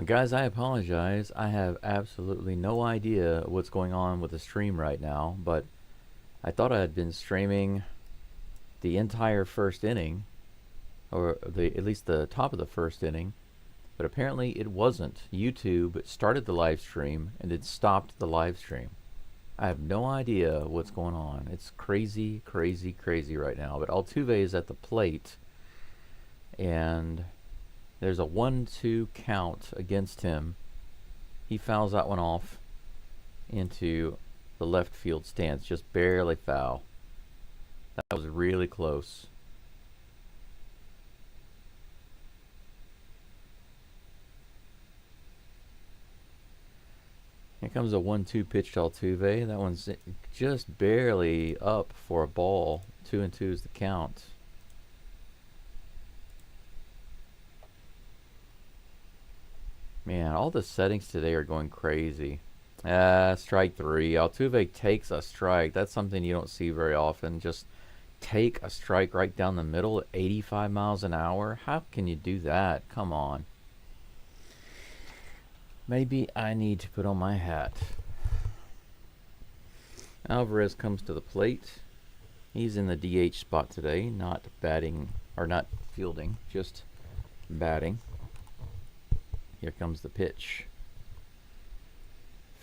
Guys, I apologize. I have absolutely no idea what's going on with the stream right now, but I thought I had been streaming the entire first inning, or at least the top of the first inning, but apparently it wasn't. YouTube started the live stream and it stopped the live stream. I have no idea what's going on. It's crazy, crazy, crazy right now. But Altuve is at the plate, and there's a 1-2 count against him. He fouls that one off into the left field stance, just barely foul. That was really close. Here comes a 1-2 pitch to Altuve. That one's just barely up for a ball. 2-2 is the count. Man, all the settings today are going crazy. Strike three. Altuve takes a strike. That's something you don't see very often. Just take a strike right down the middle at 85 miles an hour. How can you do that? Come on. Maybe I need to put on my hat. Alvarez comes to the plate. He's in the DH spot today, not batting, or not fielding, just batting. Here comes the pitch.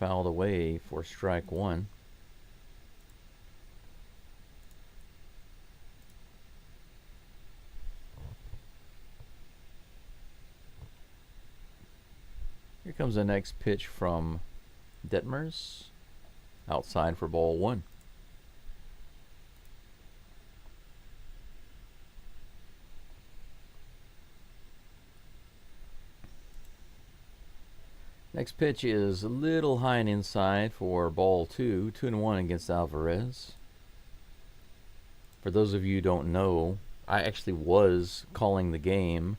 Fouled away for strike one. Here comes the next pitch from Detmers. Outside for ball one. Next pitch is a little high and inside for ball two. 2-1 against Alvarez. For those of you who don't know, I actually was calling the game,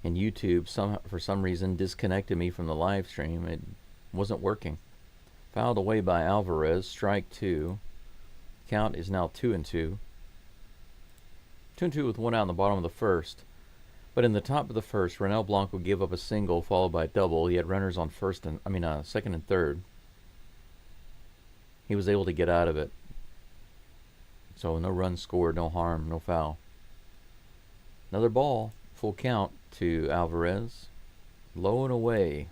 and YouTube for some reason disconnected me from the live stream. It wasn't working. Fouled away by Alvarez. Strike two. Count is now 2-2. 2-2 with one out in the bottom of the first. But in the top of the first, Blanco gave up a single followed by a double. He had runners on second and third. He was able to get out of it. So no runs scored, no harm, no foul. Another ball, full count to Alvarez. Low and away.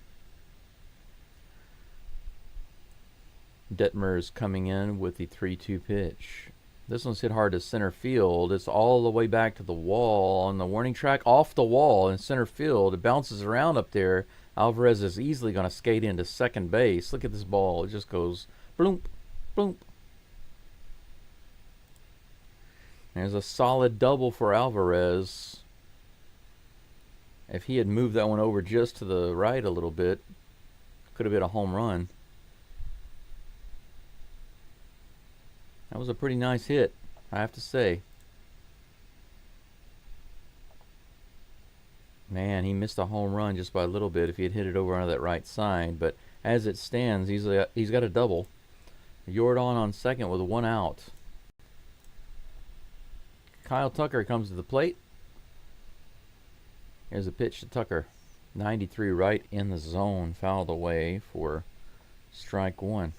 Detmers coming in with the 3-2 pitch. This one's hit hard to center field. It's all the way back to the wall on the warning track, off the wall in center field. It bounces around up there. Alvarez is easily going to skate into second base. Look at this ball. It just goes bloomp, bloomp. There's a solid double for Alvarez. If he had moved that one over just to the right a little bit, could have been a home run. That was a pretty nice hit, I have to say. Man, he missed a home run just by a little bit if he had hit it over onto that right side. But as it stands, he's got a double. Jordan on second with one out. Kyle Tucker comes to the plate. Here's a pitch to Tucker. 93 right in the zone. Fouled away for strike one.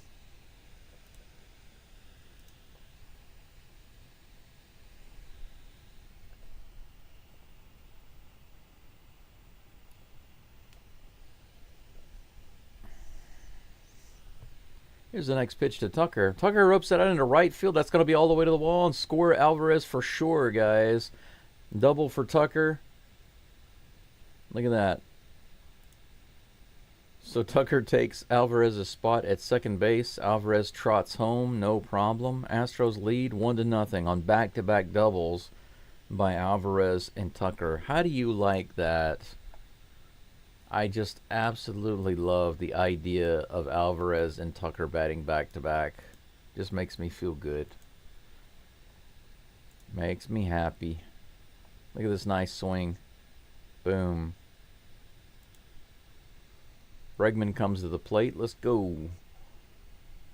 Here's the next pitch to Tucker. Tucker ropes it out into right field. That's going to be all the way to the wall and score Alvarez for sure, guys. Double for Tucker. Look at that. So Tucker takes Alvarez's spot at second base. Alvarez trots home, no problem. Astros lead 1-0 on back-to-back doubles by Alvarez and Tucker. How do you like that? I just absolutely love the idea of Alvarez and Tucker batting back-to-back. Just makes me feel good. Makes me happy. Look at this nice swing. Boom. Bregman comes to the plate. Let's go.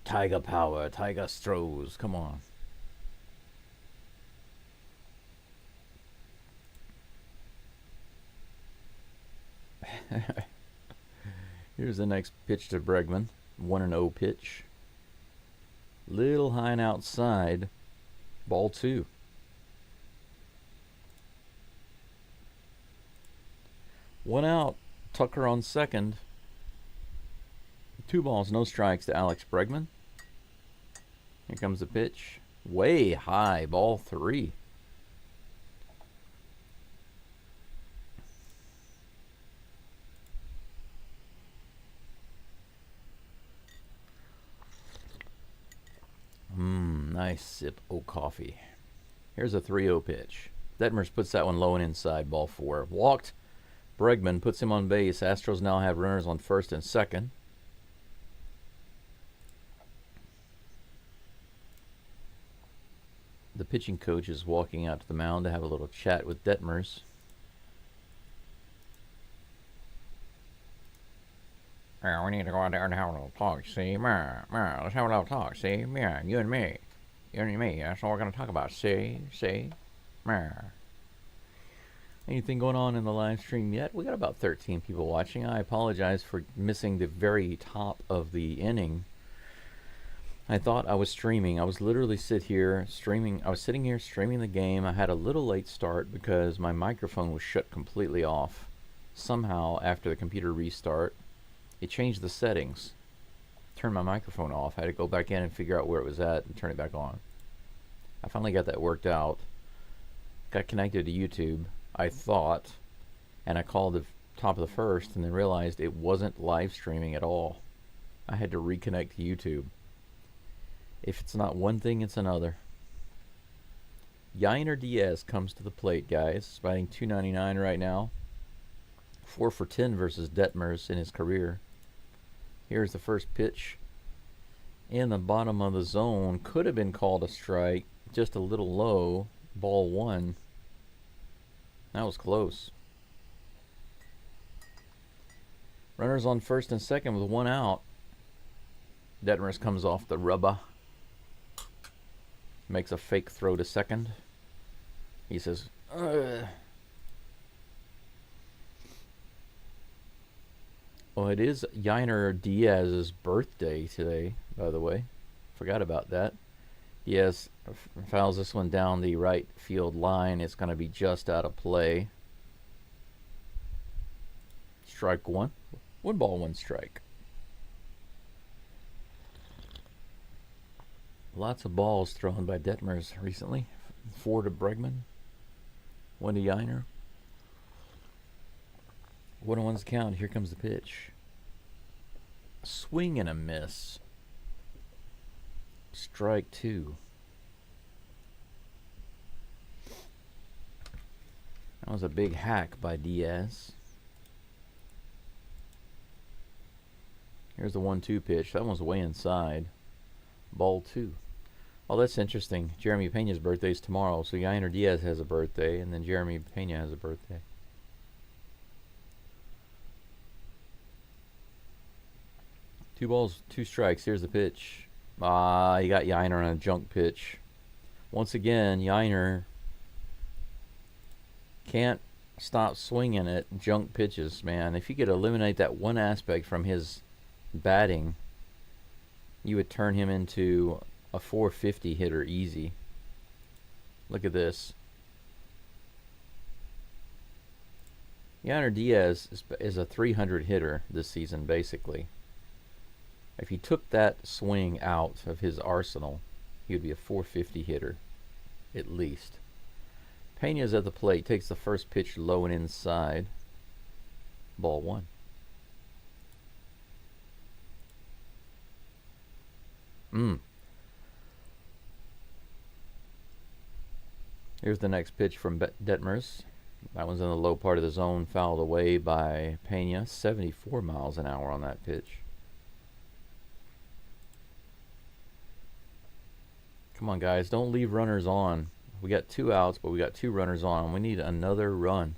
Tiger power. Tiger Stros. Come on. Here's the next pitch to Bregman. 1-0 pitch. Little high and outside. Ball 2. One out. Tucker on second. 2 balls, no strikes to Alex Bregman. Here comes the pitch. Way high. Ball 3. Nice sip of coffee. Here's a 3-0 pitch. Detmers puts that one low and inside. Ball 4. Walked. Bregman puts him on base. Astros now have runners on first and second. The pitching coach is walking out to the mound to have a little chat with Detmers. We need to go out there and have a little talk, see? Let's have a little talk, see? Yeah, you and me. You and me, that's all we're going to talk about, see? Anything going on in the live stream yet? We got about 13 people watching. I apologize for missing the very top of the inning. I thought I was streaming. I was literally sitting here streaming the game. I had a little late start because my microphone was shut completely off. Somehow, after the computer restart, it changed the settings. Turned my microphone off. I had to go back in and figure out where it was at and turn it back on. I finally got that worked out. Got connected to YouTube, I thought, and I called the top of the first and then realized it wasn't live streaming at all. I had to reconnect to YouTube. If it's not one thing, it's another. Yainer Diaz comes to the plate, guys. Batting .299 right now. 4 for 10 versus Detmers in his career. Here's the first pitch. In the bottom of the zone. Could have been called a strike. Just a little low. Ball 1. That was close. Runners on first and second with 1 out. Detmers comes off the rubber. Makes a fake throw to second. He says, ugh. Well, it is Yainer Diaz's birthday today, by the way. Forgot about that. Diaz fouls this one down the right field line. It's going to be just out of play. Strike 1. 1 ball, 1 strike. Lots of balls thrown by Detmers recently. 4 to Bregman. 1 to Yainer. 1-1's count. Here comes the pitch. Swing and a miss. Strike 2. That was a big hack by Diaz. Here's the 1-2 pitch. That one's way inside. Ball 2. Oh, that's interesting. Jeremy Pena's birthday is tomorrow, so Yainer Diaz has a birthday, and then Jeremy Pena has a birthday. Two balls, 2 strikes. Here's the pitch. He got Yainer on a junk pitch. Once again, Yainer can't stop swinging at junk pitches, man. If you could eliminate that one aspect from his batting, you would turn him into a 450 hitter easy. Look at this. Yainer Diaz is a 300 hitter this season, basically. If he took that swing out of his arsenal, he would be a 450 hitter, at least. Pena's at the plate, takes the first pitch low and inside. Ball 1. Here's the next pitch from Detmers. That one's in the low part of the zone, fouled away by Pena. 74 miles an hour on that pitch. Come on, guys. Don't leave runners on. We got 2 outs, but we got 2 runners on. We need another run.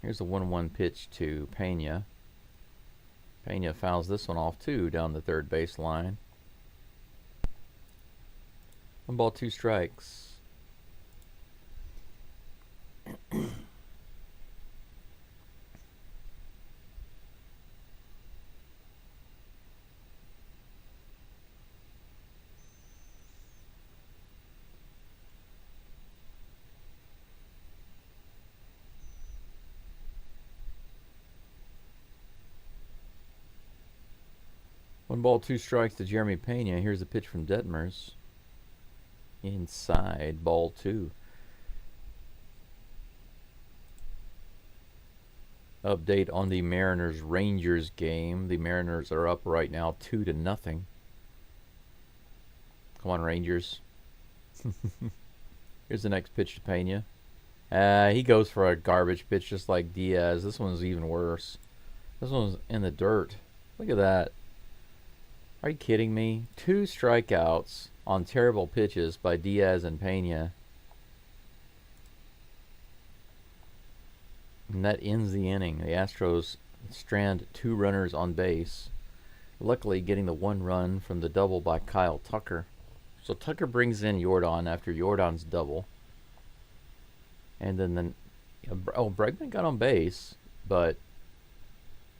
Here's the 1-1 pitch to Pena. Pena fouls this one off, too, down the third base line. 1 ball, 2 strikes. One ball, two strikes to Jeremy Pena. Here's a pitch from Detmers. Inside, ball two. Update on the Mariners-Rangers game. The Mariners are up right now 2-0. Come on, Rangers. Here's the next pitch to Pena. He goes for a garbage pitch just like Diaz. This one's even worse. This one's in the dirt. Look at that. Are you kidding me? 2 strikeouts on terrible pitches by Diaz and Pena. And that ends the inning. The Astros strand 2 runners on base. Luckily getting the 1 run from the double by Kyle Tucker. So Tucker brings in Jordan after Jordan's double. And then Bregman got on base, but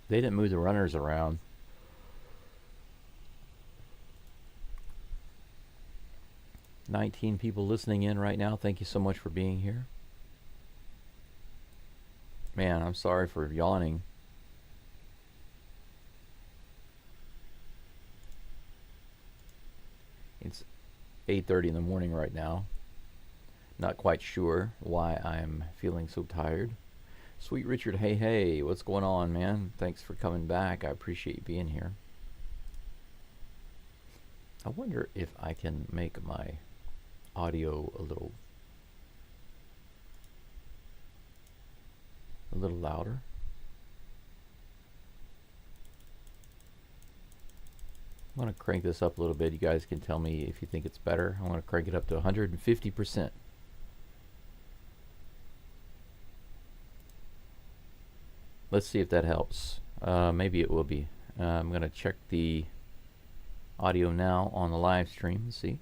they didn't move the runners around. "19 people listening in right now. Thank you so much for being here. Man, I'm sorry for yawning. It's 8:30 in the morning right now. Not quite sure why I'm feeling so tired. Sweet Richard, hey, what's going on, man? Thanks for coming back. I appreciate you being here. I wonder if I can make my audio a little louder. I'm going to crank this up a little bit. You guys can tell me if you think it's better. I'm going to crank it up to 150%. Let's see if that helps. Maybe it will be. I'm going to check the audio now on the live stream and see.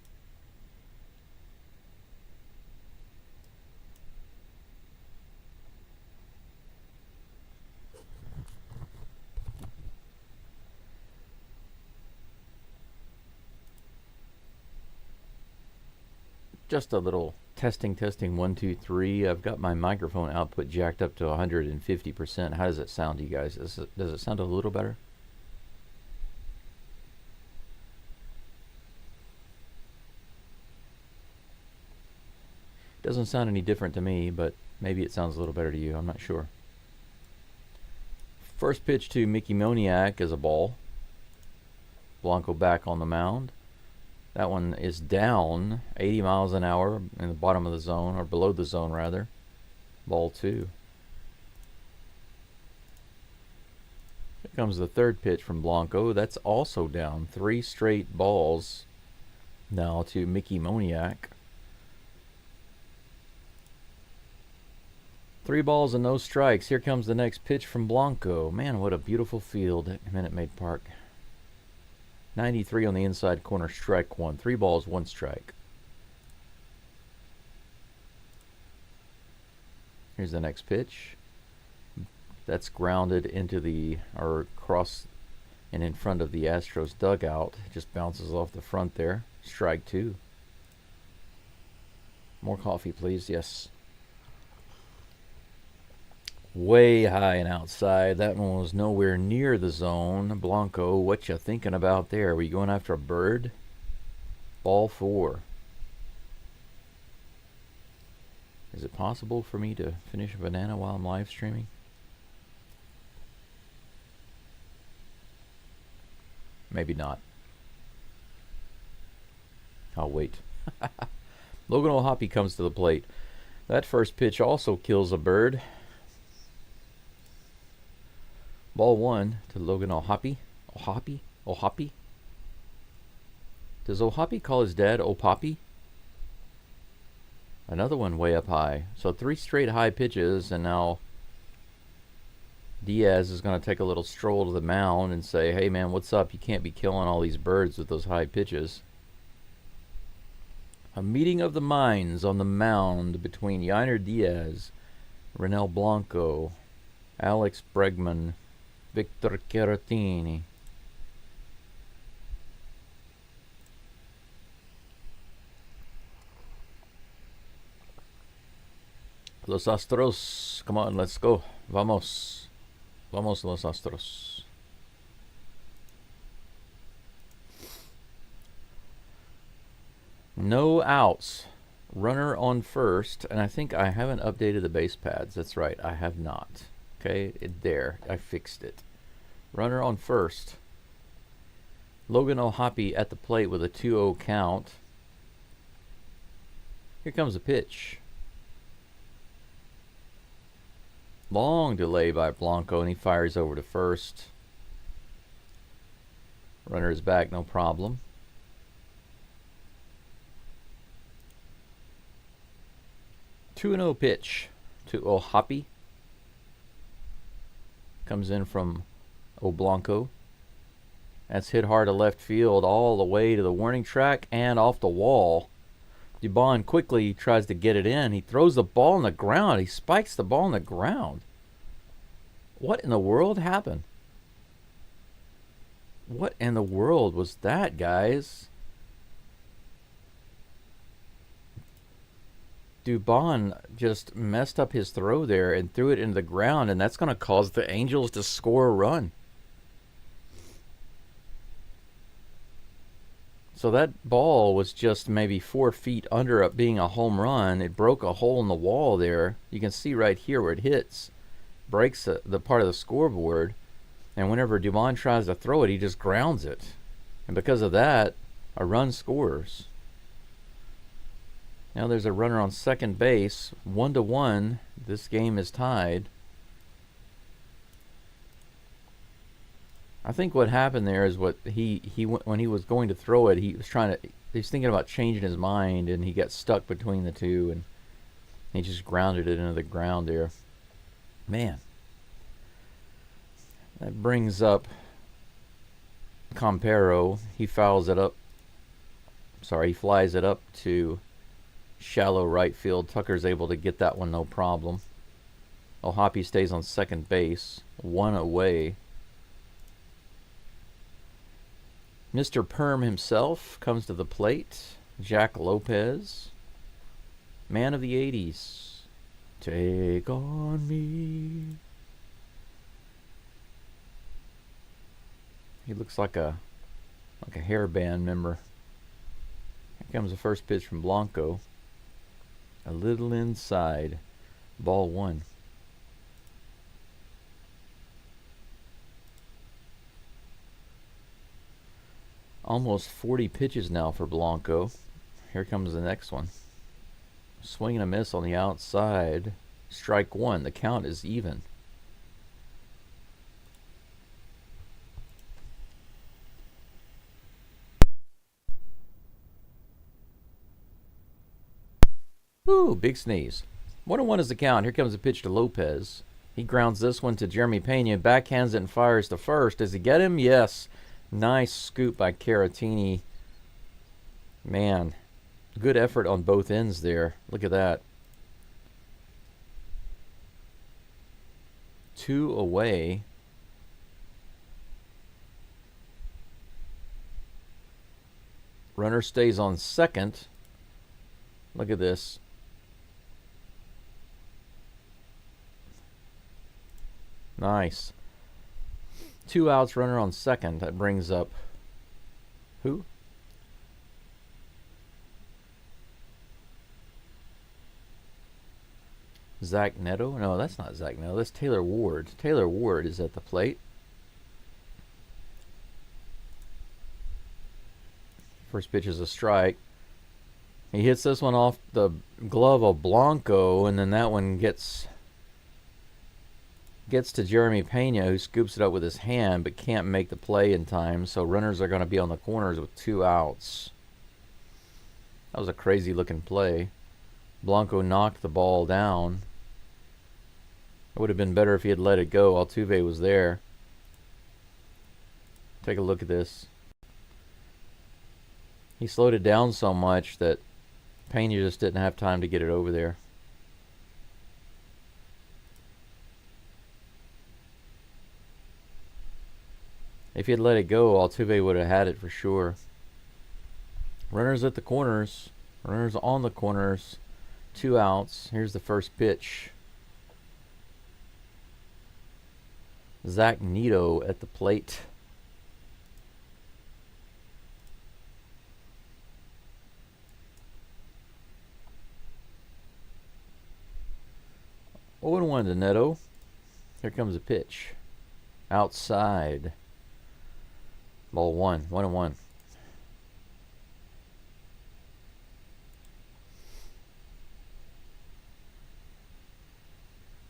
Just a little testing 1 2 3. I've got my microphone output jacked up to 150%. How does it sound to you guys? Does it sound a little better? Doesn't sound any different to me, but maybe it sounds a little better to you. I'm not sure. First pitch to Mickey Moniak is a ball. Blanco back on the mound. That one is down 80 miles an hour in the bottom of the zone, or below the zone rather. Ball 2. Here comes the third pitch from Blanco. That's also down. 3 straight balls now to Mickey Moniak. 3 balls and no strikes. Here comes the next pitch from Blanco. Man, what a beautiful field at Minute Maid Park. 93 on the inside corner, strike 1. 3 balls, 1 strike. Here's the next pitch. That's grounded into the, or across and in front of the Astros dugout. Just bounces off the front there. Strike 2. More coffee, please. Yes. Way high and outside. That one was nowhere near the zone. Blanco, what you thinking about there? Were you going after a bird? Ball 4. Is it possible for me to finish a banana while I'm live streaming? Maybe not. I'll wait. Logan O'Hoppe comes to the plate. That first pitch also kills a bird. Ball 1 to Logan O'Hoppe. O'Hoppe? Does O'Hoppe call his dad O'Poppy? Another one way up high. So 3 straight high pitches, and now Diaz is going to take a little stroll to the mound and say, hey man, what's up? You can't be killing all these birds with those high pitches. A meeting of the minds on the mound between Yainer Diaz, Renel Blanco, Alex Bregman, Victor Caratini. Los Astros, come on, let's go. Vamos. Vamos, Los Astros. No outs. Runner on first, and I think I haven't updated the base pads. That's right, I have not. Okay, there, I fixed it. Runner on first. Logan O'Hoppe at the plate with a 2-0 count. Here comes a pitch. Long delay by Blanco, and he fires over to first. Runner is back, no problem. 2-0 pitch to O'Hoppe. Comes in from Blanco. That's hit hard to left field all the way to the warning track and off the wall. Dubon quickly tries to get it in. He throws the ball on the ground. He spikes the ball on the ground. What in the world happened? What in the world was that, guys? Dubon just messed up his throw there and threw it into the ground, and that's going to cause the Angels to score a run. So that ball was just maybe 4 feet under up being a home run. It broke a hole in the wall there. You can see right here where it hits. Breaks the part of the scoreboard. And whenever Dubon tries to throw it, he just grounds it. And because of that, a run scores. Now there's a runner on second base. 1-1. This game is tied. I think what happened there is what he when he was going to throw it, he was thinking about changing his mind, and he got stuck between the two, and he just grounded it into the ground there. Man. That brings up Campero. He fouls it up. Sorry, he flies it up to shallow right field. Tucker's able to get that one, no problem. O'Hoppe stays on second base. 1 away. Mr. Perm himself comes to the plate. Jack Lopez. Man of the 80s. Take on me. He looks like a hair band member. Here comes the first pitch from Blanco. A little inside. Ball 1. Almost 40 pitches now for Blanco. Here comes the next one. Swing and a miss on the outside. Strike 1. The count is even. Ooh, big sneeze. 1-1 is the count. Here comes a pitch to Lopez. He grounds this one to Jeremy Pena. Backhands it and fires to first. Does he get him? Yes. Nice scoop by Caratini. Man, good effort on both ends there. Look at that. 2 away. Runner stays on second. Look at this. Nice. 2 outs, runner on second. That brings up who? Zach Neto? No, that's not Zach Neto. That's Taylor Ward. Taylor Ward is at the plate. First pitch is a strike. He hits this one off the glove of Blanco, and then that one gets to Jeremy Pena, who scoops it up with his hand but can't make the play in time, so runners are going to be on the corners with 2 outs. That was a crazy looking play. Blanco knocked the ball down. It would have been better if he had let it go. Altuve was there. Take a look at this. He slowed it down so much that Pena just didn't have time to get it over there. If he had let it go, Altuve would have had it for sure. Runners at the corners. Runners on the corners. 2 outs. Here's the first pitch. Zach Neto at the plate. . 0-1 to Neto. Here comes a pitch. Outside. Ball 1. 1-1.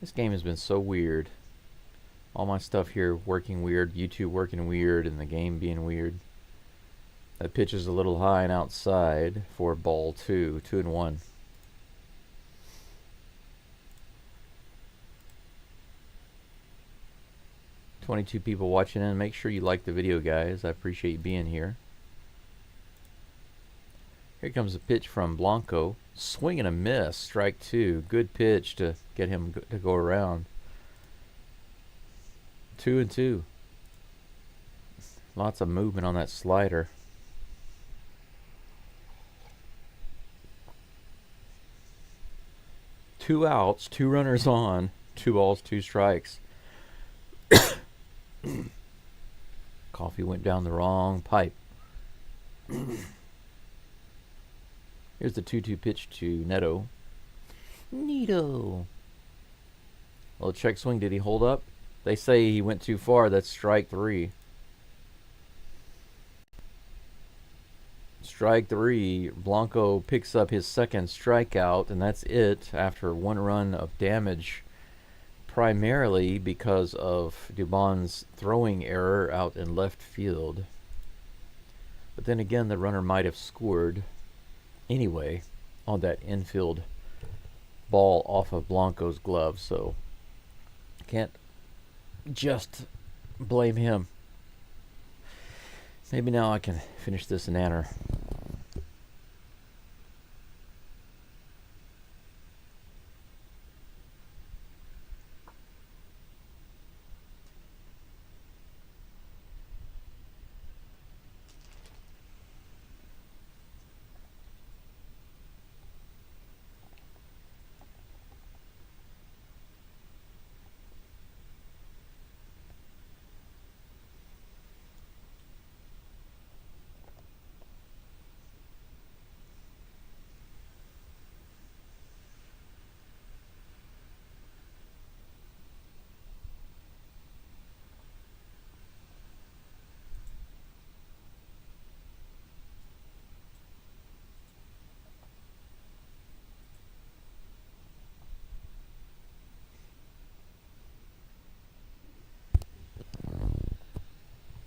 This game has been so weird. All my stuff here working weird, YouTube working weird, and the game being weird. That pitch is a little high and outside for ball 2. 2-1. "22 people watching in. Make sure you like the video, guys. I appreciate you being here. Here comes a pitch from Blanco. Swing and a miss. Strike 2. Good pitch to get him to go around. 2-2. Lots of movement on that slider. Two outs, 2 runners on, 2 balls, 2 strikes. Coffee went down the wrong pipe. Here's the 2-2 pitch to Neto. Neto. Little check swing. Did he hold up? They say he went too far. That's strike 3. Strike 3. Blanco picks up his second strikeout, and that's it after 1 run of damage, primarily because of Dubon's throwing error out in left field. But then again, the runner might have scored anyway on that infield ball off of Blanco's glove, so can't just blame him. Maybe now I can finish this nanner.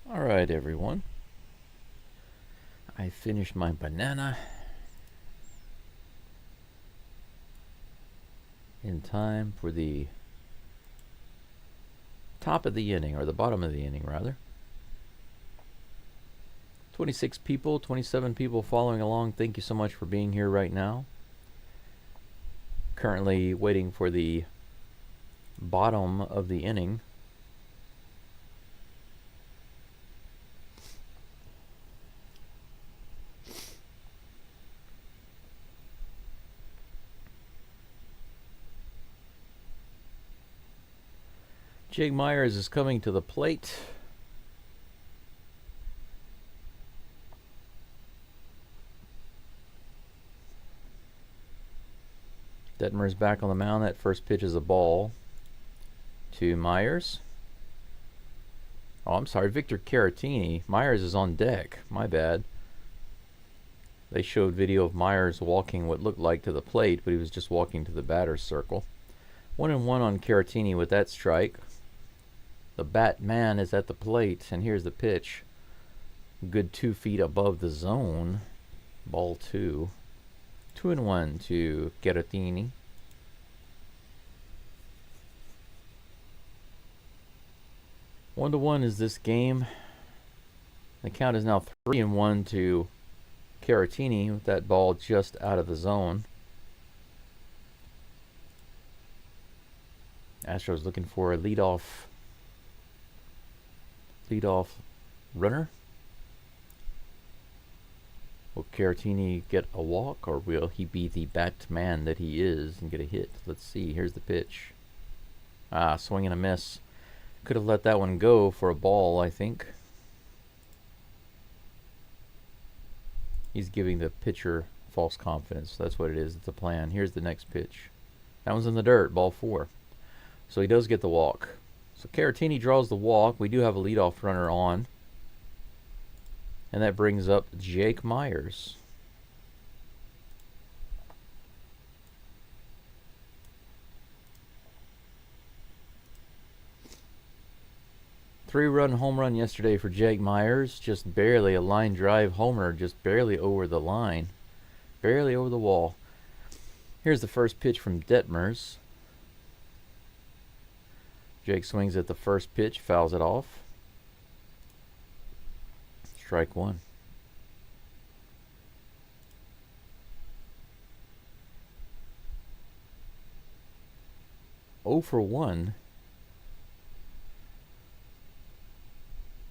Alright, everyone. I finished my banana in time for the top of the inning, or the bottom of the inning, rather. 26 people, 27 people following along. Thank you so much for being here right now. Currently waiting for the bottom of the inning. Jake Myers is coming to the plate. Detmer's back on the mound. That first pitch is a ball to Myers. Oh, I'm sorry, Victor Caratini. Myers is on deck. My bad. They showed video of Myers walking what looked like to the plate, but he was just walking to the batter's circle. 1-1 on Caratini with that strike. The Batman is at the plate, and here's the pitch. Good 2 feet above the zone. Ball 2. 2-1 to Caratini. One to one is this game. The count is now 3-1 to Caratini with that ball just out of the zone. Astros looking for a leadoff runner. Will Caratini get a walk, or will he be the Batman that he is and get a hit? Let's see. Here's the pitch. Swing and a miss. Could have let that one go for a ball, I think. He's giving the pitcher false confidence. That's what it is. It's a plan. Here's the next pitch. That one's in the dirt. Ball 4. So he does get the walk. So Caratini draws the walk. We do have a leadoff runner on. And that brings up Jake Myers. Three-run home run yesterday for Jake Myers. Just barely a line drive homer. Just barely over the line. Barely over the wall. Here's the first pitch from Detmers. Jake swings at the first pitch, fouls it off. Strike one. Oh for 1.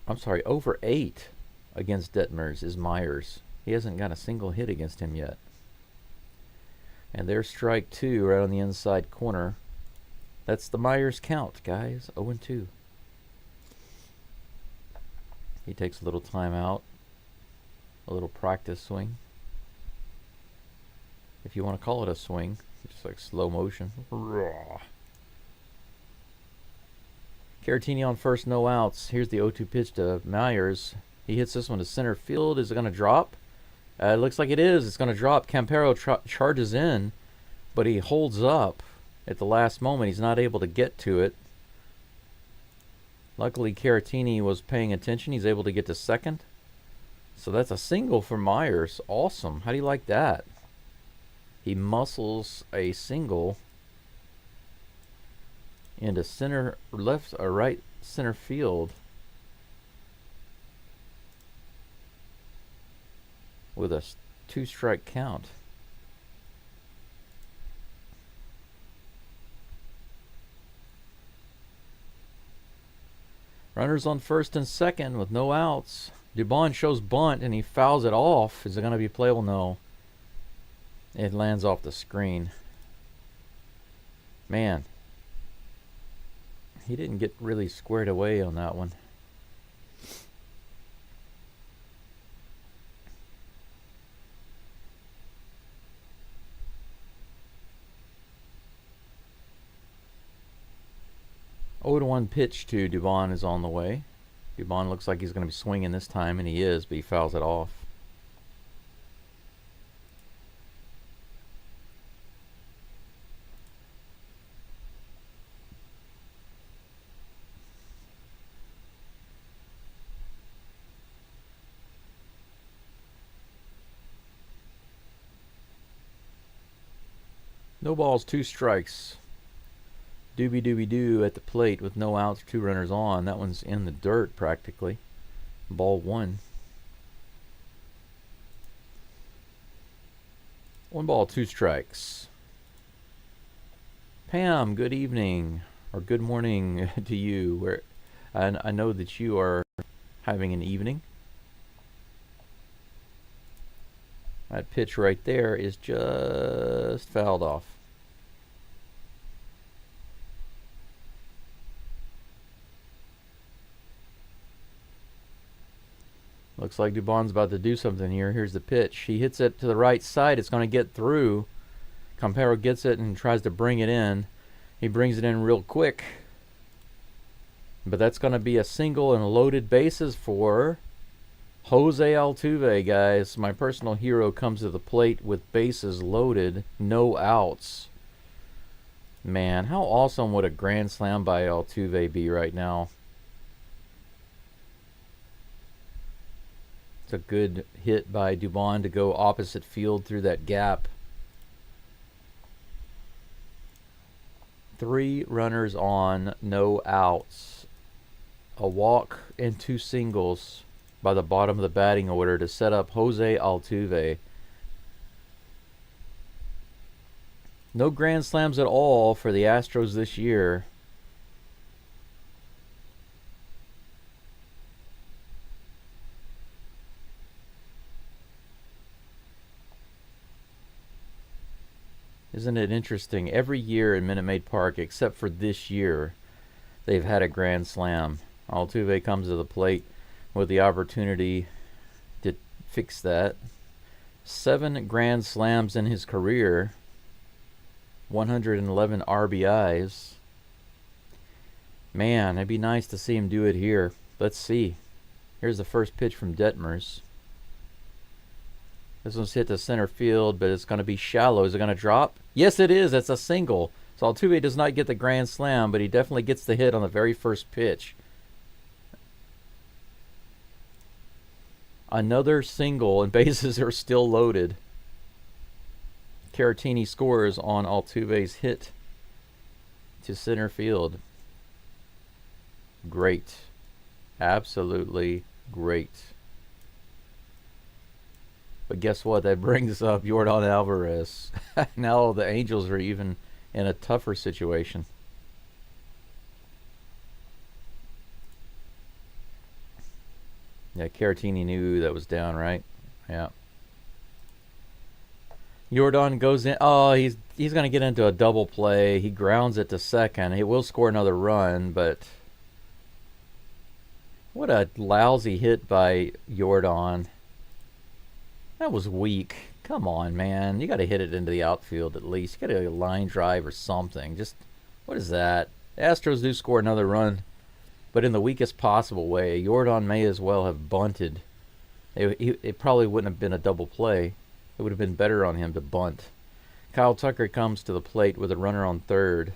I'm sorry, 0 for 8 against Detmers is Myers. He hasn't got a single hit against him yet. And there's strike 2 right on the inside corner. That's the Myers count, guys. 0-2. He takes a little time out. A little practice swing. If you want to call it a swing. Just like slow motion. Caratini on first, no outs. Here's the 0-2 pitch to Myers. He hits this one to center field. Is it going to drop? It looks like it is. It's going to drop. Campero charges in, but he holds up at the last moment. He's not able to get to it. Luckily, Caratini was paying attention. He's able to get to second. So that's a single for Myers. Awesome. How do you like that? He muscles a single into center, left or right center field with a 2-strike count. Runners on first and second with no outs. Dubon shows bunt and he fouls it off. Is it going to be playable? No. It lands off the screen. Man. He didn't get really squared away on that one. Oh to 1 pitch to Dubon is on the way. Dubon looks like he's going to be swinging this time, and he is, but he fouls it off. No balls, 2 strikes. Doobie-doobie-doo at the plate with no outs, 2 runners on. That one's in the dirt practically. Ball 1. 1 ball, 2 strikes. Pam, good evening or good morning to you. Where I know that you are having an evening. That pitch right there is just fouled off. Looks like Dubon's about to do something here. Here's the pitch. He hits it to the right side. It's going to get through. Campero gets it and tries to bring it in. He brings it in real quick. But that's going to be a single and loaded bases for Jose Altuve, guys. My personal hero comes to the plate with bases loaded, no outs. Man, how awesome would a grand slam by Altuve be right now? It's a good hit by Dubon to go opposite field through that gap. 3 runners on, no outs. A walk and 2 singles by the bottom of the batting order to set up Jose Altuve. No grand slams at all for the Astros this year. Isn't it interesting? Every year in Minute Maid Park, except for this year, they've had a grand slam. Altuve comes to the plate with the opportunity to fix that. 7 grand slams in his career. 111 RBIs. Man, it'd be nice to see him do it here. Let's see. Here's the first pitch from Detmers. This one's hit to center field, but it's going to be shallow. Is it going to drop? Yes, it is. It's a single. So Altuve does not get the grand slam, but he definitely gets the hit on the very first pitch. Another single, and bases are still loaded. Caratini scores on Altuve's hit to center field. Great. Absolutely great. But guess what? That brings up Yordan Alvarez. Now the Angels are even in a tougher situation. Yeah, Caratini knew that was down, right? Yeah. Yordan goes in. Oh, he's going to get into a double play. He grounds it to second. He will score another run, but what a lousy hit by Yordan. That was weak. Come on, man. You got to hit it into the outfield at least. You got to get a line drive or something. Just, what is that? The Astros do score another run, but in the weakest possible way. Yordan may as well have bunted. It probably wouldn't have been a double play. It would have been better on him to bunt. Kyle Tucker comes to the plate with a runner on third.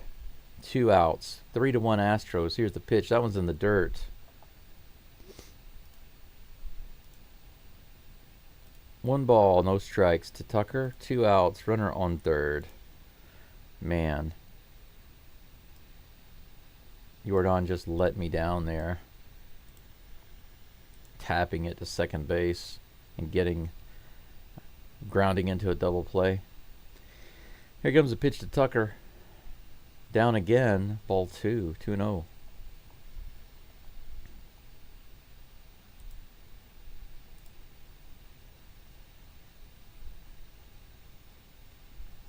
2 outs. 3-1 Astros. Here's the pitch. That one's in the dirt. 1 ball, no strikes to Tucker. 2 outs. Runner on third. Man. Yordan just let me down there. Tapping it to second base and grounding into a double play. Here comes a pitch to Tucker. Down again. Ball 2. 2-0.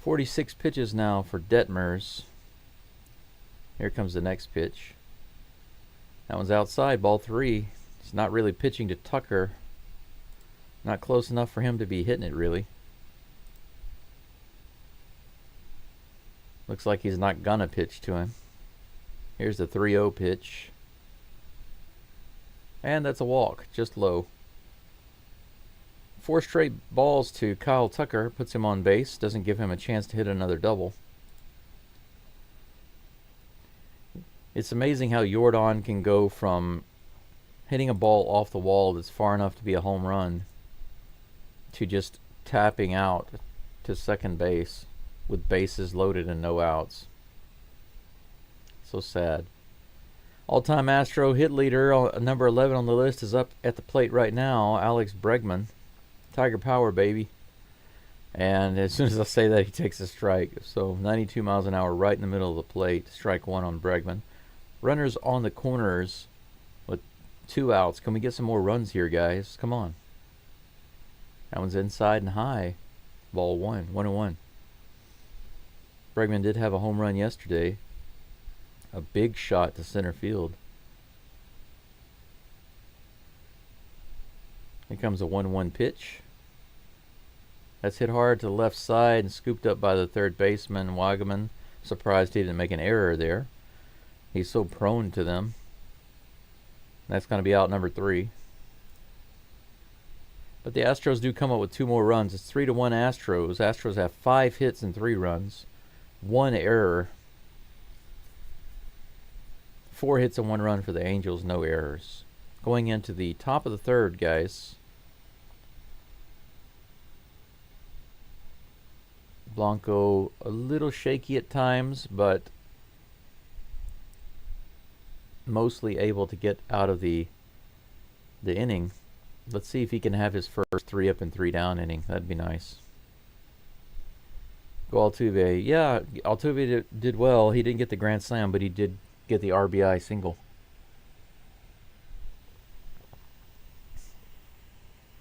"46 pitches now for Detmers." Here comes the next pitch. That one's outside. Ball 3. He's not really pitching to Tucker. Not close enough for him to be hitting it, really. Looks like he's not gonna pitch to him. Here's the 3-0 pitch. And that's a walk, just low. 4 straight balls to Kyle Tucker. Puts him on base. Doesn't give him a chance to hit another double. It's amazing how Yordan can go from hitting a ball off the wall that's far enough to be a home run to just tapping out to second base with bases loaded and no outs. So sad. All-time Astro hit leader, number 11 on the list, is up at the plate right now, Alex Bregman. Tiger power, baby. And as soon as I say that, he takes a strike. So 92 miles an hour right in the middle of the plate. Strike 1 on Bregman. Runners on the corners with 2 outs. Can we get some more runs here, guys? Come on. That one's inside and high. Ball 1. 1-1. Bregman did have a home run yesterday. A big shot to center field. Here comes a 1-1 pitch. That's hit hard to the left side and scooped up by the third baseman, Wagaman. Surprised he didn't make an error there. He's so prone to them. That's going to be out number 3. But the Astros do come up with 2 more runs. It's 3-1 Astros. Astros have 5 hits and 3 runs. 1 error. 4 hits and 1 run for the Angels. No errors. Going into the top of the third, guys. Blanco a little shaky at times, but mostly able to get out of the inning. Let's see if he can have his first 3 up and 3 down inning. That'd be nice. Go Altuve. Yeah, Altuve did well. He didn't get the grand slam, but he did get the RBI single.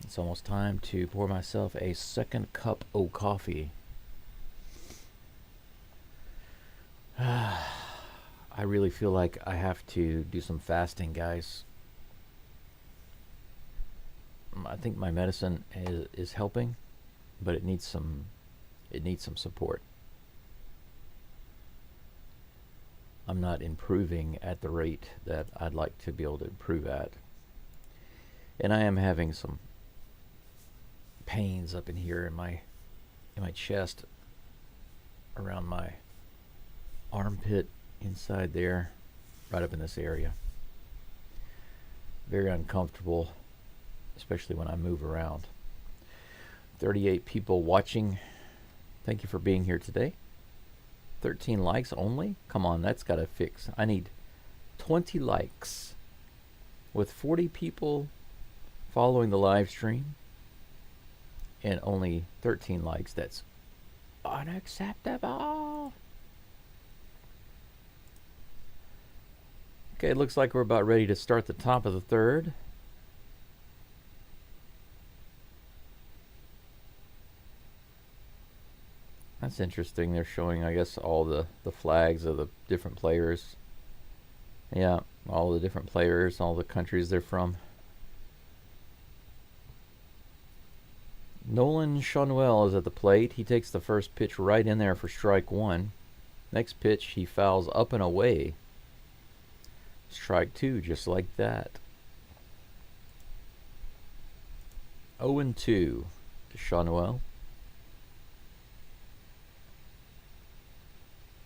It's almost time to pour myself a second cup of coffee. I really feel like I have to do some fasting, guys. I think my medicine is helping, but it needs some support. I'm not improving at the rate that I'd like to be able to improve at. And I am having some pains up in here in my chest, around my armpit, inside there, right up in this area. Very uncomfortable, especially when I move around. 38 people watching. Thank you for being here today. 13 likes only? Come on, that's got to fix. I need 20 likes. With 40 people following the live stream and only 13 likes, that's unacceptable. Okay, it looks like we're about ready to start the top of the third. That's interesting. They're showing, I guess, all the flags of the different players. Yeah, all the different players, all the countries they're from. Nolan Shunwell is at the plate. He takes the first pitch right in there for strike one. Next pitch, he fouls up and away. Strike two, just like that. 0-2 to Shunwell.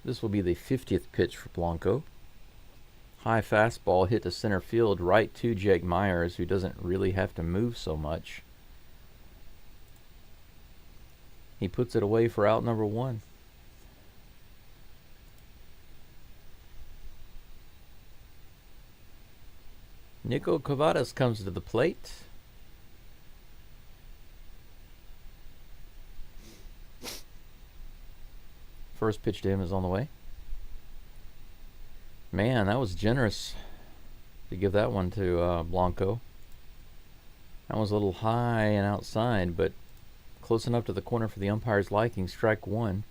This will be the 50th pitch for Blanco. High fastball hit to center field, right to Jake Myers, who doesn't really have to move so much. He puts it away for out number one. Nico Cavadas comes to the plate. First pitch to him is on the way. Man, that was generous to give that one to Blanco. That was a little high and outside, but close enough to the corner for the umpire's liking. Strike one.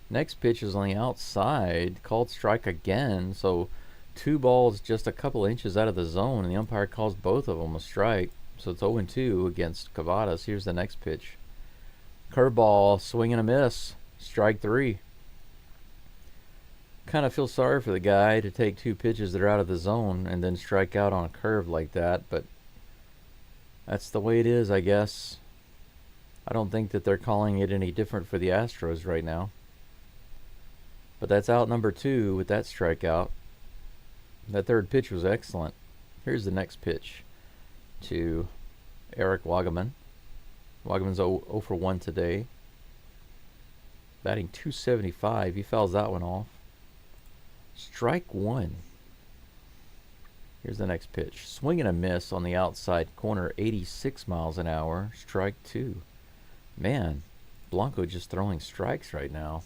Next pitch is on the outside, called strike again. So 2 balls just a couple inches out of the zone, and the umpire calls both of them a strike. So it's 0-2 against Cavadas. Here's the next pitch. Curveball, swing and a miss. Strike three. Kind of feel sorry for the guy to take 2 pitches that are out of the zone and then strike out on a curve like that, but that's the way it is, I guess. I don't think that they're calling it any different for the Astros right now. But that's out number 2 with that strikeout. That third pitch was excellent. Here's the next pitch to Eric Wagaman. Wagaman's 0 for 1 today. Batting .275. He fouls that one off. Strike one. Here's the next pitch. Swing and a miss on the outside corner, 86 miles an hour. Strike two. Man, Blanco just throwing strikes right now.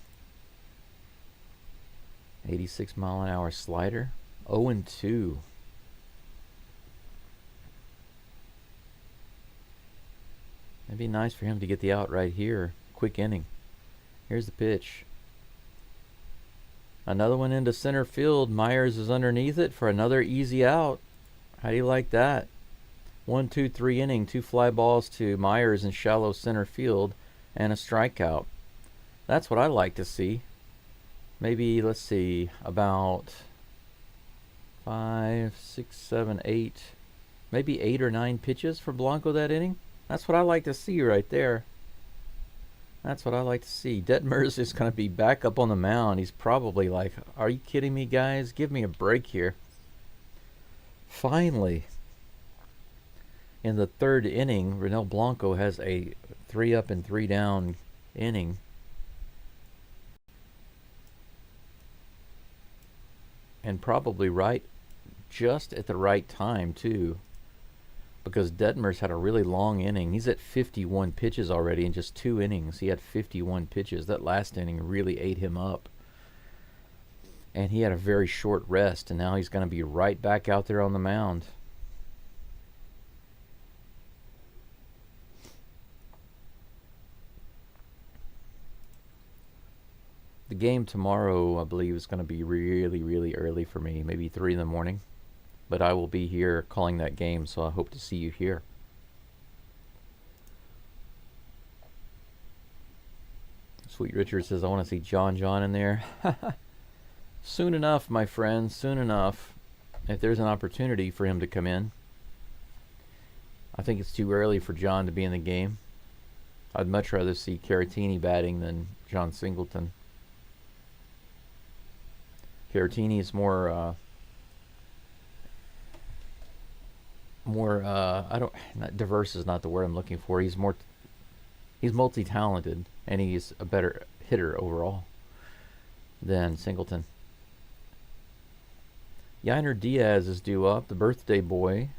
86 mile an hour slider. 0-2. It'd be nice for him to get the out right here. Quick inning. Here's the pitch. Another one into center field. Myers is underneath it for another easy out. How do you like that? 1, 2, 3 inning. 2 fly balls to Myers in shallow center field and a strikeout. That's what I like to see. Maybe, let's see, about 5, 6, 7, 8, maybe 8 or 9 pitches for Blanco that inning. That's what I like to see right there. That's what I like to see. Detmers is going to be back up on the mound. He's probably like, are you kidding me, guys? Give me a break here. Finally, in the third inning, Renel Blanco has a 3 up and 3 down inning. And probably right, just at the right time, too. Because Detmers had a really long inning. He's at 51 pitches already in just 2 innings. He had 51 pitches. That last inning really ate him up. And he had a very short rest, and now he's going to be right back out there on the mound. The game tomorrow, I believe, is going to be really, really early for me. Maybe 3 in the morning. But I will be here calling that game, so I hope to see you here. Sweet Richard says, I want to see John in there. Soon enough, my friends, soon enough. If there's an opportunity for him to come in. I think it's too early for John to be in the game. I'd much rather see Caratini batting than John Singleton. Caratini is more diverse is not the word I'm looking for. He's multi-talented, and he's a better hitter overall than Singleton. Yainer Diaz is due up, the birthday boy.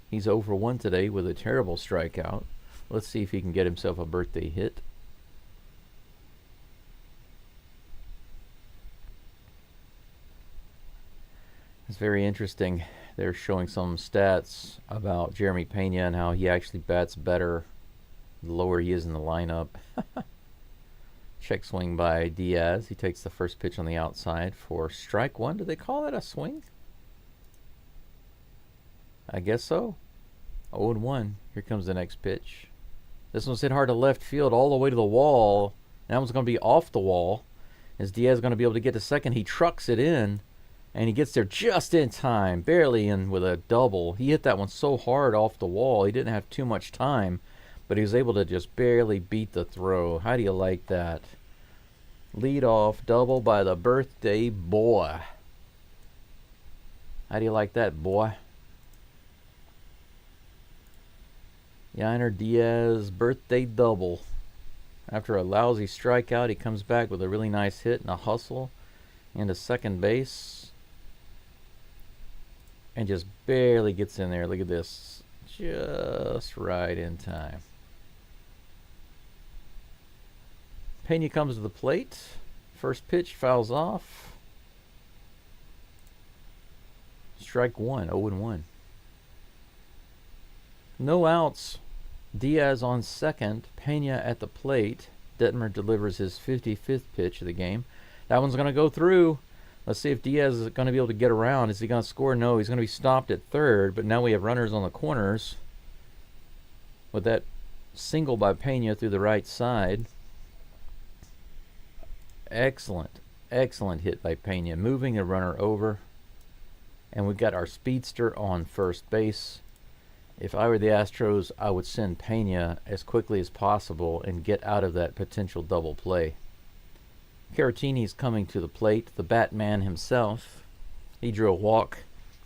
He's 0 for 1 today with a terrible strikeout. Let's see if he can get himself a birthday hit. It's very interesting. They're showing some stats about Jeremy Pena and how he actually bats better the lower he is in the lineup. Check swing by Diaz. He takes the first pitch on the outside for strike one. Do they call that a swing? I guess so. 0-1. Here comes the next pitch. This one's hit hard to left field all the way to the wall. That one's going to be off the wall. Is Diaz going to be able to get to second? He trucks it in, and he gets there just in time, barely in with a double. He hit that one so hard off the wall, he didn't have too much time, but he was able to just barely beat the throw. How do you like that? Lead off double by the birthday boy. How do you like that, boy? Yainer Diaz birthday double. After a lousy strikeout, he comes back with a really nice hit and a hustle into second base. And just barely gets in there. Look at this. Just right in time. Pena comes to the plate. First pitch fouls off. Strike one, 0-1. No outs. Diaz on second. Pena at the plate. Detmer delivers his 55th pitch of the game. That one's going to go through. Let's see if Diaz is going to be able to get around. Is he going to score? No, he's going to be stopped at third. But now we have runners on the corners. With that single by Pena through the right side. Excellent, excellent hit by Pena. Moving the runner over. And we've got our speedster on first base. If I were the Astros, I would send Pena as quickly as possible and get out of that potential double play. Caratini's coming to the plate, the Batman himself. He drew a walk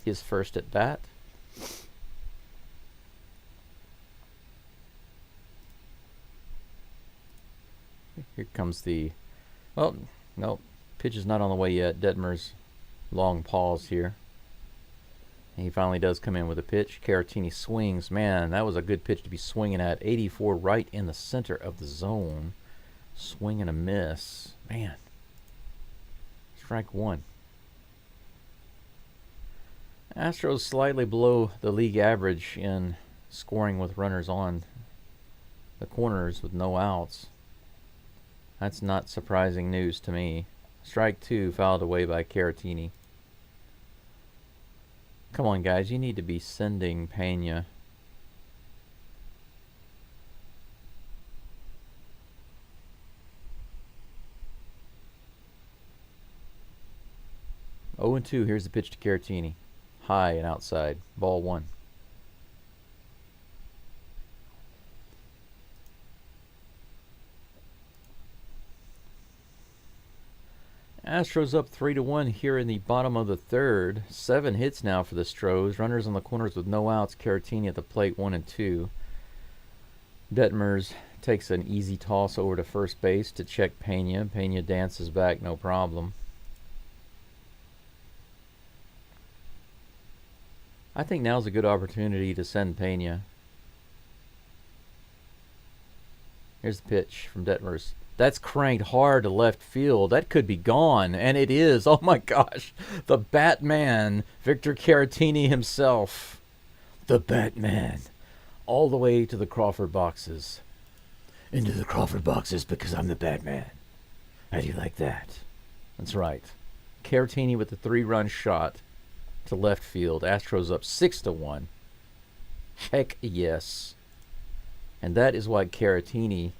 his first at bat. Here comes the... Well, no, pitch is not on the way yet. Detmer's long pause here. He finally does come in with a pitch. Caratini swings. Man, that was a good pitch to be swinging at. 84 right in the center of the zone. Swing and a miss. Man. Strike one. Astros slightly below the league average in scoring with runners on the corners with no outs. That's not surprising news to me. Strike two, fouled away by Caratini. Come on, guys. You need to be sending Pena. Oh and 2. Here's the pitch to Caratini. High and outside. Ball one. Astros up 3-1 here in the bottom of the third. 7 hits now for the Stros. Runners on the corners with no outs. Caratini at the plate, 1 and 2. Detmers takes an easy toss over to first base to check Pena. Pena dances back, no problem. I think now's a good opportunity to send Pena. Here's the pitch from Detmers. That's cranked hard to left field. That could be gone, and it is. Oh my gosh. The Batman, Victor Caratini himself. The Batman. All the way to the Crawford boxes. Into the Crawford boxes because I'm the Batman. How do you like that? That's right. Caratini with the 3-run shot to left field. Astros up 6-1. Heck yes. And that is why Caratini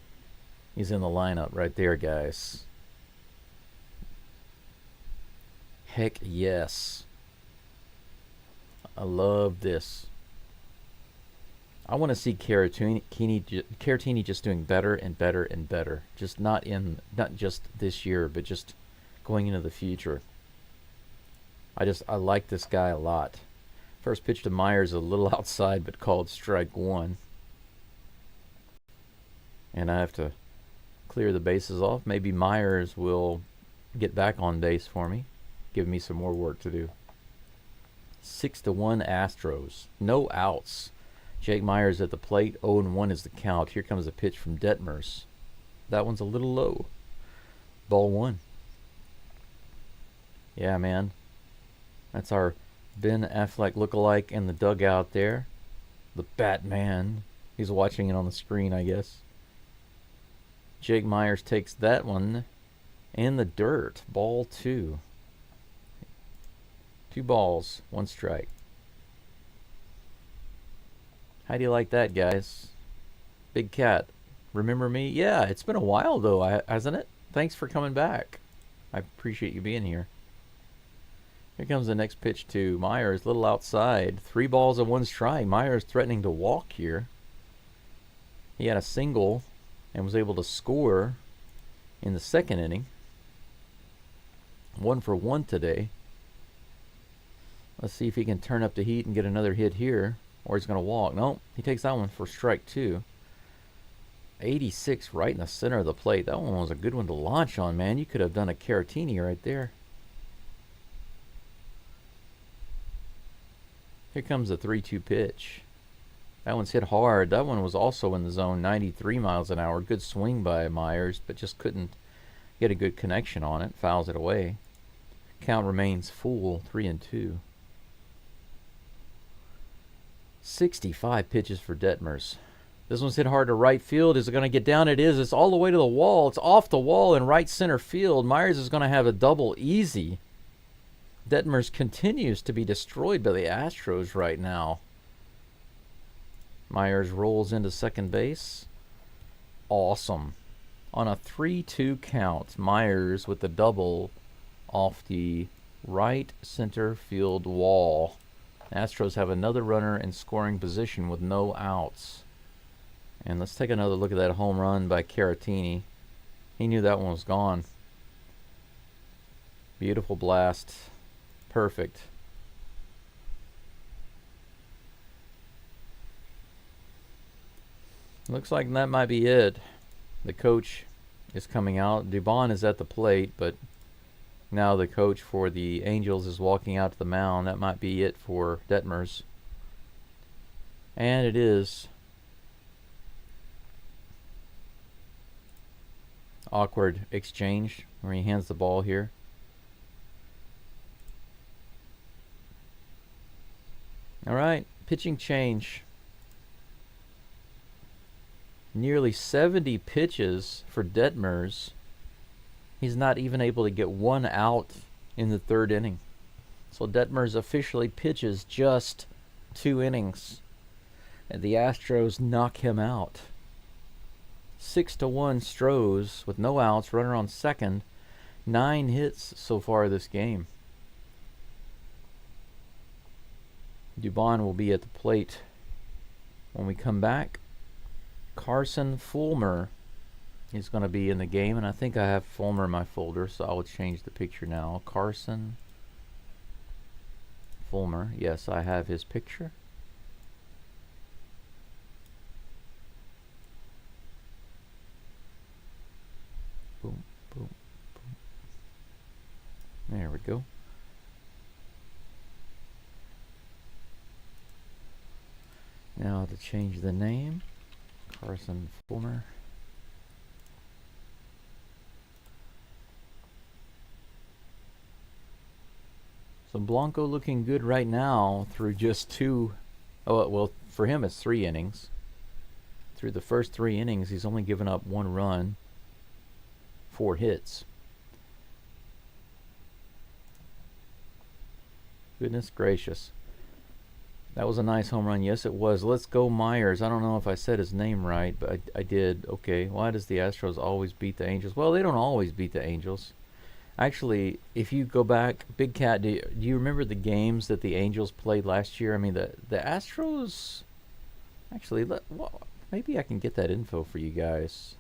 is in the lineup right there, guys. Heck yes. I love this. I want to see Caratini just doing better and better and better. Just not just this year, but just going into the future. I like this guy a lot. First pitch to Myers a little outside, but called strike one. And I have to clear the bases off. Maybe Myers will get back on base for me, give me some more work to do. 6-1 Astros. No outs. Jake Myers at the plate. 0-1 is the count. Here comes a pitch from Detmers. That one's a little low. Ball one. Yeah, man. That's our Ben Affleck lookalike in the dugout there. The Batman. He's watching it on the screen, I guess. Jake Myers takes that one in the dirt. Ball two. 2 balls, 1 strike. How do you like that, guys? Big Cat, remember me? Yeah, it's been a while, though, hasn't it? Thanks for coming back. I appreciate you being here. Here comes the next pitch to Myers, little outside. 3 balls and 1 strike. Myers threatening to walk here. He had a single and was able to score in the 2nd inning. 1 for 1 today. Let's see if he can turn up the heat and get another hit here, or he's going to walk. No, he takes that one for strike 2. 86 right in the center of the plate. That one was a good one to launch on, man. You could have done a Caratini right there. Here comes the 3-2 pitch. That one's hit hard. That one was also in the zone, 93 miles an hour. Good swing by Myers, but just couldn't get a good connection on it. Fouls it away. Count remains full, 3-2. 65 pitches for Detmers. This one's hit hard to right field. Is it going to get down? It is. It's all the way to the wall. It's off the wall in right center field. Myers is going to have a double easy. Detmers continues to be destroyed by the Astros right now. Myers rolls into second base. Awesome. On a 3-2 count, Myers with the double off the right center field wall. Astros have another runner in scoring position with no outs. And let's take another look at that home run by Caratini. He knew that one was gone. Beautiful blast. Perfect. Looks like that might be it. The coach is coming out. Dubon is at the plate, but now the coach for the Angels is walking out to the mound. That might be it for Detmers. And it is. Awkward exchange where he hands the ball here. All right, pitching change. Nearly 70 pitches for Detmers. He's not even able to get 1 out in the 3rd inning. So Detmers officially pitches just 2 innings. And the Astros knock him out. 6-1 Stros with no outs, runner on second. 9 hits so far this game. Dubon will be at the plate when we come back. Carson Fulmer is going to be in the game, and I think I have Fulmer in my folder, so I will change the picture now. Carson Fulmer. Yes, I have his picture. Boom, boom, boom. There we go. Now to change the name, Carson Fulmer. So Blanco looking good right now through just 2. Oh, well, for him it's 3 innings. Through the first 3 innings, he's only given up 1 run, 4 hits. Goodness gracious. That was a nice home run. Yes, it was. Let's go Myers. I don't know if I said his name right, but I did. Okay, why does the Astros always beat the Angels? Well, they don't always beat the Angels. Actually, if you go back, Big Cat, do you remember the games that the Angels played last year? I mean, the Astros. Actually, well, maybe I can get that info for you guys.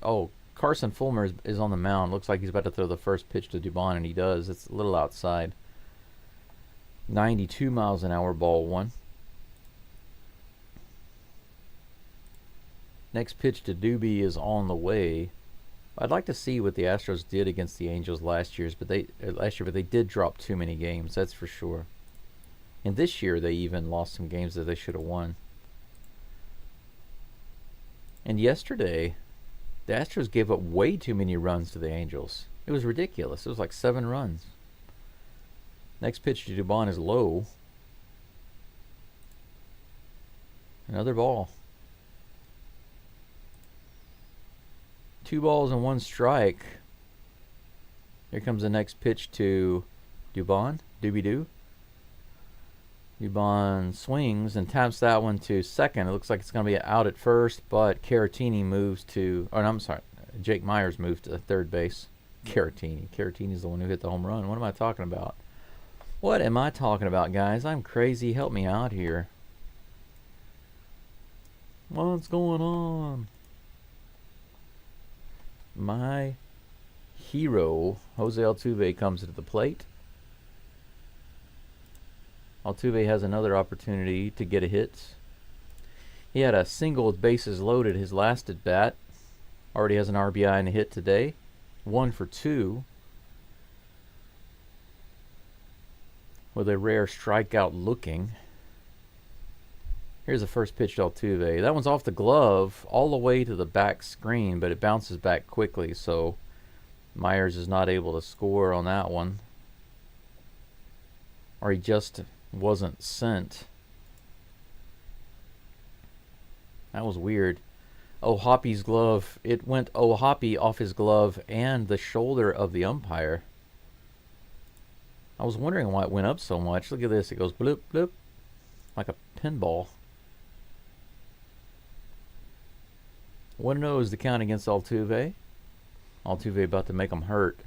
Oh, Carson Fulmer is on the mound. Looks like he's about to throw the first pitch to Dubon, and he does. It's a little outside. 92 miles an hour, ball one. Next pitch to Doobie is on the way. I'd like to see what the Astros did against the Angels last year, but they did drop too many games. That's for sure. And this year they even lost some games that they should have won. And yesterday, the Astros gave up way too many runs to the Angels. It was ridiculous. It was like 7 runs. Next pitch to Dubon is low. Another ball. 2 balls and 1 strike. Here comes the next pitch to Dubon. Doobie-doo. Dubon swings and taps that one to second. It looks like it's going to be out at first, but Caratini moves to... Oh, no, I'm sorry. Jake Myers moved to third base. Caratini's the one who hit the home run. What am I talking about? What am I talking about, guys? I'm crazy. Help me out here. What's going on? My hero, Jose Altuve, comes to the plate. Altuve has another opportunity to get a hit. He had a single with bases loaded his last at bat. Already has an RBI and a hit today. 1 for 2. With a rare strikeout looking. Here's the first pitch to Altuve. That one's off the glove all the way to the back screen, but it bounces back quickly, so Myers is not able to score on that one. Or he just wasn't sent. That was weird. Hoppy's glove. It went Hoppy off his glove and the shoulder of the umpire. I was wondering why it went up so much. Look at this. It goes bloop, bloop. Like a pinball. 1-0 is the count against Altuve. Altuve about to make him hurt.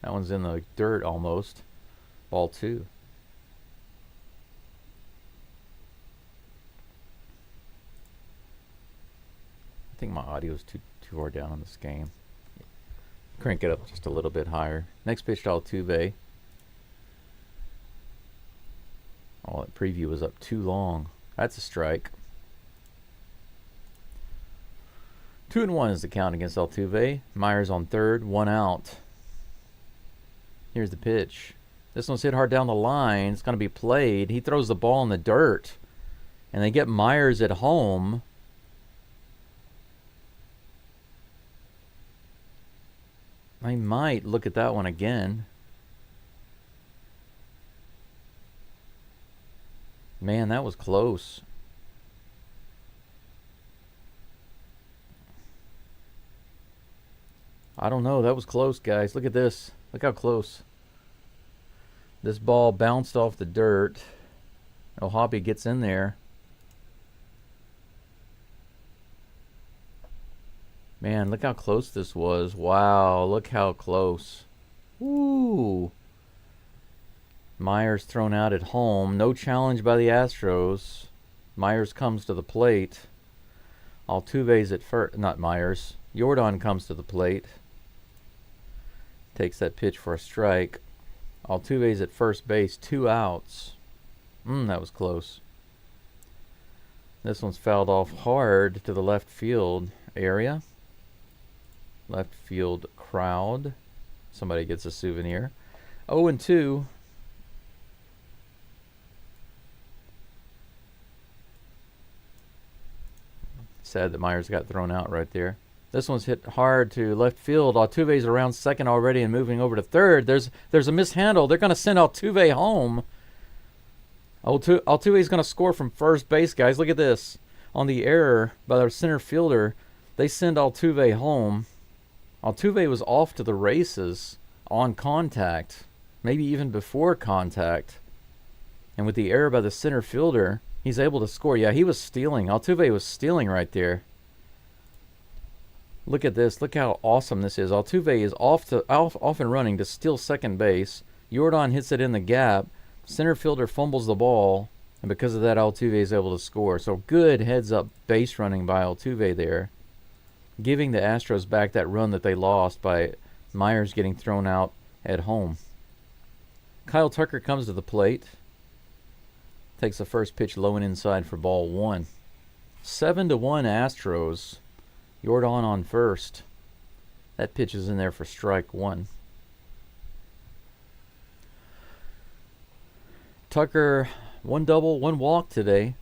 That one's in the dirt almost. Ball 2. I think my audio is too far down on this game. Crank it up just a little bit higher. Next pitch to Altuve. Oh, that preview was up too long. That's a strike. 2-1 is the count against Altuve. Myers on third, 1 out. Here's the pitch. This one's hit hard down the line. It's going to be played. He throws the ball in the dirt. And they get Myers at home. I might look at that one again. Man, that was close. I don't know. That was close, guys. Look at this. Look how close. This ball bounced off the dirt. Hoppy gets in there. Man, look how close this was. Wow, look how close. Woo. Myers thrown out at home. No challenge by the Astros. Myers comes to the plate. Altuve's at first. Not Myers. Jordan comes to the plate. Takes that pitch for a strike. Altuve's at first base. 2 outs. That was close. This one's fouled off hard to the left field area. Left field crowd. Somebody gets a souvenir. 0-2. Sad that Myers got thrown out right there. This one's hit hard to left field. Altuve's around second already and moving over to third. There's a mishandle. They're going to send Altuve home. Altuve's going to score from first base, guys. Look at this. On the error by their center fielder, they send Altuve home. Altuve was off to the races on contact, maybe even before contact. And with the error by the center fielder, he's able to score. Yeah, he was stealing. Altuve was stealing right there. Look at this. Look how awesome this is. Altuve is off and running to steal second base. Jordan hits it in the gap. Center fielder fumbles the ball, and because of that, Altuve is able to score. So good heads-up base running by Altuve there, giving the Astros back that run that they lost by Myers getting thrown out at home. Kyle Tucker comes to the plate. Takes the first pitch low and inside for ball one. 7-1 Astros. Jordan on first. That pitch is in there for strike one. Tucker, one double, one walk today.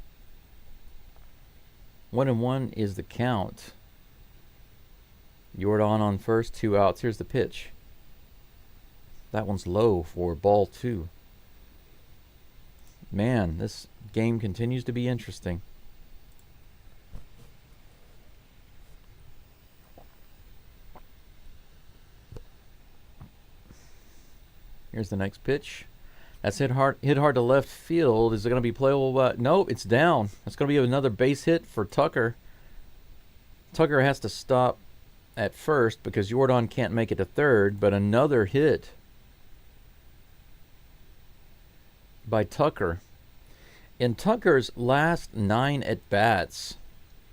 1-1 is the count. Jordan on first, 2 outs. Here's the pitch. That one's low for ball two. Man, this game continues to be interesting. Here's the next pitch. That's hit hard to left field. Is it going to be playable? Nope, it's down. It's going to be another base hit for Tucker. Tucker has to stop at first because Jordan can't make it to third, but another hit by Tucker. In Tucker's last 9 at-bats,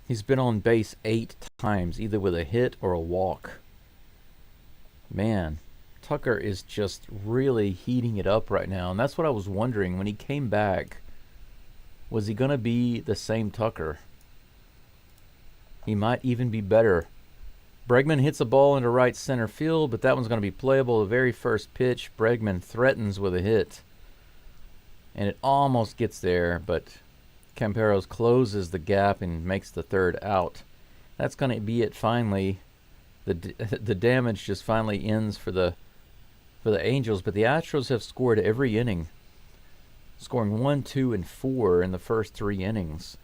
he's been on base 8 times, either with a hit or a walk. Man, Tucker is just really heating it up right now, and that's what I was wondering when he came back. Was he going to be the same Tucker? He might even be better. Bregman hits a ball into right center field, but that one's going to be playable. The very first pitch, Bregman threatens with a hit. And it almost gets there, but Camperos closes the gap and makes the third out. That's going to be it finally. The damage just finally ends for the Angels, but the Astros have scored every inning, scoring 1, 2, and 4 in the first 3 innings.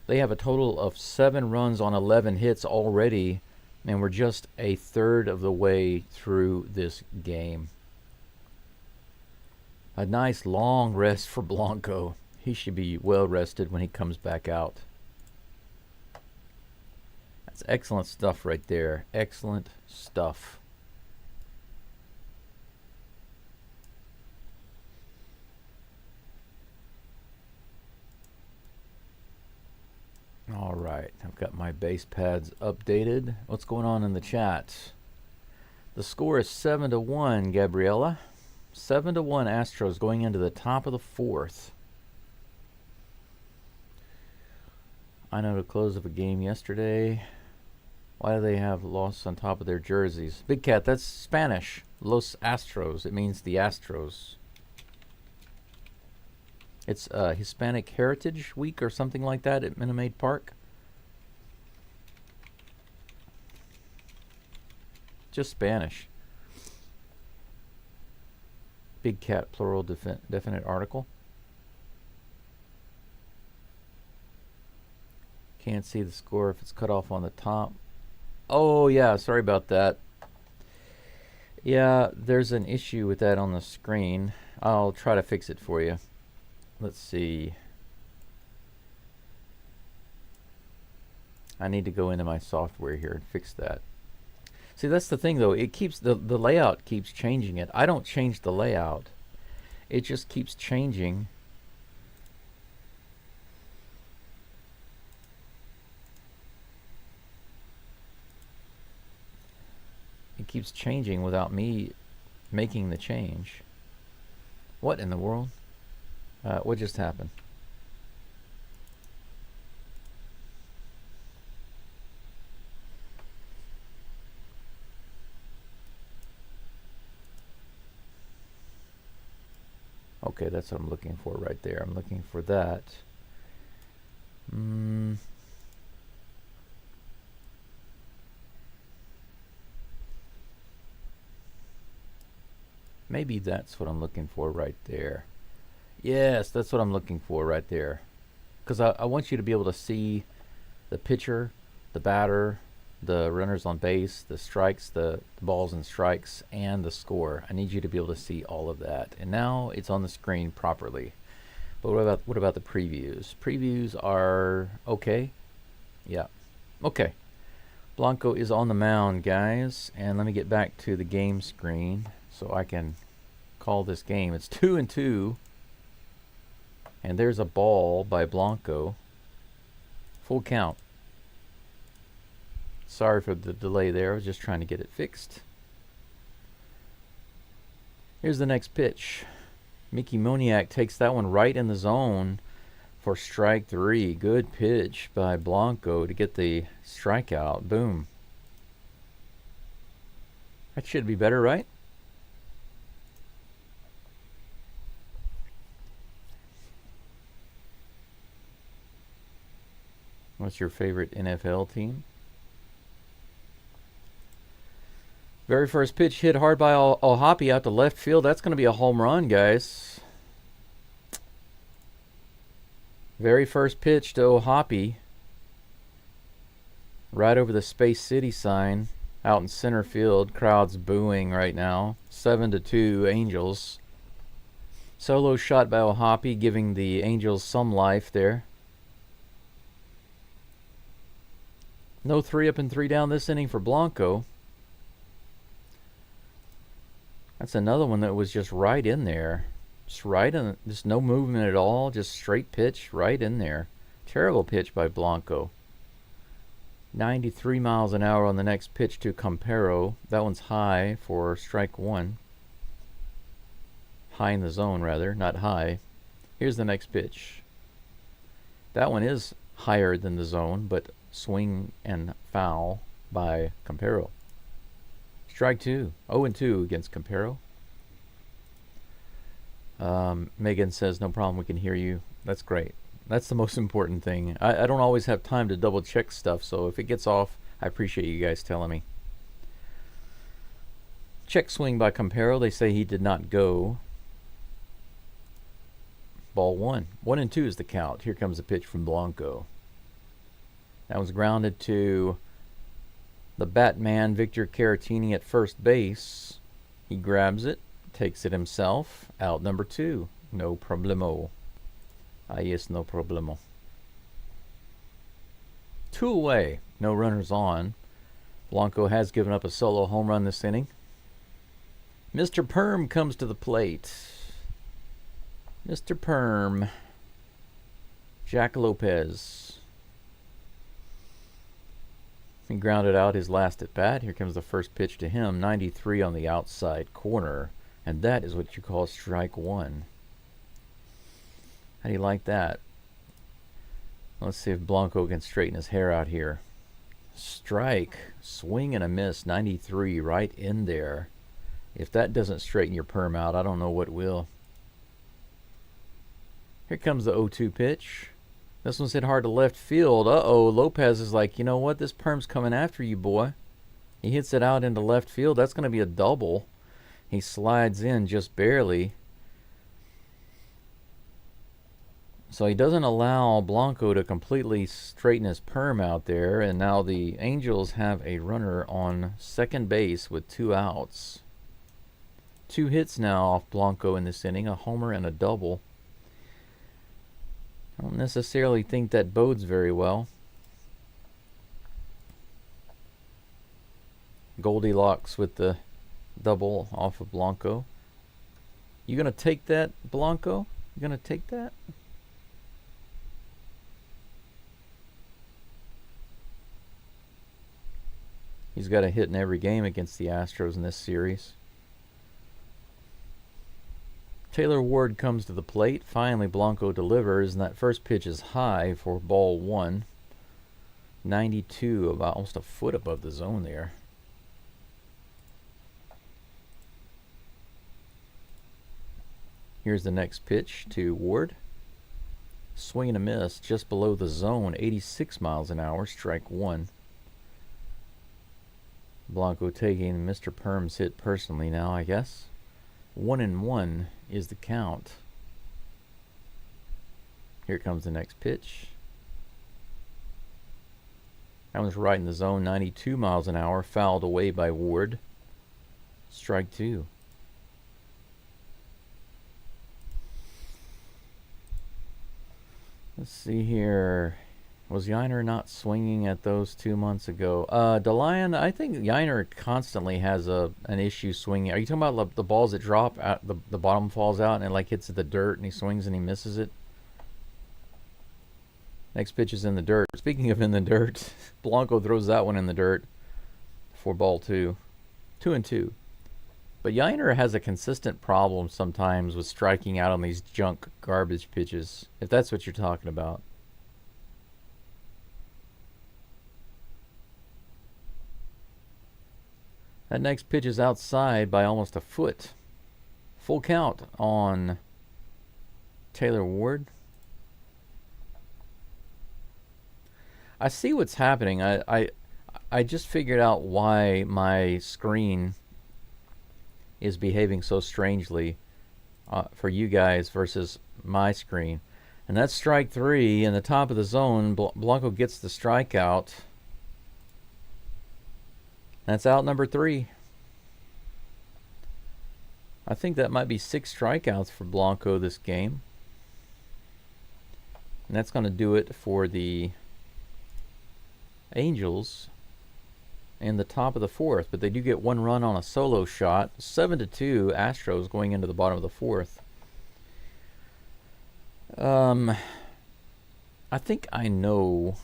They have a total of 7 runs on 11 hits already, and we're just a third of the way through this game. A nice long rest for Blanco. He should be well rested when he comes back out. That's excellent stuff right there. Excellent stuff. All right, I've got my base pads updated. What's going on in the chat? The score is 7-1, Gabriella. 7-1 Astros going into the top of the 4th. I know the close of a game yesterday. Why do they have loss on top of their jerseys? Big Cat, that's Spanish. Los Astros. It means the Astros. It's Hispanic Heritage Week or something like that at Minute Maid Park. Just Spanish. Big Cat, plural, definite article. Can't see the score if it's cut off on the top. Oh, yeah, sorry about that. Yeah, there's an issue with that on the screen. I'll try to fix it for you. Let's see. I need to go into my software here and fix that. See, that's the thing, though. It keeps the layout keeps changing it. I don't change the layout. It just keeps changing. It keeps changing without me making the change. What in the world? What just happened? Okay, that's what I'm looking for right there. I'm looking for that. Maybe that's what I'm looking for right there. Yes, that's what I'm looking for right there. Because I want you to be able to see the pitcher, the batter, the runners on base, the strikes, the balls and strikes, and the score. I need you to be able to see all of that. And now it's on the screen properly. But what about the previews? Previews are okay. Yeah. Okay. Blanco is on the mound, guys. And let me get back to the game screen so I can call this game. It's 2-2. And there's a ball by Blanco. Full count. Sorry for the delay there. I was just trying to get it fixed. Here's the next pitch. Mickey Moniak takes that one right in the zone for strike 3. Good pitch by Blanco to get the strikeout. Boom. That should be better, right? What's your favorite NFL team? Very first pitch hit hard by O'Hoppe out to left field. That's going to be a home run, guys. Very first pitch to O'Hoppe. Right over the Space City sign out in center field. Crowd's booing right now. 7-2 Angels. Solo shot by O'Hoppe, giving the Angels some life there. No 3 up and 3 down this inning for Blanco. That's another one that was just right in there. Just right in, just no movement at all. Just straight pitch right in there. Terrible pitch by Blanco. 93 miles an hour on the next pitch to Campero. That one's high for strike 1. High in the zone, rather, not high. Here's the next pitch. That one is higher than the zone, but swing and foul by Campero. Strike 2. 0-2 against Campero. Megan says, no problem, we can hear you. That's great. That's the most important thing. I don't always have time to double check stuff, so if it gets off, I appreciate you guys telling me. Check swing by Campero. They say he did not go. Ball 1. 1-2 is the count. Here comes the pitch from Blanco. That was grounded to the Batman, Victor Caratini, at first base. He grabs it, takes it himself. Out number 2. No problemo. Ah, yes, no problemo. 2 away. No runners on. Blanco has given up a solo home run this inning. Mr. Perm comes to the plate. Mr. Perm. Jack Lopez. He grounded out his last at bat. Here comes the first pitch to him. 93 on the outside corner. And that is what you call strike 1. How do you like that? Let's see if Blanco can straighten his hair out here. Strike. Swing and a miss. 93 right in there. If that doesn't straighten your perm out, I don't know what will. Here comes the 0-2 pitch. This one's hit hard to left field. Uh-oh, Lopez is like, you know what? This perm's coming after you, boy. He hits it out into left field. That's going to be a double. He slides in just barely. So he doesn't allow Blanco to completely straighten his perm out there. And now the Angels have a runner on second base with 2 outs. 2 hits now off Blanco in this inning. A homer and a double. I don't necessarily think that bodes very well. Goldilocks with the double off of Blanco. You gonna take that, Blanco? You gonna take that? He's got a hit in every game against the Astros in this series. Taylor Ward comes to the plate. Finally, Blanco delivers, and that first pitch is high for ball 1. 92, about almost a foot above the zone there. Here's the next pitch to Ward. Swing and a miss just below the zone. 86 miles an hour, strike 1. Blanco taking Mr. Perm's hit personally now, I guess. 1-1 is the count. Here comes the next pitch. That one's right in the zone. 92 miles an hour. Fouled away by Ward. Strike 2. Let's see here. Was Yiner not swinging at those 2 months ago? DeLion, I think Yiner constantly has an issue swinging. Are you talking about the balls that drop out, the bottom falls out and it like hits the dirt and he swings and he misses it? Next pitch is in the dirt. Speaking of in the dirt, Blanco throws that one in the dirt for ball 2. 2-2. But Yiner has a consistent problem sometimes with striking out on these junk garbage pitches, if that's what you're talking about. That next pitch is outside by almost a foot. Full count on Taylor Ward. I see what's happening. I just figured out why my screen is behaving so strangely for you guys versus my screen. And that's strike 3 in the top of the zone. Blanco gets the strikeout. That's out number 3. I think that might be 6 strikeouts for Blanco this game. And that's going to do it for the Angels in the top of the 4th. But they do get 1 run on a solo shot. 7-2 Astros going into the bottom of the 4th. I think I know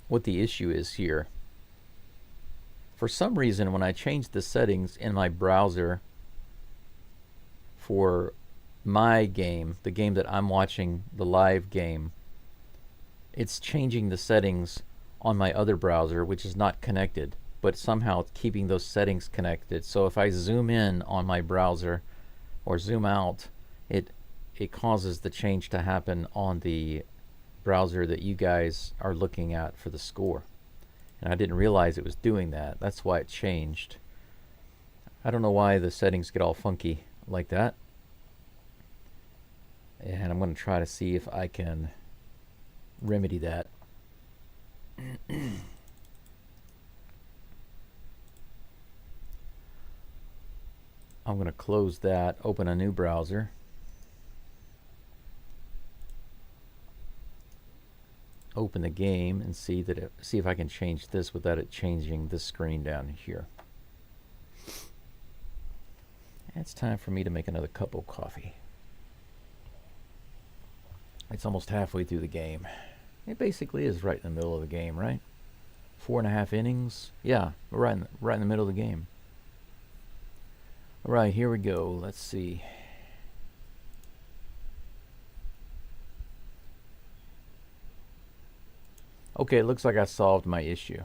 what the issue is here. For some reason, when I changed the settings in my browser for my game, the game that I'm watching, the live game, it's changing the settings on my other browser, which is not connected, but somehow it's keeping those settings connected. So if I zoom in on my browser or zoom out, it causes the change to happen on the browser that you guys are looking at for the score. And I didn't realize it was doing that. That's why it changed. I don't know why the settings get all funky like that. And I'm going to try to see if I can remedy that. I'm going to close that, open a new browser. Open the game and see if I can change this without it changing this screen down here. It's time for me to make another cup of coffee. It's almost halfway through the game. It basically is right in the middle of the game, right? 4.5 innings. Yeah, we're right in the middle of the game. All right, here we go. Let's see. Okay, it looks like I solved my issue.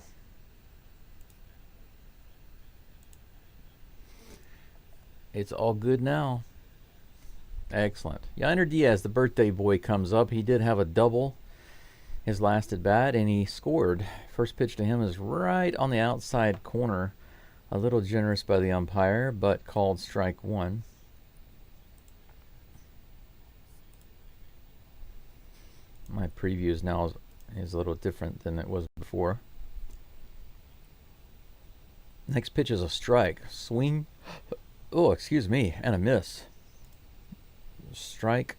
It's all good now. Excellent. Yainer Diaz, the birthday boy, comes up. He did have a double his last at bat, and he scored. First pitch to him is right on the outside corner. A little generous by the umpire, but called strike 1. My preview is now is a little different than it was before. Next pitch is a strike. Swing. Oh, excuse me, and a miss. Strike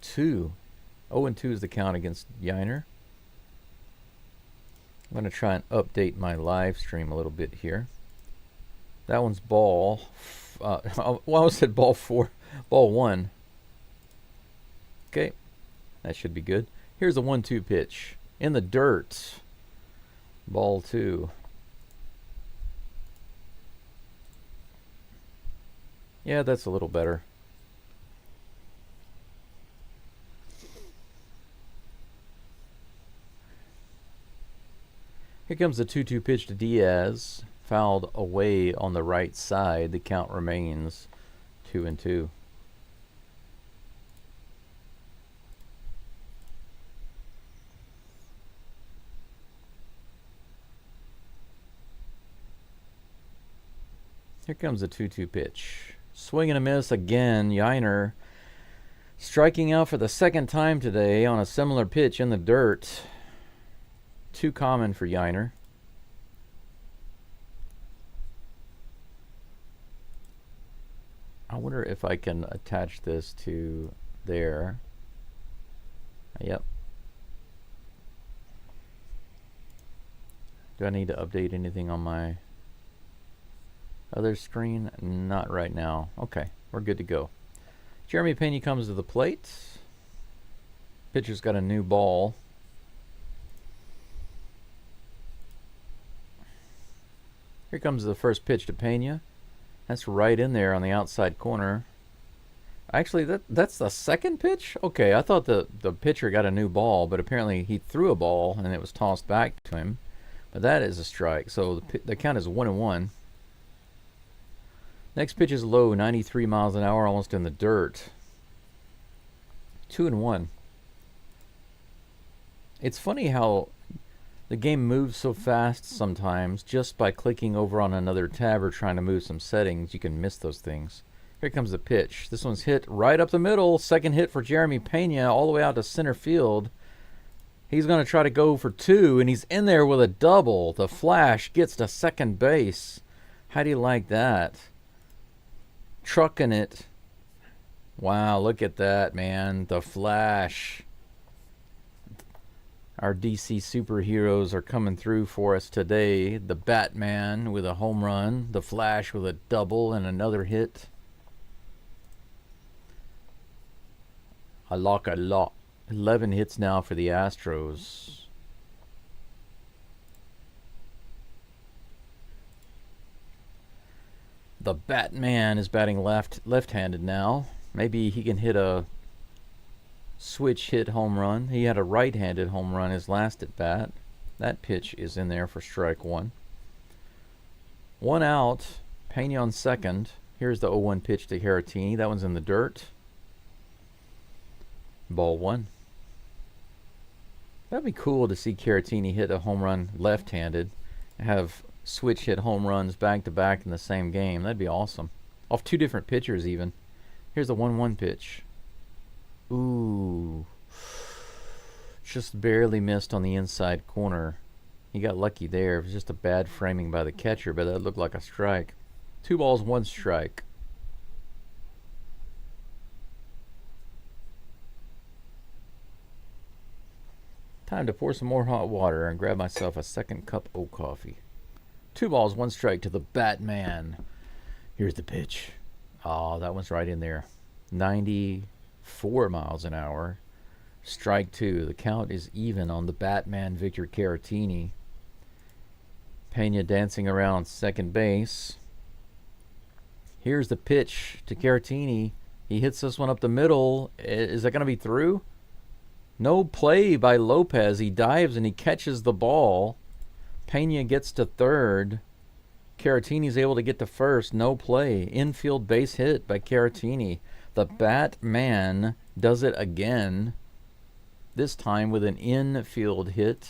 2. 0-2 is the count against Yainer. I'm going to try and update my live stream a little bit here. That one's ball. Well, I said ball 4. Ball 1. Okay. That should be good. Here's a 1-2 pitch. In the dirt. Ball 2. Yeah, that's a little better. Here comes the 2-2 pitch to Diaz. Fouled away on the right side. The count remains 2-2. Here comes the 2-2 pitch. Swing and a miss again. Yainer striking out for the second time today on a similar pitch in the dirt. Too common for Yainer. I wonder if I can attach this to there. Yep. Do I need to update anything on my other screen? Not right now. Okay, we're good to go. Jeremy Pena comes to the plate. Pitcher's got a new ball. Here comes the first pitch to Pena. That's right in there on the outside corner. Actually, that's the second pitch? Okay, I thought the pitcher got a new ball, but apparently he threw a ball and it was tossed back to him. But that is a strike, so the count is 1-1. Next pitch is low, 93 miles an hour, almost in the dirt. 2-1. It's funny how the game moves so fast sometimes. Just by clicking over on another tab or trying to move some settings, you can miss those things. Here comes the pitch. This one's hit right up the middle. Second hit for Jeremy Pena, all the way out to center field. He's going to try to go for 2, and he's in there with a double. The Flash gets to second base. How do you like that? Trucking it. Wow, look at that, man. The Flash. Our DC superheroes are coming through for us today. The Batman with a home run. The Flash with a double and another hit. I like a lot. 11 hits now for the Astros. The Batman is batting left-handed now. Maybe he can hit a switch hit home run. He had a right-handed home run his last at bat. That pitch is in there for strike 1. 1 out. Pena on second. Here's the 0-1 pitch to Caratini. That one's in the dirt. Ball 1. That'd be cool to see Caratini hit a home run left-handed, have switch hit home runs back-to-back in the same game. That'd be awesome. Off 2 different pitchers even. Here's the 1-1 pitch. Ooh. Just barely missed on the inside corner. He got lucky there. It was just a bad framing by the catcher, but that looked like a strike. 2 balls, 1 strike. Time to pour some more hot water and grab myself a second cup of coffee. 2 balls, 1 strike to the Batman. Here's the pitch. Oh, that one's right in there. 94 miles an hour. Strike 2. The count is even on the Batman, Victor Caratini. Pena dancing around second base. Here's the pitch to Caratini. He hits this one up the middle. Is that going to be through? No play by Lopez. He dives and he catches the ball. Pena gets to third. Caratini's able to get to first. No play. Infield base hit by Caratini. The Batman does it again. This time with an infield hit.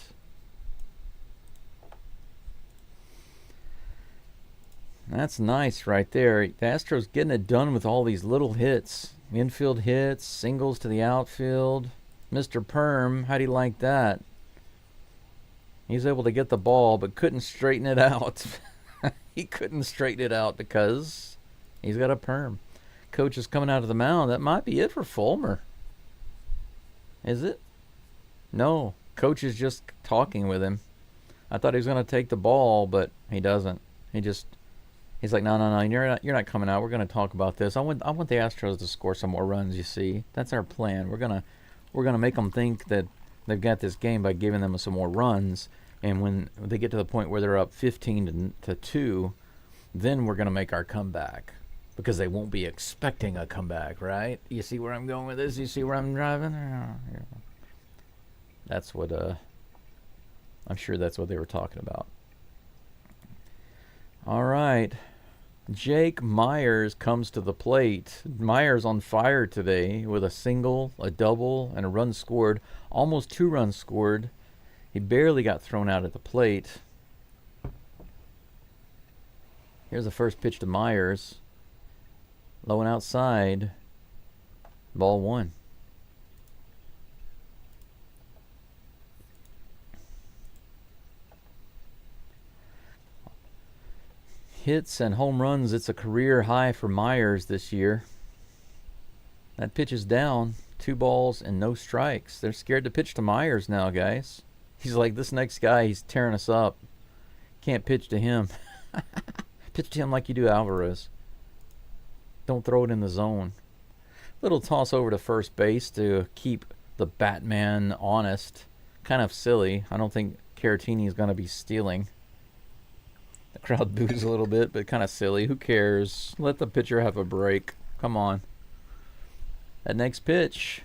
That's nice right there. The Astros getting it done with all these little hits. Infield hits, singles to the outfield. Mr. Perm, how do you like that? He's able to get the ball, but couldn't straighten it out. He couldn't straighten it out because he's got a perm. Coach is coming out of the mound. That might be it for Fulmer. Is it? No. Coach is just talking with him. I thought he was going to take the ball, but he doesn't. He's like, no, you're not coming out. We're going to talk about this. I want the Astros to score some more runs, you see. That's our plan. We're going to make them think that they've got this game by giving them some more runs. And when they get to the point where they're up 15-2, then we're going to make our comeback. Because they won't be expecting a comeback, right? You see where I'm going with this? You see where I'm driving? That's what, I'm sure that's what they were talking about. All right. Jake Myers comes to the plate. Myers on fire today with a single, a double, and a run scored. Almost 2 runs scored. He barely got thrown out at the plate. Here's the first pitch to Myers. Low and outside. Ball 1. Hits and home runs, it's a career high for Myers this year. That pitch is down. 2 balls and no strikes. They're scared to pitch to Myers now, guys. He's like, this next guy, he's tearing us up. Can't pitch to him. Pitch to him like you do Alvarez. Don't throw it in the zone. Little toss over to first base to keep the Batman honest. Kind of silly. I don't think Caratini is going to be stealing. The crowd boos a little bit, but kind of silly. Who cares? Let the pitcher have a break. Come on. That next pitch.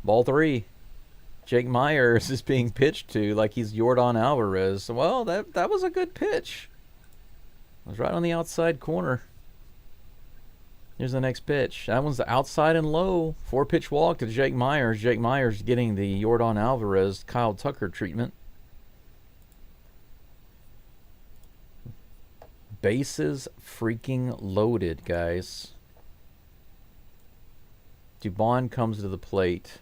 Ball 3. Jake Myers is being pitched to like he's Yordan Alvarez. Well, that was a good pitch. It was right on the outside corner. Here's the next pitch. That one's the outside and low. 4-pitch walk to Jake Myers. Jake Myers getting the Yordan Alvarez, Kyle Tucker treatment. Bases freaking loaded, guys. Dubon comes to the plate.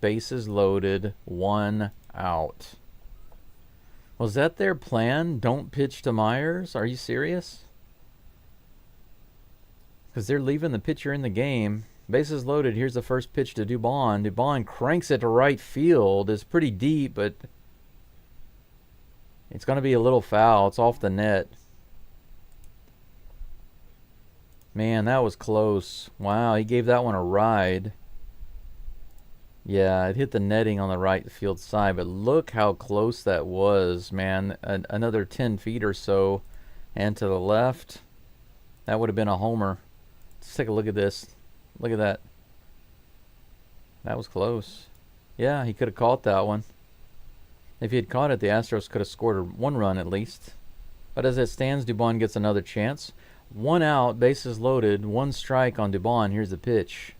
Bases loaded. 1 out. Was that their plan? Don't pitch to Myers? Are you serious? Because they're leaving the pitcher in the game. Bases loaded. Here's the first pitch to Dubon. Dubon cranks it to right field. It's pretty deep, but it's going to be a little foul. It's off the net. Man, that was close. Wow, he gave that one a ride. Yeah, it hit the netting on the right field side, but look how close that was, man. Another 10 feet or so. And to the left, that would have been a homer. Let's take a look at this. Look at that. That was close. Yeah, he could have caught that one. If he had caught it, the Astros could have scored 1 run at least. But as it stands, Dubon gets another chance. 1 out, bases loaded, 1 strike on Dubon. Here's the pitch.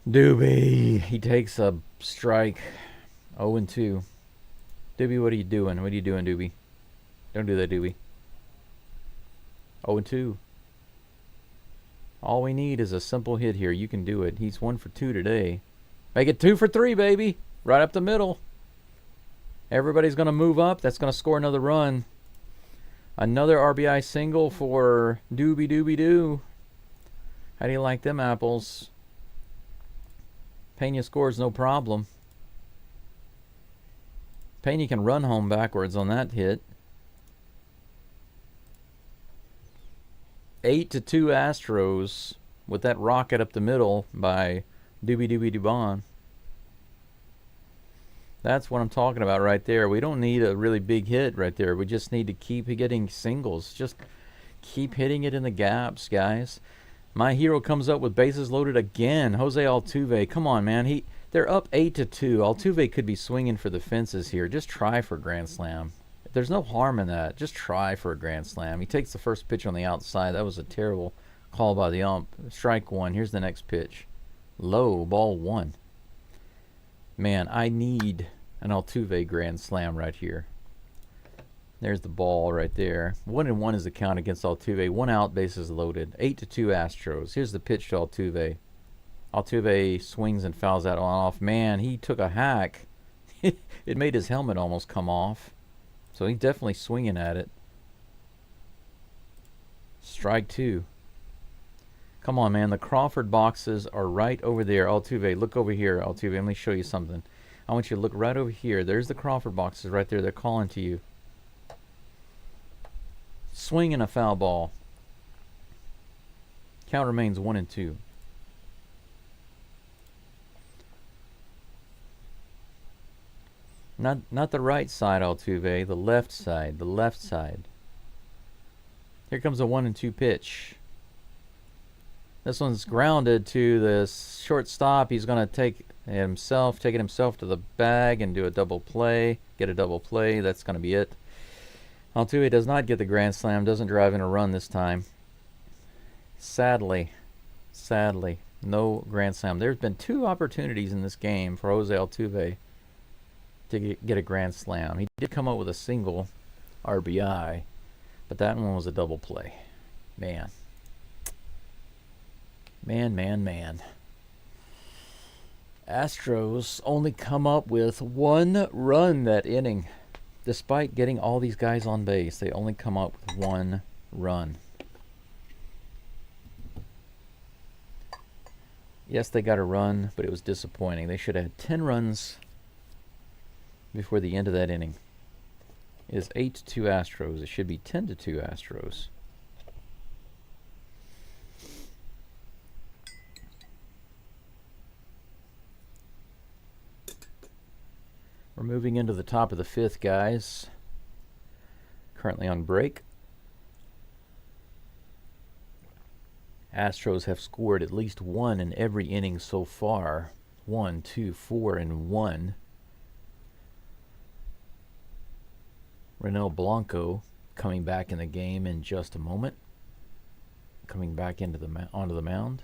Doobie. He takes a strike. 0-2. Doobie, what are you doing? What are you doing, Doobie? Don't do that, Doobie. 0-2. All we need is a simple hit here. You can do it. He's 1 for 2 today. Make it 2 for 3, baby. Right up the middle. Everybody's going to move up. That's going to score another run. Another RBI single for Doobie Doobie Doo. How do you like them apples? Pena scores no problem. Pena can run home backwards on that hit. 8-2 Astros with that rocket up the middle by Doobie Doobie Dubon. That's what I'm talking about right there. We don't need a really big hit right there. We just need to keep getting singles. Just keep hitting it in the gaps, guys. My hero comes up with bases loaded again. Jose Altuve. Come on, man. They're up 8-2. Altuve could be swinging for the fences here. Just try for a grand slam. There's no harm in that. Just try for a grand slam. He takes the first pitch on the outside. That was a terrible call by the ump. Strike 1. Here's the next pitch. Low, ball 1. Man, I need an Altuve grand slam right here. There's the ball right there. 1-1 is the count against Altuve. 1 out, bases loaded. 8-2 Astros. Here's the pitch to Altuve. Altuve swings and fouls that one off. Man, he took a hack. It made his helmet almost come off. So he's definitely swinging at it. Strike 2. Come on, man. The Crawford boxes are right over there. Altuve, look over here. Altuve, let me show you something. I want you to look right over here. There's the Crawford boxes right there. They're calling to you. Swing and a foul ball. Count remains 1-2. Not the right side, Altuve. The left side. The left side. Here comes a 1-2 pitch. This one's grounded to the shortstop. He's going to take it himself to the bag and do a double play. Get a double play. That's going to be it. Altuve does not get the grand slam. Doesn't drive in a run this time. Sadly, no grand slam. There's been 2 opportunities in this game for Jose Altuve to get a grand slam. He did come up with a single RBI, but that one was a double play. Man. Astros only come up with 1 run that inning. Despite getting all these guys on base, they only come up with 1 run. Yes, they got a run, but it was disappointing. They should have had 10 runs before the end of that inning. It is 8-2 Astros. It should be 10-2 Astros. We're moving into the top of the fifth, guys. Currently on break. Astros have scored at least one in every inning so far. 1, 2, 4, and 1. Blanco coming back in the game in just a moment. Coming back into onto the mound.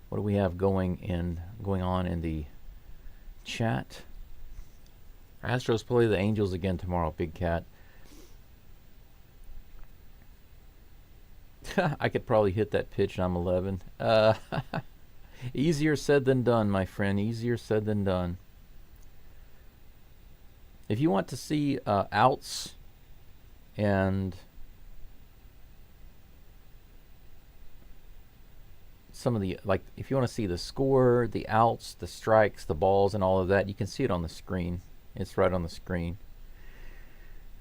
What do we have going on in the chat? Astros play the Angels again tomorrow, Big Cat. I could probably hit that pitch and I'm 11. Easier said than done, my friend. Easier said than done. If you want to see outs and some of the, like, if you want to see the score, the outs, the strikes, the balls, and all of that, you can see it on the screen. It's right on the screen.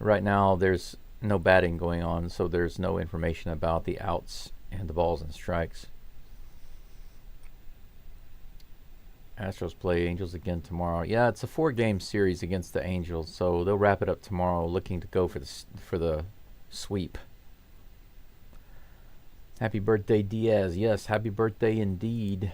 Right now, there's no batting going on, so there's no information about the outs and the balls and strikes. Astros play Angels again tomorrow. Yeah, it's a 4-game series against the Angels, so they'll wrap it up tomorrow, looking to go for the sweep. Happy birthday, Diaz. Yes, happy birthday indeed.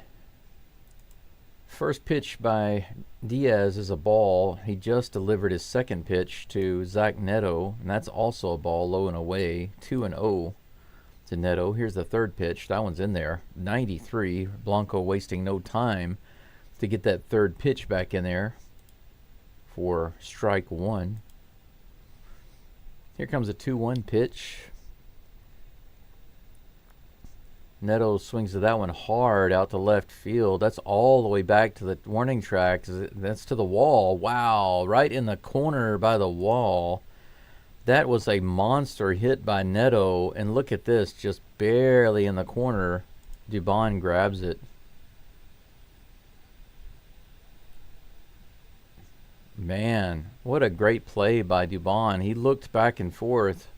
First pitch by Diaz is a ball. He just delivered his second pitch to Zach Neto, and that's also a ball, low and away. 2-0 to Neto. Here's the third pitch. That one's in there. 93. Blanco wasting no time to get that third pitch back in there for strike one. Here comes a 2-1 pitch. Neto swings to that one hard out to left field. That's all the way back to the warning track. That's to the wall. Wow, right in the corner by the wall. That was a monster hit by Neto. And look at this, just barely in the corner. Dubon grabs it. Man, what a great play by Dubon. He looked back and forth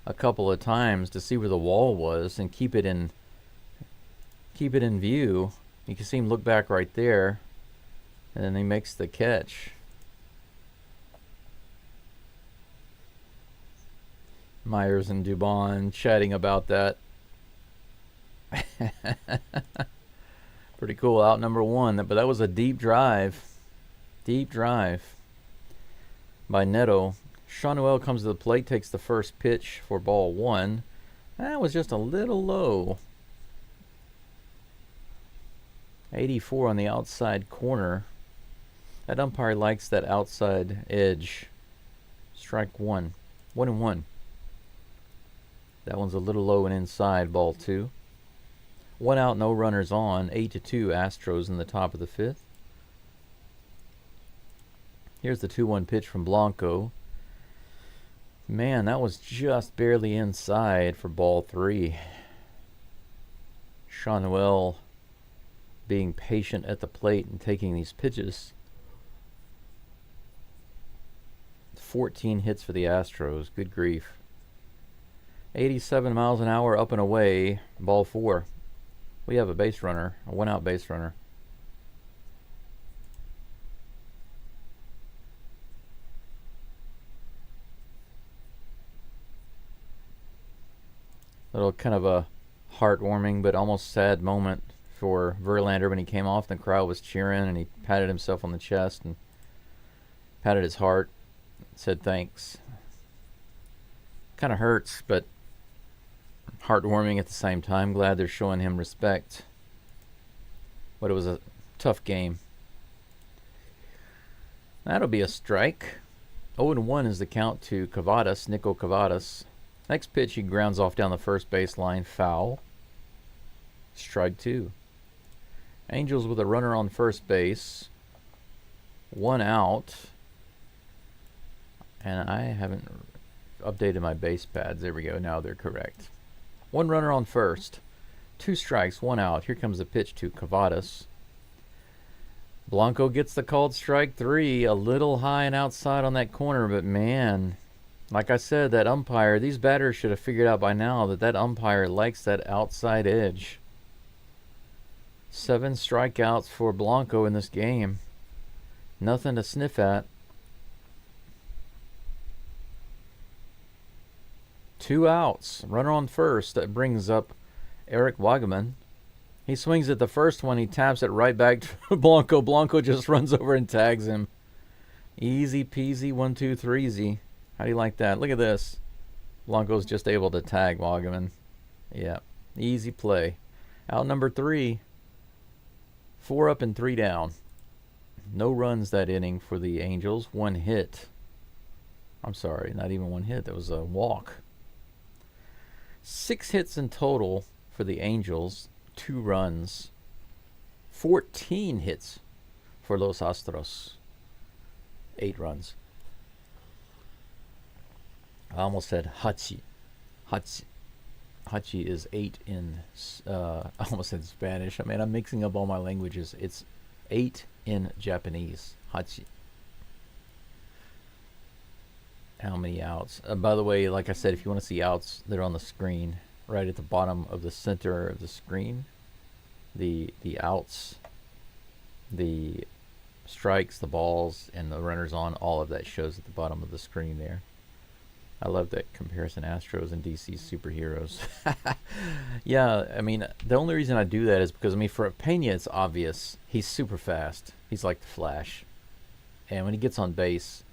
a couple of times to see where the wall was and keep it in view. You can see him look back right there, and then he makes the catch. Myers and Dubon chatting about that. Pretty cool. Out number one, but that was a deep drive. Deep drive by Neto. Shanuel comes to the plate, takes the first pitch for ball one. That was just a little low. 84 on the outside corner. That umpire likes that outside edge. Strike one. 1-1. That one's a little low and inside, ball two. One out, no runners on. 8-2 Astros in the top of the fifth. Here's the 2-1 pitch from Blanco. Man, that was just barely inside for ball three. Shanuel being patient at the plate and taking these pitches. 14 hits for the Astros. Good grief. 87 miles an hour up and away. Ball four. We have a base runner, a one-out base runner. Little kind of a heartwarming but almost sad moment for Verlander when he came off. The crowd was cheering and he patted himself on the chest and patted his heart, said thanks. Kind of hurts, but heartwarming at the same time. Glad they're showing him respect. But it was a tough game. That'll be a strike. 0-1 is the count to Cavadas, Nico Cavadas. Next pitch, he grounds off down the first baseline. Foul. Strike two. Angels with a runner on first base. One out. And I haven't updated my base pads. There we go. Now they're correct. One runner on first. 2 strikes, 1 out. Here comes the pitch to Cavadas. Blanco gets the called strike 3. A little high and outside on that corner, but man, like I said, that umpire, these batters should have figured out by now that that umpire likes that outside edge. 7 strikeouts for Blanco in this game. Nothing to sniff at. 2 outs. Runner on first. That brings up Eric Wagaman. He swings at the first one. He taps it right back to Blanco. Blanco just runs over and tags him. Easy peasy, 1, 2, 3-zy. How do you like that? Look at this. Blanco's just able to tag Wagaman. Yeah, easy play. Out number 3. 4 up and 3 down. No runs that inning for the Angels. 1 hit. I'm sorry, not even 1 hit. That was a walk. 6 hits in total for the Angels. 2 runs. 14 hits for Los Astros. 8 runs. I almost said Hachi. Hachi. Hachi is 8 in, I almost said Spanish. I mean, I'm mixing up all my languages. It's 8 in Japanese. Hachi. How many outs? By the way, like I said, if you want to see outs, they're on the screen. Right at the bottom of the center of the screen. The outs, the strikes, the balls, and the runners on, all of that shows at the bottom of the screen there. I love that comparison, Astros and DC superheroes. Yeah, I mean, the only reason I do that is because, I mean, for Pena, it's obvious. He's super fast. He's like the Flash. And when he gets on base,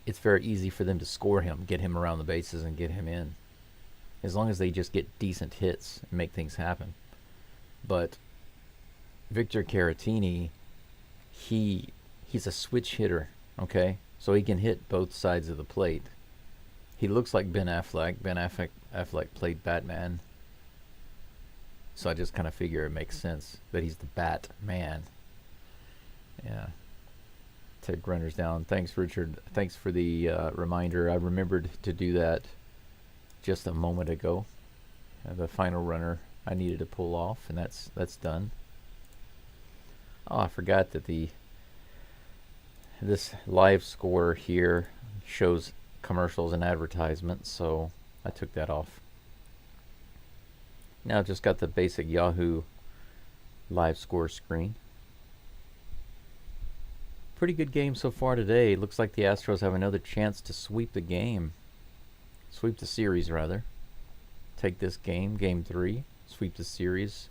it's very easy for them to score him, get him around the bases, and get him in. As long as they just get decent hits and make things happen. But Victor Caratini, he's a switch hitter, okay? So he can hit both sides of the plate. He looks like Ben Affleck. Ben Affleck played Batman. So I just kind of figure it makes sense that he's the Batman. Yeah. Ted Grunner's down. Thanks, Richard. Thanks for the reminder. I remembered to do that just a moment ago. The final runner I needed to pull off, and that's done. Oh, I forgot that this live score here shows commercials and advertisements, so I took that off. Now I've just got the basic Yahoo live score screen. Pretty good game so far today. Looks like the Astros have another chance to sweep the game. Sweep the series, rather. Take this game, game 3. Sweep the series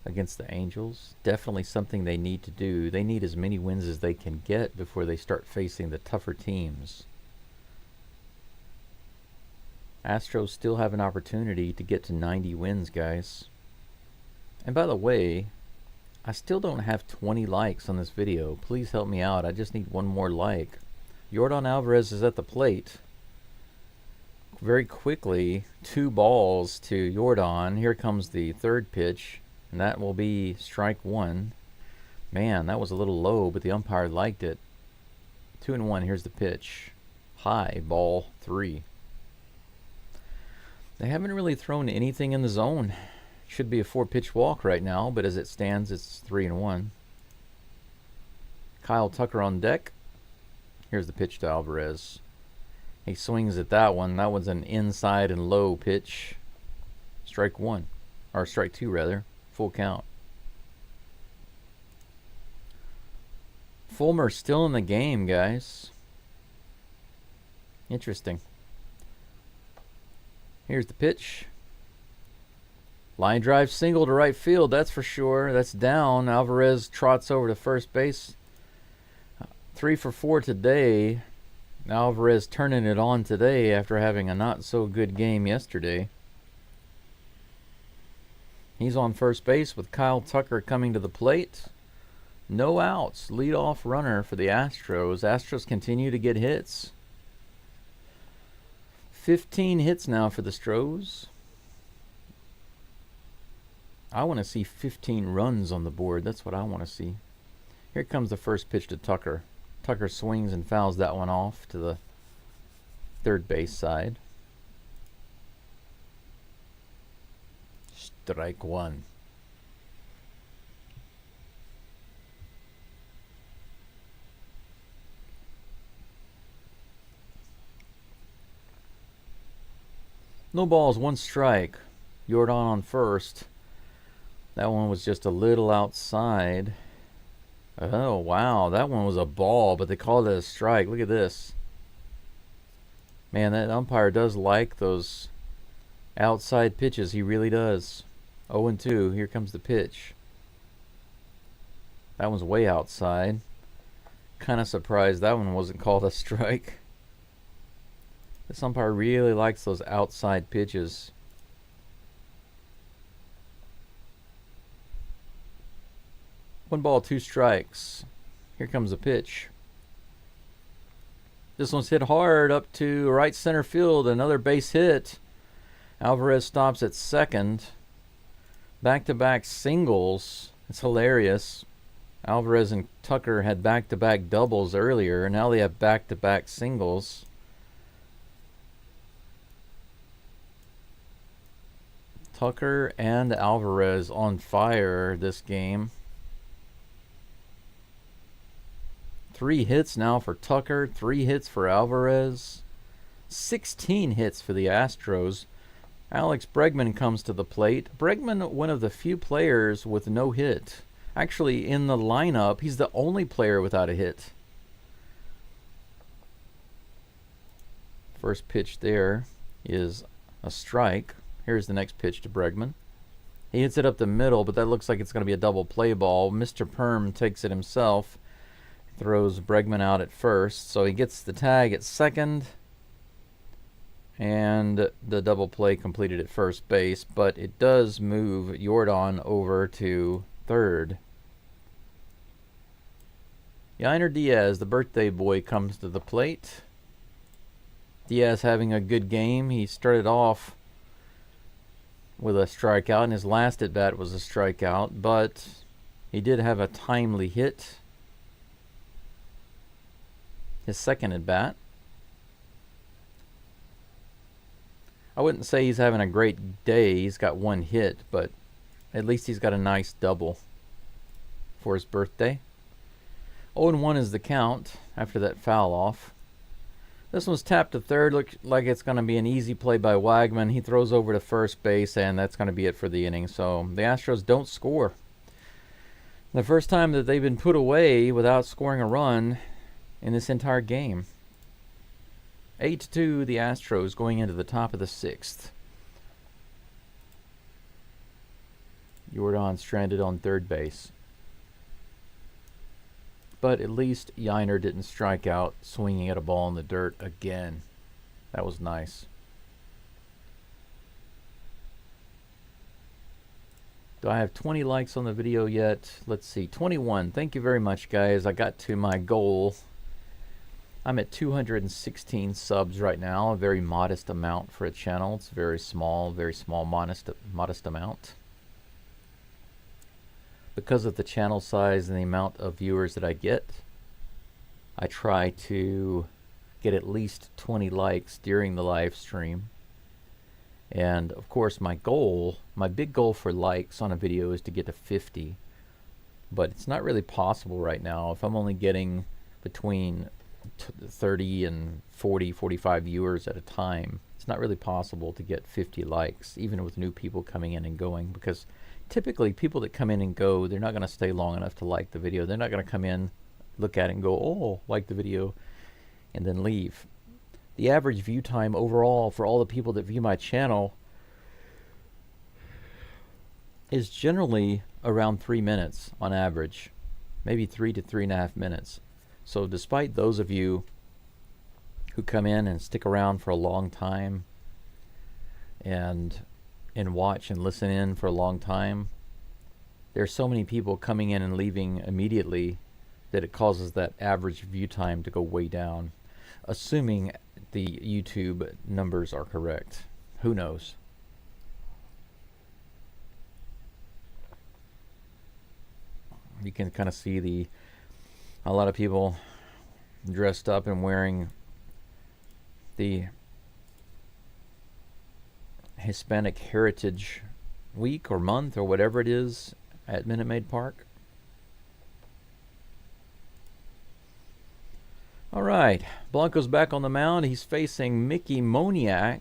against the Angels. Definitely something they need to do. They need as many wins as they can get before they start facing the tougher teams. Astros still have an opportunity to get to 90 wins, guys. And by the way, I still don't have 20 likes on this video. Please help me out. I just need one more like. Yordan Alvarez is at the plate. Very quickly, 2 balls to Yordan. Here comes the third pitch, and that will be strike 1. Man, that was a little low, but the umpire liked it. 2-1. Here's the pitch. High, ball 3. They haven't really thrown anything in the zone. Should be a 4-pitch walk right now, but as it stands, it's 3-1. Kyle Tucker on deck. Here's the pitch to Alvarez. He swings at that one. That one's an inside and low pitch. Strike 1. Or strike 2, rather. Full count. Fulmer's still in the game, guys. Interesting. Here's the pitch. Line drive single to right field, that's for sure. That's down. Alvarez trots over to first base. 3 for 4 today. Alvarez turning it on today after having a not so good game yesterday. He's on first base with Kyle Tucker coming to the plate. No outs. Leadoff runner for the Astros. Astros continue to get hits. 15 hits now for the Stros. I want to see 15 runs on the board. That's what I want to see. Here comes the first pitch to Tucker. Tucker swings and fouls that one off to the third base side. Strike one. No balls, one strike. Jordan on first. That one was just a little outside. Oh, wow. That one was a ball, but they called it a strike. Look at this. Man, that umpire does like those outside pitches. He really does. 0-2. Here comes the pitch. That one's way outside. Kind of surprised that one wasn't called a strike. This umpire really likes those outside pitches. One ball, two strikes. Here comes the pitch. This one's hit hard up to right center field. Another base hit. Alvarez stops at second. Back-to-back singles. It's hilarious. Alvarez and Tucker had back-to-back doubles earlier. Now they have back-to-back singles. Tucker and Alvarez on fire this game. 3 hits now for Tucker, 3 hits for Alvarez, 16 hits for the Astros. Alex Bregman comes to the plate. Bregman, one of the few players with no hit. Actually, in the lineup, he's the only player without a hit. First pitch there is a strike. Here's the next pitch to Bregman. He hits it up the middle, but that looks like it's going to be a double play ball. Mr. Perm takes it himself. Throws Bregman out at first, so he gets the tag at second, and the double play completed at first base, but it does move Jordan over to third. Yainer Diaz, the birthday boy, comes to the plate. Diaz having a good game. He started off with a strikeout, and his last at bat was a strikeout, but he did have a timely hit. His second at bat. I wouldn't say he's having a great day. He's got 1 hit, but at least he's got a nice double for his birthday. 0-1 is the count after that foul off. This one's tapped to third. Looks like it's going to be an easy play by Wagman. He throws over to first base, and that's going to be it for the inning. So the Astros don't score. The first time that they've been put away without scoring a run in this entire game. 8-2 the Astros going into the top of the 6th. Jordan stranded on third base. But at least Yainer didn't strike out swinging at a ball in the dirt again. That was nice. Do I have 20 likes on the video yet? Let's see, 21. Thank you very much, guys. I got to my goal. I'm at 216 subs right now, a very modest amount for a channel. It's very small, modest amount. Because of the channel size and the amount of viewers that I get, I try to get at least 20 likes during the live stream. And of course my big goal for likes on a video is to get to 50. But it's not really possible right now. If I'm only getting between 30 and 40, 45 viewers at a time, it's not really possible to get 50 likes, even with new people coming in and going, because typically people that come in and go, they're not going to stay long enough to like the video. They're not going to come in, look at it and go, oh, like the video, and then leave. The average view time overall for all the people that view my channel is generally around 3 minutes on average, maybe 3 to 3.5 minutes. So despite those of you who come in and stick around for a long time and watch and listen in for a long time, there's so many people coming in and leaving immediately that it causes that average view time to go way down, assuming the YouTube numbers are correct. Who knows? You can kind of see a lot of people dressed up and wearing the Hispanic heritage week or month or whatever it is at Minute Maid Park. All right, Blanco's back on the mound. He's facing Mickey Moniak.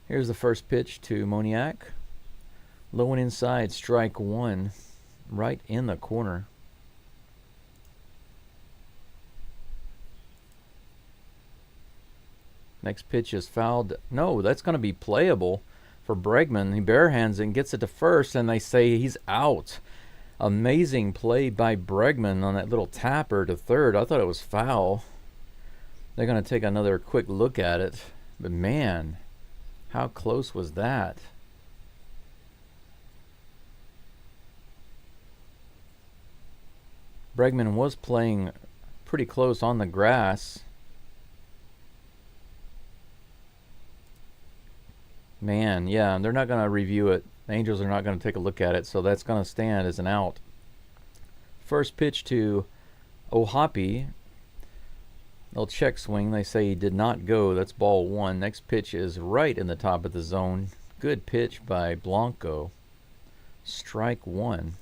Here's the first pitch to Moniak. Low and inside, strike one, right in the corner. Next pitch is fouled. No, that's going to be playable for Bregman. He barehands and gets it to first, and they say he's out. Amazing play by Bregman on that little tapper to third. I thought it was foul. They're going to take another quick look at it. But man, how close was that? Bregman was playing pretty close on the grass. Man, yeah, they're not going to review it. The Angels are not going to take a look at it, so that's going to stand as an out. First pitch to Ohapi. They'll check swing. They say he did not go. That's ball one. Next pitch is right in the top of the zone. Good pitch by Blanco. Strike one.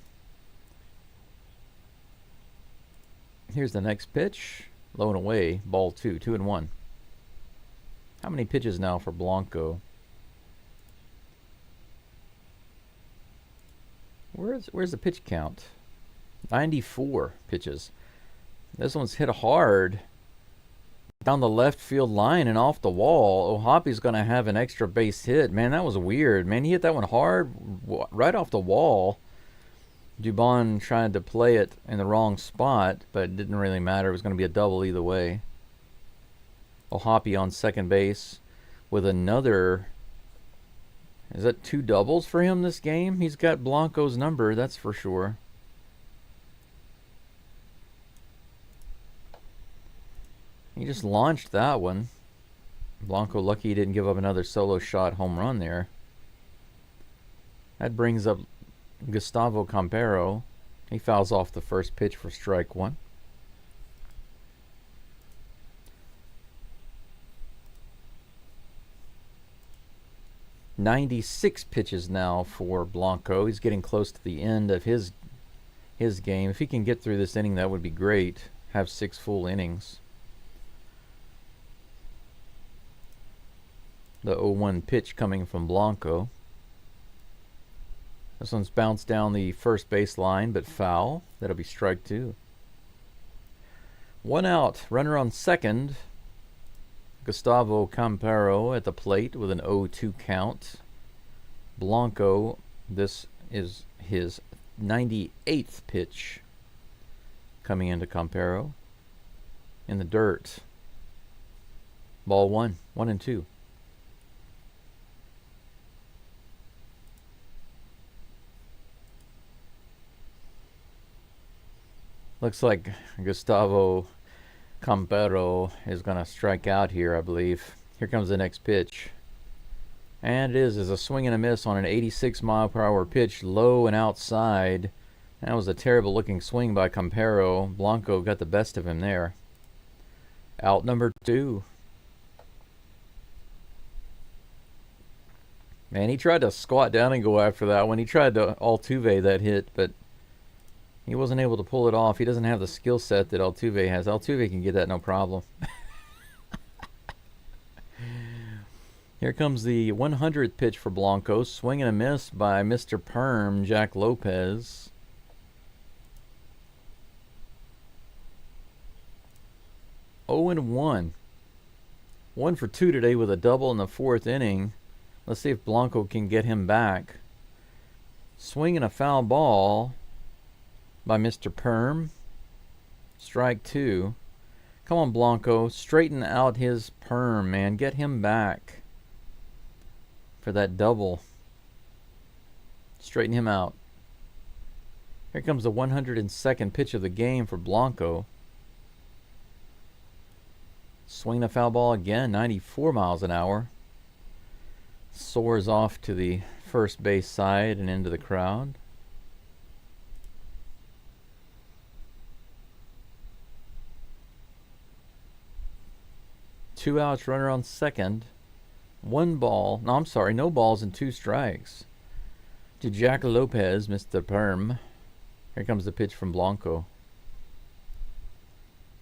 Here's the next pitch. Low and away. Ball two. 2-1. How many pitches now for Blanco? Where's the pitch count? 94 pitches. This one's hit hard down the left field line and off the wall. Ohapi's going to have an extra base hit. Man, that was weird. Man, he hit that one hard right off the wall. Dubon tried to play it in the wrong spot, but it didn't really matter. It was going to be a double either way. Ohapi on second base with another... Is that 2 doubles for him this game? He's got Blanco's number, that's for sure. He just launched that one. Blanco lucky he didn't give up another solo shot home run there. That brings up Gustavo Campero. He fouls off the first pitch for strike one. .96 pitches now for Blanco. He's getting close to the end of his game. If he can get through this inning, that would be great. Have 6 full innings. The 0-1 pitch coming from Blanco. This one's bounced down the first base line, but foul. That'll be strike 2. 1 out. Runner on second. Gustavo Campero at the plate with an 0-2 count. Blanco, this is his 98th pitch coming into Campero. In the dirt. Ball 1. 1-2. Looks like Gustavo Campero is going to strike out here, I believe. Here comes the next pitch. And it is a swing and a miss on an 86-mile-per-hour pitch, low and outside. That was a terrible looking swing by Campero. Blanco got the best of him there. Out number 2. Man, he tried to squat down and go after that one. He tried to Altuve that hit, but he wasn't able to pull it off. He doesn't have the skill set that Altuve has. Altuve can get that no problem. Here comes the 100th pitch for Blanco. Swing and a miss by Mr. Perm, Jack Lopez. Oh and 1. 1 for 2 today with a double in the 4th inning. Let's see if Blanco can get him back. Swing and a foul ball by Mr. Perm. Strike 2. Come on, Blanco. Straighten out his Perm, man. Get him back for that double. Straighten him out. Here comes the 102nd pitch of the game for Blanco. Swing the foul ball again. 94 miles an hour. Soars off to the first base side and into the crowd. Two outs, runner on second. 1 ball. No, I'm sorry. No balls and 2 strikes. To Jack Lopez, Mr. Perm. Here comes the pitch from Blanco.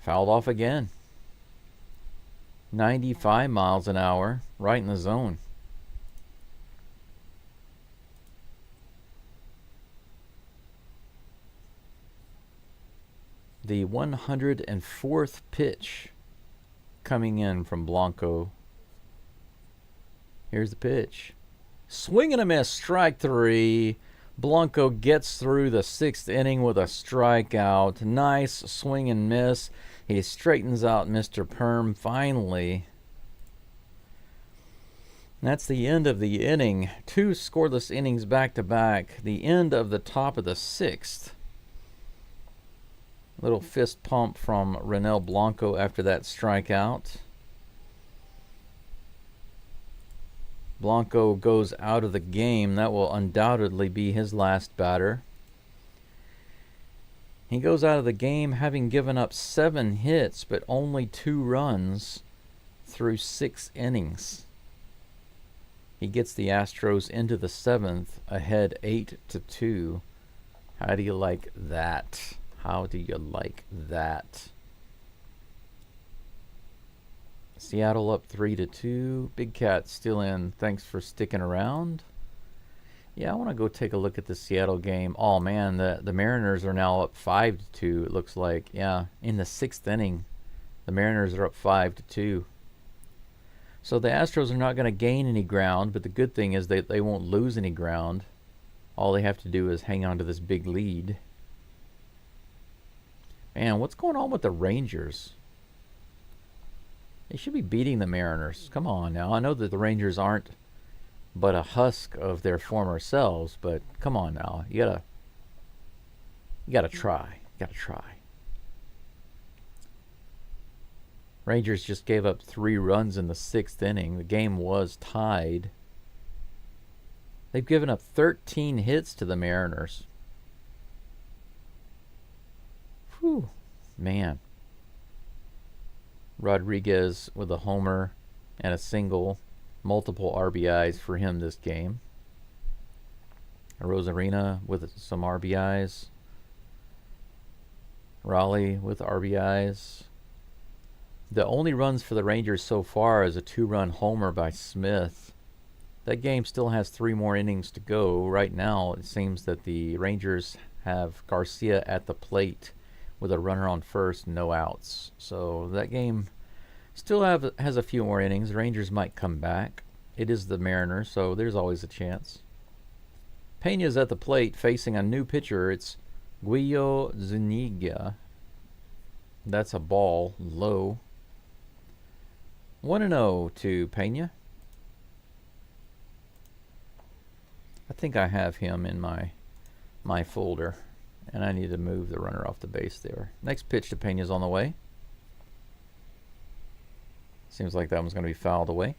Fouled off again. 95 miles an hour. Right in the zone. The 104th pitch coming in from Blanco. Here's the pitch. Swing and a miss, strike 3. Blanco gets through the 6th inning with a strikeout. Nice swing and miss. He straightens out Mr. Perm finally. That's the end of the inning. 2 scoreless innings back to back. The end of the top of the 6th. Little fist pump from Ronel Blanco after that strikeout. Blanco goes out of the game. That will undoubtedly be his last batter. He goes out of the game having given up 7 hits, but only 2 runs through 6 innings. He gets the Astros into the 7th, ahead 8-2. How do you like that? How do you like that? Seattle up 3-2. Big Cat still in. Thanks for sticking around. Yeah, I want to go take a look at the Seattle game. Oh man, the Mariners are now up 5-2. It looks like. Yeah, in the 6th inning, the Mariners are up 5-2. So the Astros are not going to gain any ground, but the good thing is they won't lose any ground. All they have to do is hang on to this big lead. Man, what's going on with the Rangers? They should be beating the Mariners. Come on now. I know that the Rangers aren't but a husk of their former selves, but come on now. You gotta try. You gotta try. Rangers just gave up 3 runs in the 6th inning. The game was tied. They've given up 13 hits to the Mariners. Whew, man. Rodriguez with a homer and a single. Multiple RBIs for him this game. Rosarina with some RBIs. Raleigh with RBIs. The only runs for the Rangers so far is a 2-run homer by Smith. That game still has 3 more innings to go. Right now, it seems that the Rangers have Garcia at the plate with a runner on first, no outs. So that game still has a few more innings. The Rangers might come back. It is the Mariners, so there's always a chance. Pena's at the plate facing a new pitcher. It's Geaux Stros. That's a ball low. 1-0 to Pena. I think I have him in my folder, and I need to move the runner off the base there. Next pitch to Pena's on the way. Seems like that one's going to be fouled away.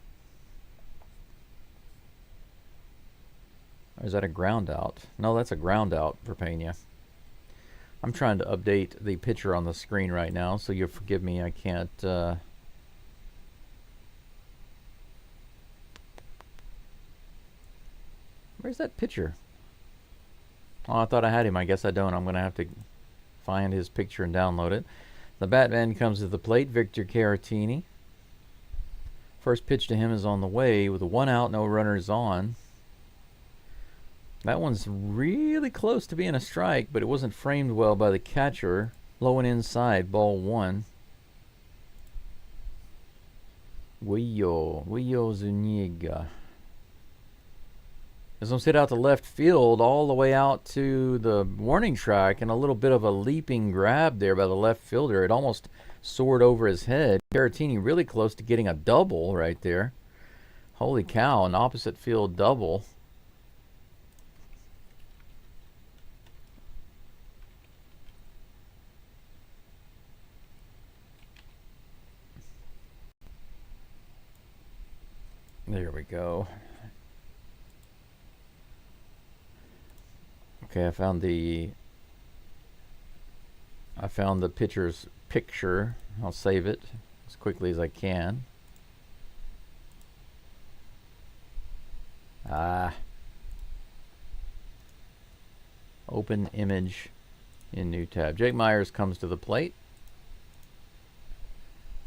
Or is that a ground out? No, that's a ground out for Pena. I'm trying to update the picture on the screen right now, so you'll forgive me. I can't... Where's that pitcher? Oh, I thought I had him. I guess I don't. I'm going to have to find his picture and download it. The Batman comes to the plate. Victor Caratini. First pitch to him is on the way with a 1 out, no runners on. That one's really close to being a strike, but it wasn't framed well by the catcher. Low and inside, ball 1. Geaux Stros. This one's hit out to left field all the way out to the warning track, and a little bit of a leaping grab there by the left fielder. It almost soared over his head. Caratini really close to getting a double right there. Holy cow, an opposite field double. There we go. Okay, I found the pitcher's picture. I'll save it as quickly as I can. Open image in new tab. Jake Myers comes to the plate.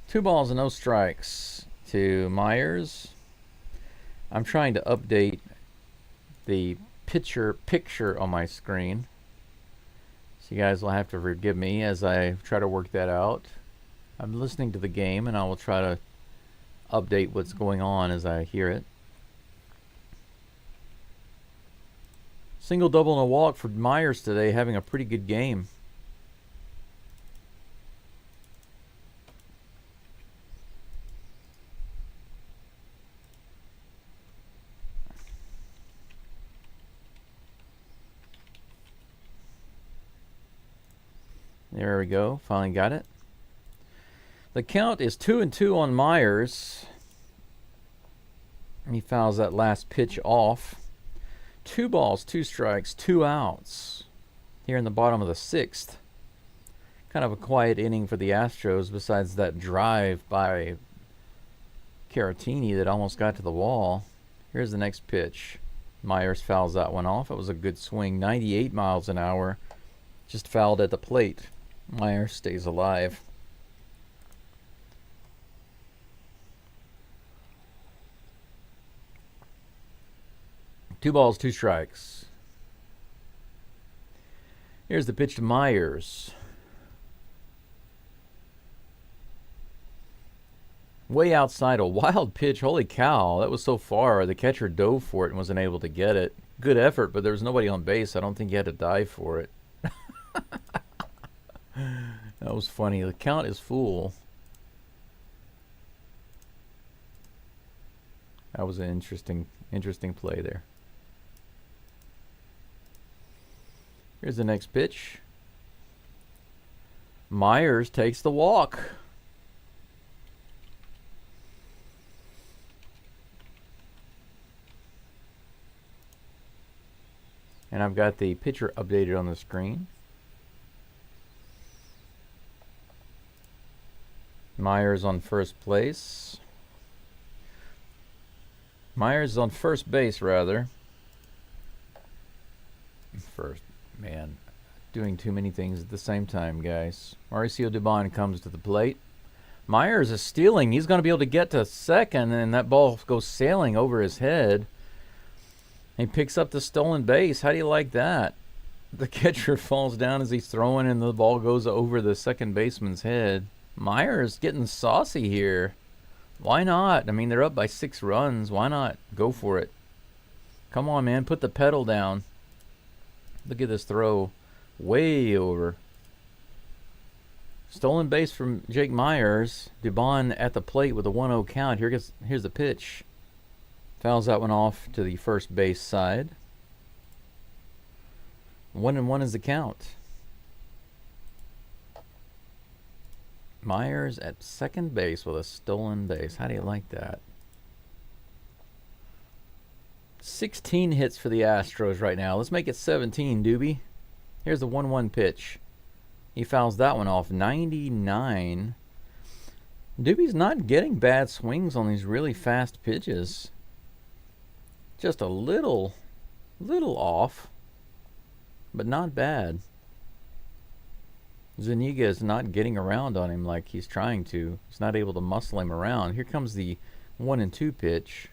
2 balls and no strikes to Myers. I'm trying to update the picture on my screen, so you guys will have to forgive me as I try to work that out. I'm listening to the game and I will try to update what's going on as I hear it. Single, double, and a walk for Myers today, having a pretty good game. There we go. Finally got it. The count is 2-2 on Myers. He fouls that last pitch off. 2 balls, 2 strikes, 2 outs. Here in the bottom of the 6th. Kind of a quiet inning for the Astros, besides that drive by Caratini that almost got to the wall. Here's the next pitch. Myers fouls that one off. It was a good swing. 98 miles an hour. Just fouled at the plate. Myers stays alive. Two balls, 2 strikes. Here's the pitch to Myers. Way outside, a wild pitch. Holy cow, that was so far. The catcher dove for it and wasn't able to get it. Good effort, but there was nobody on base. I don't think he had to dive for it. That was funny. The count is full. That was an interesting play there. Here's the next pitch. Myers takes the walk. And I've got the pitcher updated on the screen. Myers on first place. Myers is on first base, rather. First, man, doing too many things at the same time, guys. Mauricio Dubon comes to the plate. Myers is stealing. He's going to be able to get to second, and that ball goes sailing over his head. He picks up the stolen base. How do you like that? The catcher falls down as he's throwing, and the ball goes over the second baseman's head. Myers getting saucy here. Why not? I mean, they're up by 6 runs. Why not go for it? Come on, man. Put the pedal down. Look at this throw. Way over. Stolen base from Jake Myers. Dubon at the plate with a 1-0 count. Here's the pitch. Fouls that one off to the first base side. 1-1 is the count. Myers at second base with a stolen base. How do you like that? 16 hits for the Astros right now. Let's make it 17, Doobie. Here's the 1-1 pitch. He fouls that one off. 99. Doobie's not getting bad swings on these really fast pitches. Just a little off, but not bad. Zuniga is not getting around on him like he's trying to. He's not able to muscle him around. Here comes the 1-2 pitch.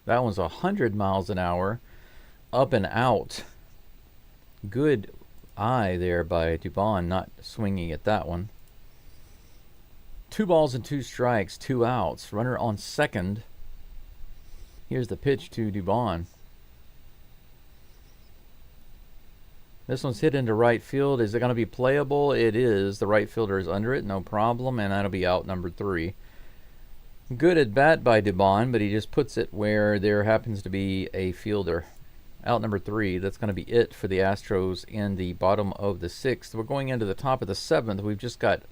That one's 100 miles an hour. Up and out. Good eye there by Dubon, not swinging at that one. 2 balls and 2 strikes, 2 outs. Runner on second. Here's the pitch to Dubon. This one's hit into right field. Is it going to be playable? It is. The right fielder is under it, no problem, and that'll be out number 3. Good at bat by Dubon, but he just puts it where there happens to be a fielder. Out number 3. That's going to be it for the Astros in the bottom of the 6th. We're going into the top of the 7th. We've just got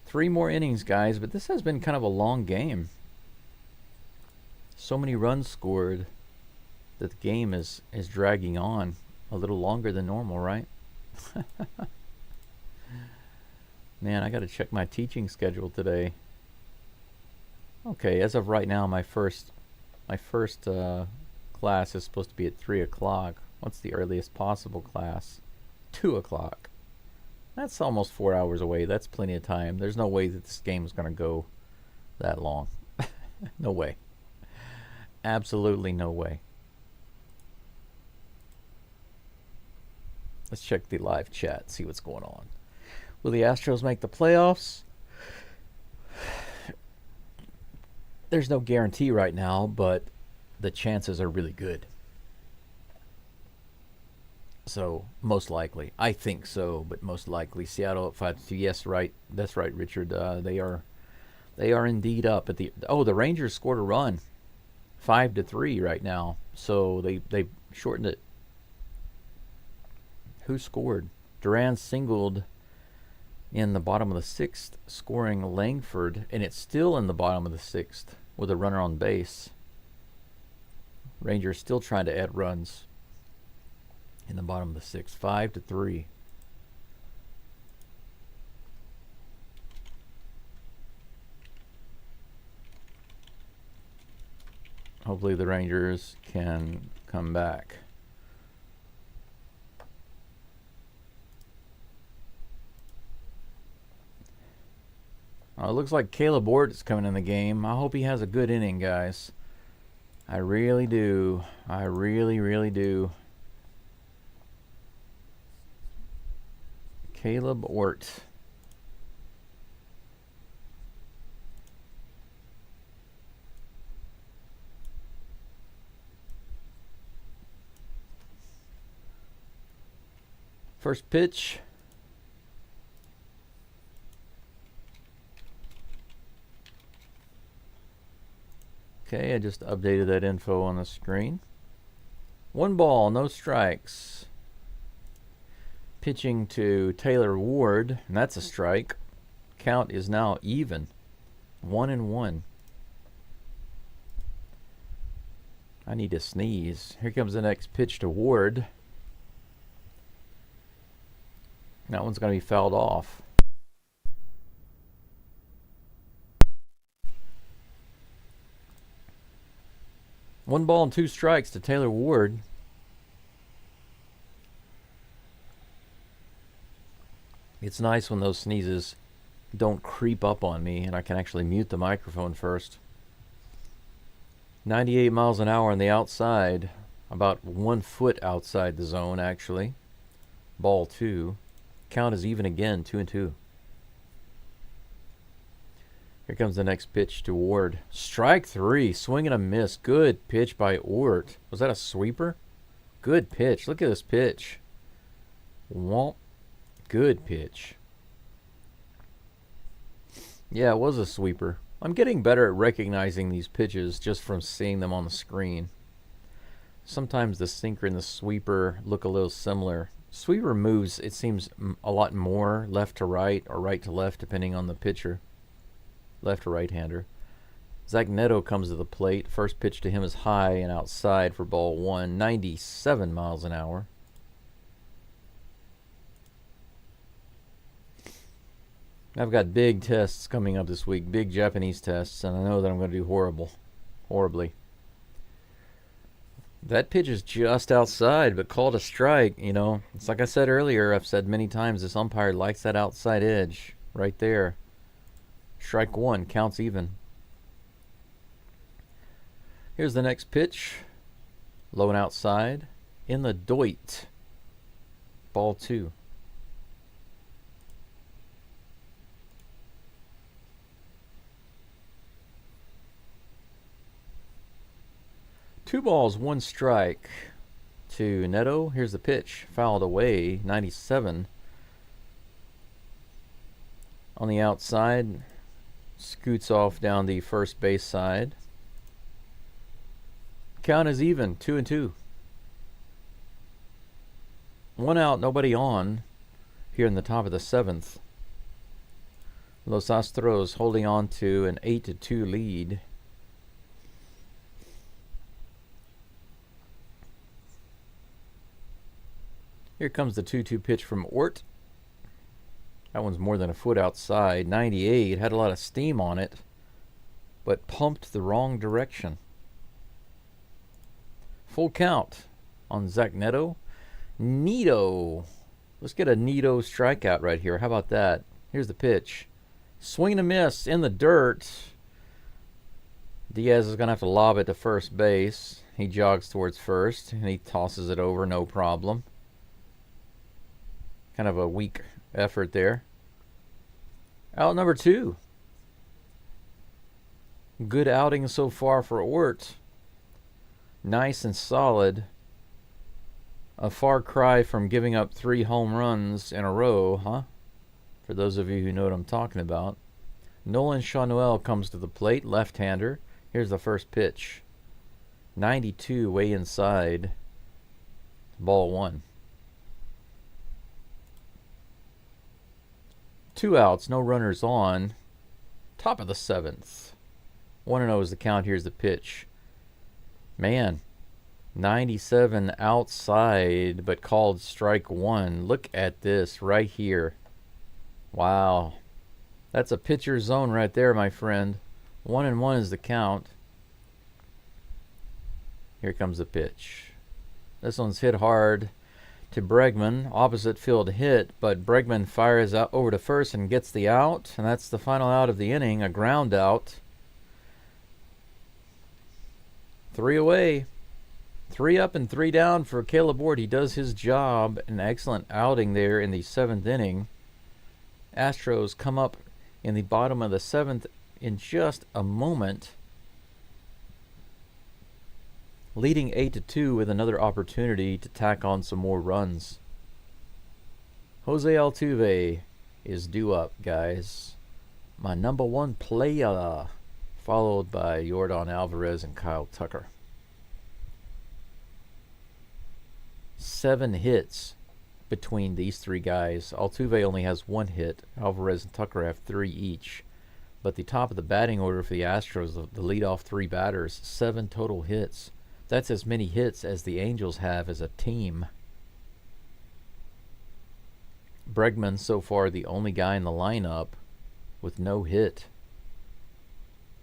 3 more innings, guys, but this has been kind of a long game. So many runs scored that the game is dragging on. A little longer than normal, right? Man, I got to check my teaching schedule today. Okay, as of right now, my first My first class is supposed to be at 3 o'clock. What's the earliest possible class? 2 o'clock. That's almost 4 hours away. That's plenty of time. There's no way that this game is going to go that long. No way. Absolutely no way. Let's check the live chat, see what's going on. Will the Astros make the playoffs? There's no guarantee right now, but the chances are really good. So, most likely. I think so, but most likely. Seattle at 5-2. Yes, right. That's right, Richard. They are indeed up at the... Oh, the Rangers scored a run. 5-3 right now. So, they shortened it. Who scored? Duran singled in the bottom of the 6th, scoring Langford, and it's still in the bottom of the 6th with a runner on base. Rangers still trying to add runs in the bottom of the 6th. 5-3. Hopefully the Rangers can come back. It looks like Caleb Ward is coming in the game. I hope he has a good inning, guys. I really do. I really, really do. Caleb Ort. First pitch. Okay, I just updated that info on the screen. 1 ball, no strikes. Pitching to Taylor Ward, and that's a strike. Count is now even. 1-1. I need to sneeze. Here comes the next pitch to Ward. That one's going to be fouled off. One ball and 2 strikes to Taylor Ward. It's nice when those sneezes don't creep up on me and I can actually mute the microphone first. 98 miles an hour on the outside. About 1 foot outside the zone, actually. Ball 2. Count is even again, 2-2. Here comes the next pitch to Ward. Strike 3. Swing and a miss. Good pitch by Ort. Was that a sweeper? Good pitch. Look at this pitch. Womp. Good pitch. Yeah, it was a sweeper. I'm getting better at recognizing these pitches just from seeing them on the screen. Sometimes the sinker and the sweeper look a little similar. Sweeper moves, it seems, a lot more left to right or right to left, depending on the pitcher. Left or right-hander. Zach Neto comes to the plate. First pitch to him is high and outside for ball 1. 97 miles an hour. I've got big tests coming up this week. Big Japanese tests. And I know that I'm going to do horribly. That pitch is just outside, but called a strike. You know, it's like I said earlier. I've said many times, this umpire likes that outside edge right there. Strike 1, counts even. Here's the next pitch. Low and outside. In the doit. Ball 2. Two balls, 1 strike to Neto. Here's the pitch. Fouled away. 97. On the outside. Scoots off down the first base side. Count is even. 2-2. 1 out, nobody on. Here in the top of the 7th. Los Astros holding on to an 8-2 lead. Here comes the 2-2 pitch from Ort. That one's more than a foot outside. 98. Had a lot of steam on it, but pumped the wrong direction. Full count on Zach Neto. Neato. Let's get a Neato strikeout right here. How about that? Here's the pitch. Swing and a miss in the dirt. Diaz is going to have to lob it to first base. He jogs towards first, and he tosses it over, no problem. Kind of a weak effort there. Out number 2. Good outing so far for Ort. Nice and solid. A far cry from giving up 3 home runs in a row, huh? For those of you who know what I'm talking about. Nolan Chanuel comes to the plate, left-hander. Here's the first pitch. 92 way inside. Ball 1. 2 outs, no runners on. Top of the 7th. 1-0 is the count. Here's the pitch. Man, 97 outside, but called strike 1. Look at this right here. Wow. That's a pitcher zone right there, my friend. 1-1 is the count. Here comes the pitch. This one's hit hard to Bregman. Opposite field hit, but Bregman fires out over to first and gets the out. And that's the final out of the inning, a ground out. 3 away. 3 up and 3 down for Caleb Ward. He does his job. An excellent outing there in the 7th inning. Astros come up in the bottom of the 7th in just a moment, leading 8-2 with another opportunity to tack on some more runs. Jose Altuve is due up, guys. My number 1 player, followed by Yordan Alvarez and Kyle Tucker. 7 hits between these 3 guys. Altuve only has 1 hit. Alvarez and Tucker have 3 each. But the top of the batting order for the Astros, the leadoff 3 batters, 7 total hits. That's as many hits as the Angels have as a team. Bregman so far the only guy in the lineup with no hit.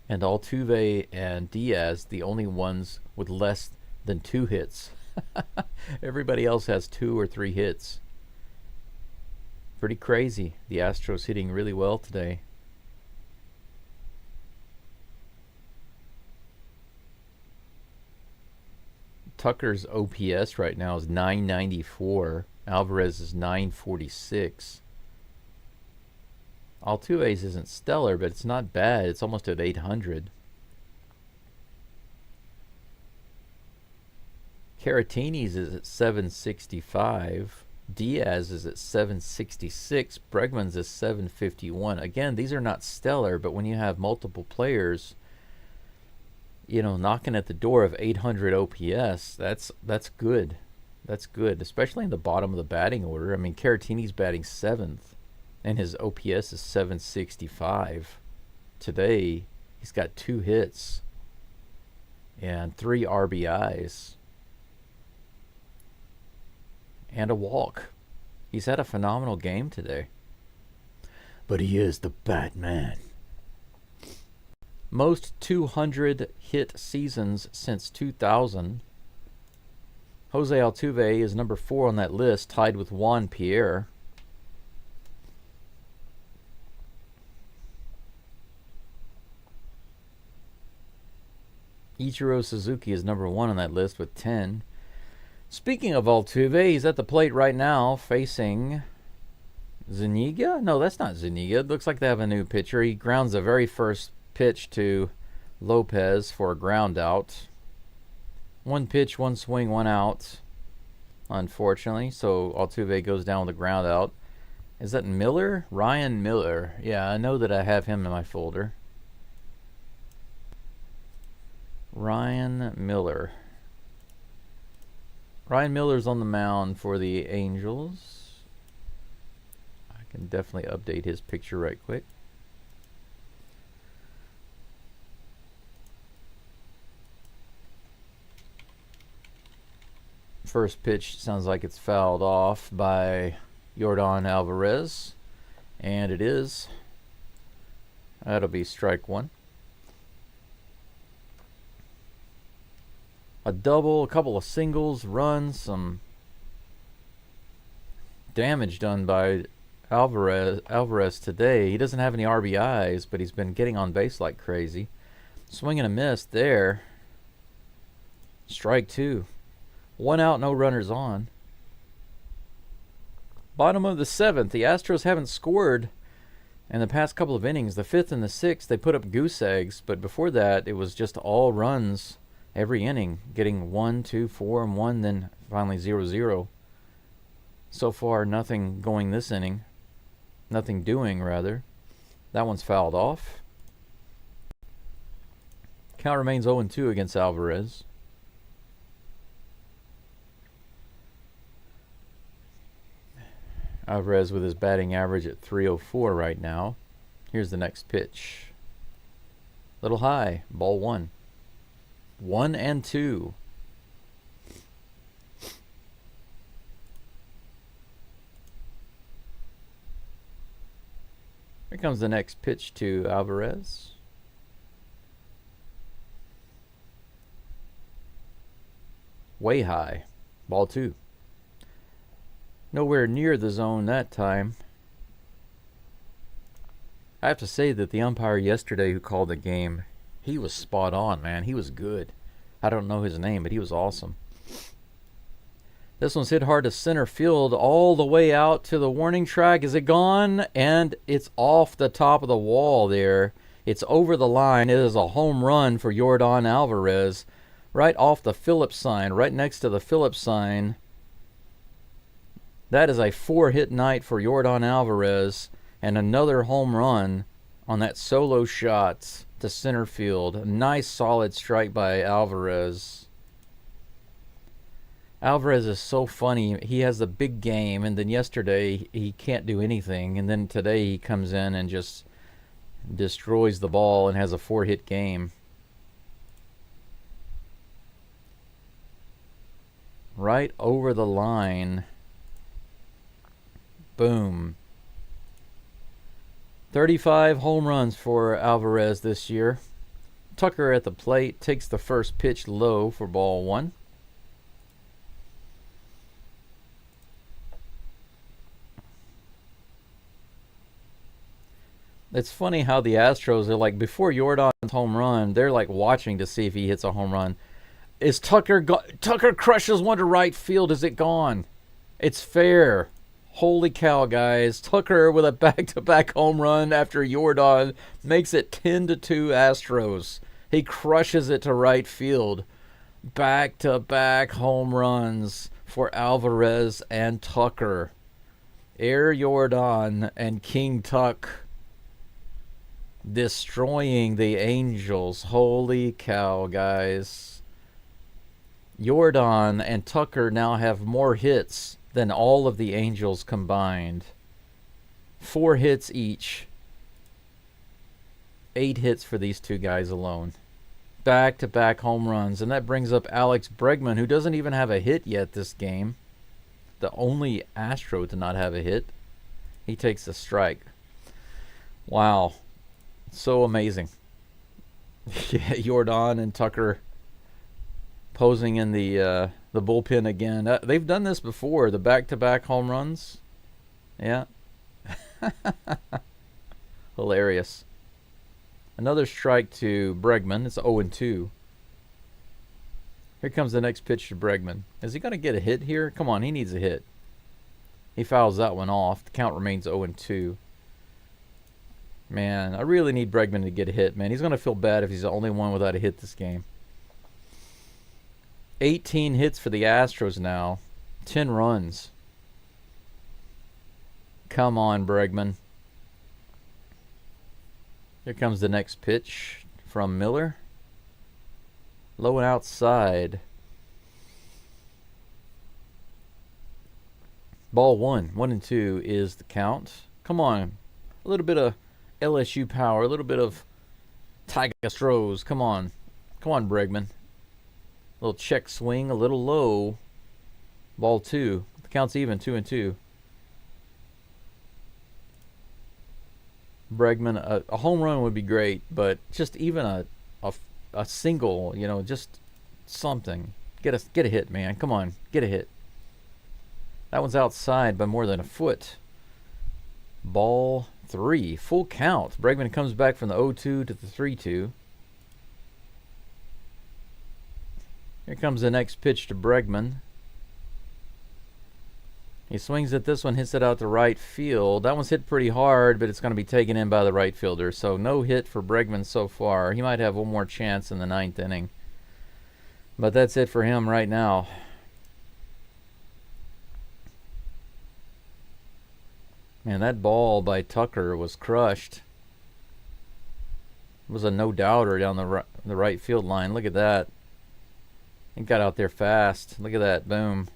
And Altuve and Diaz the only ones with less than 2 hits. Everybody else has 2 or 3 hits. Pretty crazy. The Astros hitting really well today. Tucker's OPS right now is 994. Alvarez is 946. Altuve's isn't stellar, but it's not bad. It's almost at 800. Caratini's is at 765. Diaz is at 766. Bregman's is 751. Again, these are not stellar, but when you have multiple players, you know, knocking at the door of 800 OPS, that's good. That's good, especially in the bottom of the batting order. I mean, Caratini's batting 7th, and his OPS is 765. Today, he's got 2 hits and 3 RBIs. And a walk. He's had a phenomenal game today. But he is the Batman. Most 200 hit seasons since 2000. Jose Altuve is number 4 on that list, tied with Juan Pierre. Ichiro Suzuki is number 1 on that list with 10. Speaking of Altuve, he's at the plate right now facing Zuniga? No, that's not Zuniga. It looks like they have a new pitcher. He grounds the very first pitch to Lopez for a ground out. 1 pitch, 1 swing, 1 out, unfortunately. So Altuve goes down with a ground out. Is that Miller? Ryan Miller. Yeah, I know that I have him in my folder. Ryan Miller. Ryan Miller's on the mound for the Angels. I can definitely update his picture right quick. First pitch sounds like it's fouled off by Yordan Alvarez, and it is. That'll be strike 1. a double, a couple of singles, runs, some damage done by Alvarez today. He doesn't have any RBIs, but he's been getting on base like crazy. Swing and a miss there. Strike two. 1 out, no runners on. Bottom of the 7th. The Astros haven't scored in the past couple of innings. The 5th and the 6th, they put up goose eggs, but before that, it was just all runs every inning, getting 1, 2, 4, and 1, then finally 0-0. So far, nothing going this inning. Nothing doing, rather. That one's fouled off. Count remains 0-2 against Alvarez. Alvarez with his batting average at 304 right now. Here's the next pitch. Little high. Ball 1. 1-2. Here comes the next pitch to Alvarez. Way high. Ball 2. Nowhere near the zone that time. I have to say that the umpire yesterday who called the game, he was spot on, man. He was good. I don't know his name, but he was awesome. This one's hit hard to center field all the way out to the warning track. Is it gone? And it's off the top of the wall there. It's over the line. It is a home run for Yordan Alvarez. Right off the Phillips sign, right next to the Phillips sign. That is a 4-hit night for Yordan Alvarez, and another home run on that solo shot to center field. A nice solid strike by Alvarez. Alvarez is so funny. He has a big game, and then yesterday he can't do anything, and then today he comes in and just destroys the ball and has a 4-hit game. Right over the line. Boom. 35 home runs for Alvarez this year. Tucker at the plate takes the first pitch low for ball 1. It's funny how the Astros are like, before Yordan's home run, they're like watching to see if he hits a home run. Is Tucker Tucker crushes one to right field. Is it gone? It's fair. Holy cow, guys. Tucker with a back-to-back home run after Yordan makes it 10-2 Astros. He crushes it to right field. Back-to-back home runs for Alvarez and Tucker. Air Yordan and King Tuck destroying the Angels. Holy cow, guys. Yordan and Tucker now have more hits than all of the Angels combined. 4 hits each. 8 hits for these two guys alone. Back-to-back home runs. And that brings up Alex Bregman, who doesn't even have a hit yet this game. The only Astro to not have a hit. He takes the strike. Wow. So amazing. Yeah, Yordan and Tucker posing in the bullpen again. They've done this before, the back-to-back home runs. Yeah. Hilarious. Another strike to Bregman. It's 0-2. Here comes the next pitch to Bregman. Is he going to get a hit here? Come on, he needs a hit. He fouls that one off. The count remains 0-2. Man, I really need Bregman to get a hit, man. He's going to feel bad if he's the only one without a hit this game. 18 hits for the Astros now. 10 runs. Come on, Bregman. Here comes the next pitch from Miller. Low and outside. Ball 1. 1-2 is the count. Come on. A little bit of LSU power. A little bit of Geaux Stros. Come on. Come on, Bregman. Little check swing, a little low. Ball 2. The count's even, 2-2. Bregman, a home run would be great, but just even a single, just something. Get a hit, man. Come on, get a hit. That one's outside by more than a foot. Ball 3, full count. Bregman comes back from the 0-2 to the 3-2. Here comes the next pitch to Bregman. He swings at this one, hits it out to right field. That one's hit pretty hard, but it's going to be taken in by the right fielder. So no hit for Bregman so far. He might have one more chance in the 9th inning. But that's it for him right now. Man, that ball by Tucker was crushed. It was a no-doubter down the right field line. Look at that. He got out there fast. Look at that. Boom.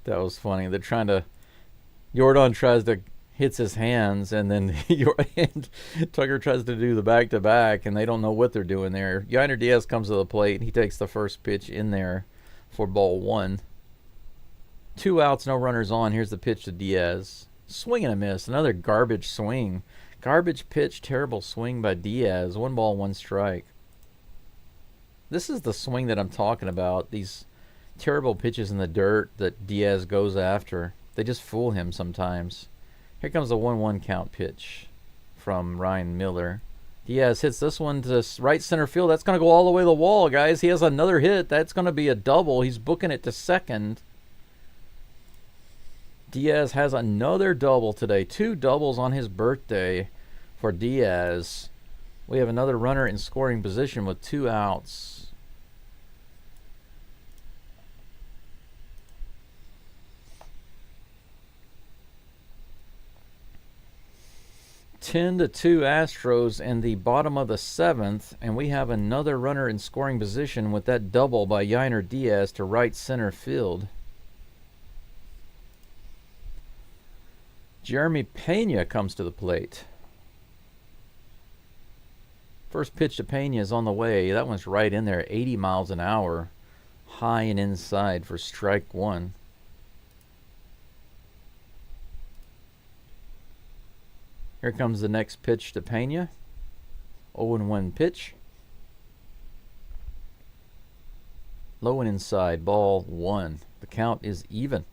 That was funny. They're trying to... Jordan tries to... hits his hands, and then Tucker tries to do the back-to-back, and they don't know what they're doing there. Yainer Diaz comes to the plate. He takes the first pitch in there for ball 1. 2 outs, no runners on. Here's the pitch to Diaz. Swing and a miss. Another garbage swing. Garbage pitch, terrible swing by Diaz. 1 ball, 1 strike. This is the swing that I'm talking about. These terrible pitches in the dirt that Diaz goes after. They just fool him sometimes. Here comes a 1-1 count pitch from Ryan Miller. Diaz hits this one to right center field. That's going to go all the way to the wall, guys. He has another hit. That's going to be a double. He's booking it to second. Diaz has another double today. 2 doubles on his birthday for Diaz. We have another runner in scoring position with 2 outs. (10-2) Astros in the bottom of the 7th, and we have another runner in scoring position with that double by Yainer Diaz to right center field. Jeremy Pena comes to the plate. First pitch to Pena is on the way. That one's right in there, 80 miles an hour, high and inside for strike 1. Here comes the next pitch to Pena. 0-1 pitch. Low and inside, ball 1. The count is even.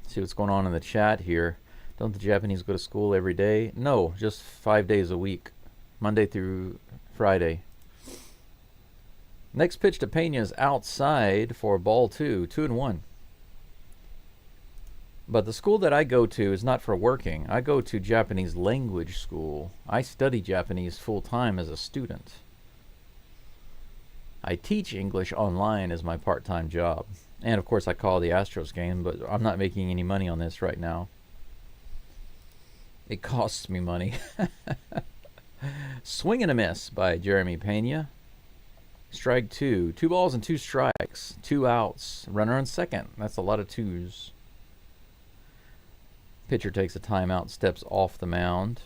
See what's going on in the chat here. Don't the Japanese go to school every day? No, just 5 days a week. Monday through Friday. Next pitch to Pena is outside for ball 2. 2-1. But the school that I go to is not for working. I go to Japanese language school. I study Japanese full-time as a student. I teach English online as my part-time job. And, of course, I call the Astros game, but I'm not making any money on this right now. It costs me money. Swing and a miss by Jeremy Pena. Strike 2. 2 balls and 2 strikes. 2 outs. Runner on second. That's a lot of 2s. Pitcher takes a timeout, steps off the mound.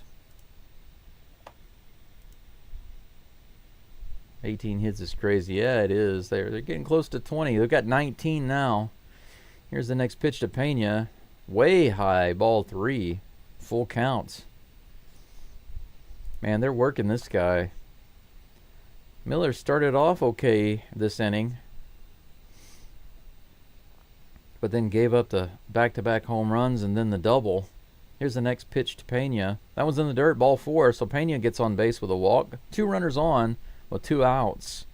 18 hits is crazy. Yeah, it is. They're getting close to 20. They've got 19 now. Here's the next pitch to Pena. Way high, ball 3. Full count. Man, they're working this guy. Miller started off okay this inning, but then gave up the back-to-back home runs and then the double. Here's the next pitch to Pena. That one's in the dirt, ball 4, so Pena gets on base with a walk. 2 runners on with 2 outs.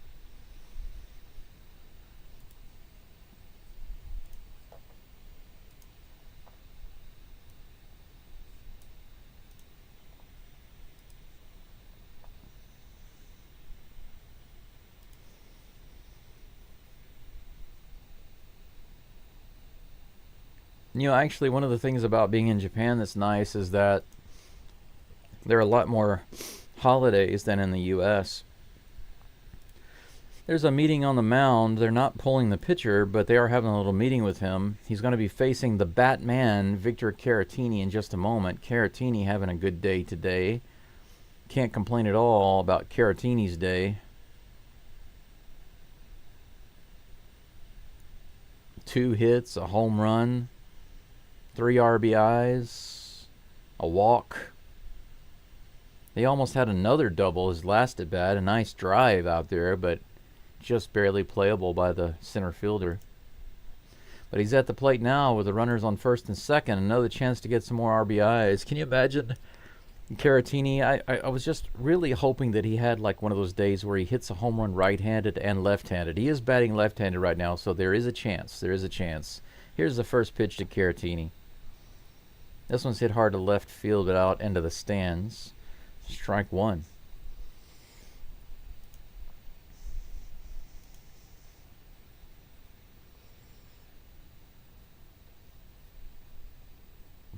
You know, actually, one of the things about being in Japan that's nice is that there are a lot more holidays than in the U.S. There's a meeting on the mound. They're not pulling the pitcher, but they are having a little meeting with him. He's going to be facing the Batman, Victor Caratini, in just a moment. Caratini having a good day today. Can't complain at all about Caratini's day. 2 hits, a home run, 3 RBIs, a walk. He almost had another double his last at bat. A nice drive out there, but just barely playable by the center fielder. But he's at the plate now with the runners on first and second. Another chance to get some more RBIs. Can you imagine Caratini? I was just really hoping that he had like one of those days where he hits a home run right-handed and left-handed. He is batting left-handed right now, so there is a chance. There is a chance. Here's the first pitch to Caratini. This one's hit hard to left field, but out into the stands. Strike 1.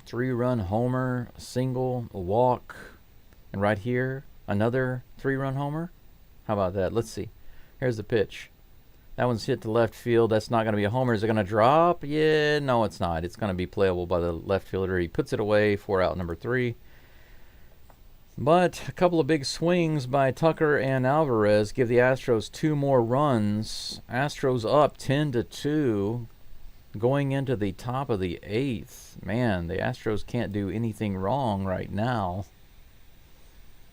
Three-run homer, a single, a walk, and right here, another 3-run homer. How about that? Let's see. Here's the pitch. That one's hit to left field. That's not going to be a homer. Is it going to drop? Yeah, no, it's not. It's going to be playable by the left fielder. He puts it away for out number 3. But a couple of big swings by Tucker and Alvarez give the Astros 2 more runs. Astros up 10-2 going into the top of the 8th. Man, the Astros can't do anything wrong right now.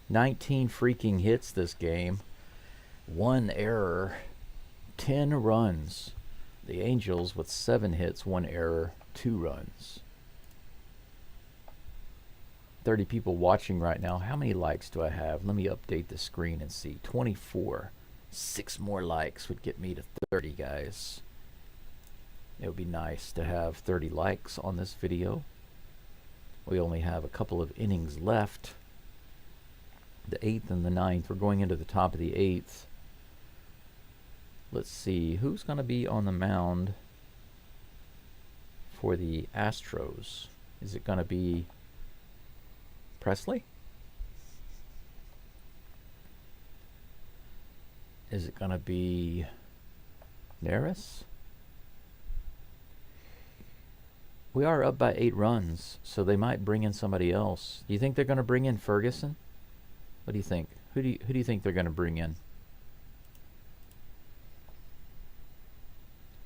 19 freaking hits this game. 1 error. 10 runs. The Angels with 7 hits, 1 error, 2 runs. 30 people watching right now. How many likes do I have? Let me update the screen and see. 24. 6 more likes would get me to 30, guys. It would be nice to have 30 likes on this video. We only have a couple of innings left. The 8th and the 9th. We're going into the top of the 8th. Let's see. Who's going to be on the mound for the Astros? Is it going to be Presley? Is it going to be Neris? We are up by 8 runs, so they might bring in somebody else. Do you think they're going to bring in Ferguson? What do you think? Who do you think they're going to bring in?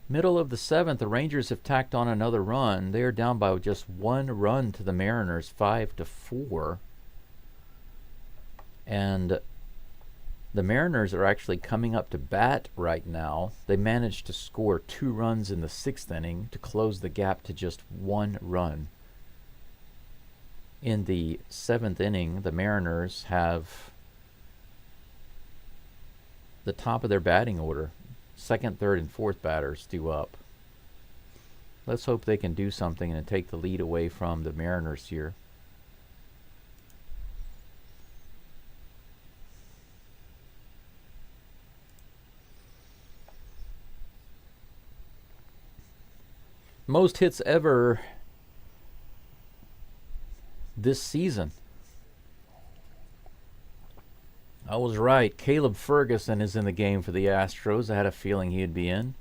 Middle of the 7th, the Rangers have tacked on another run. They are down by just 1 run to the Mariners, 5-4. And the Mariners are actually coming up to bat right now. They managed to score 2 runs in the 6th inning to close the gap to just 1 run. In the 7th inning, the Mariners have the top of their batting order. 2nd, 3rd, and 4th batters due up. Let's hope they can do something and take the lead away from the Mariners here. Most hits ever this season. I was right. Caleb Ferguson is in the game for the Astros. I had a feeling he'd be in.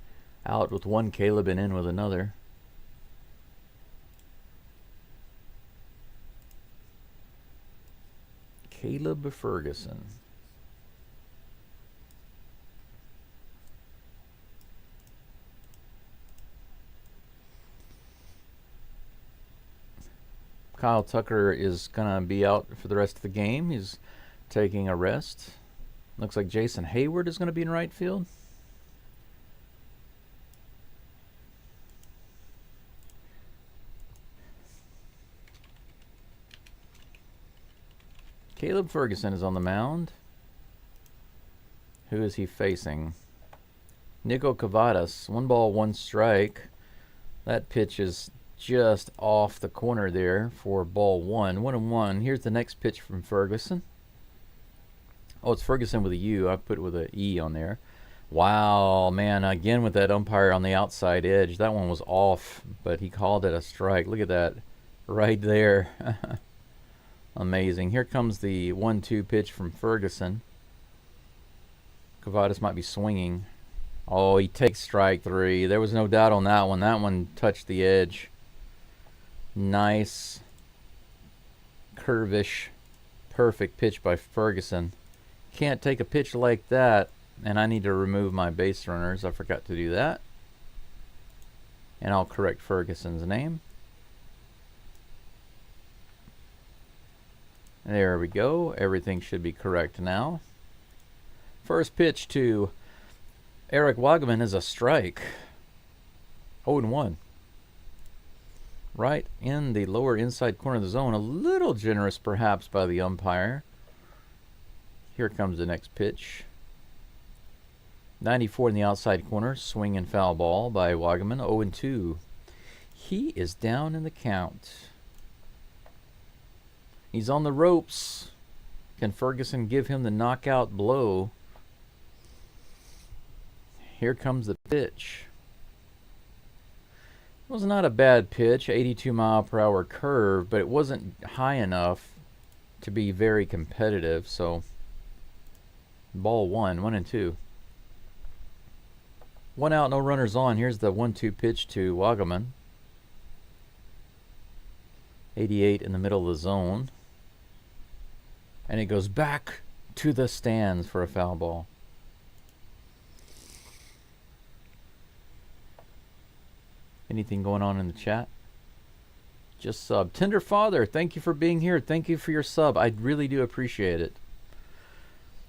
Out with one Caleb and in with another. Caleb Ferguson. Kyle Tucker is going to be out for the rest of the game. He's taking a rest. Looks like Jason Hayward is going to be in right field. Caleb Ferguson is on the mound. Who is he facing? Nico Cavadas. 1 ball, 1 strike. That pitch is just off the corner there for ball 1. 1-1. Here's the next pitch from Ferguson. Oh, it's Ferguson with a U. I put it with an E on there. Wow, man, again with that umpire on the outside edge. That one was off, but he called it a strike. Look at that right there. Amazing. Here comes the 1-2 pitch from Ferguson. Cavadas might be swinging. Oh, he takes strike 3. There was no doubt on that one. That one touched the edge. Nice, curvish, perfect pitch by Ferguson. Can't take a pitch like that, and I need to remove my base runners. I forgot to do that. And I'll correct Ferguson's name. There we go. Everything should be correct now. First pitch to Eric Wagaman is a strike. 0-1. Right in the lower inside corner of the zone. A little generous perhaps by the umpire. Here comes the next pitch. 94 in the outside corner. Swing and foul ball by Wagaman. 0-2. He is down in the count. He's on the ropes. Can Ferguson give him the knockout blow? Here comes the pitch. It was not a bad pitch, 82-mile-per-hour curve, but it wasn't high enough to be very competitive, so ball 1-2. 1 out, no runners on. Here's the 1-2 pitch to Wagaman. 88 in the middle of the zone. And it goes back to the stands for a foul ball. Anything going on in the chat? Just sub. Tender Father, thank you for being here. Thank you for your sub. I really do appreciate it.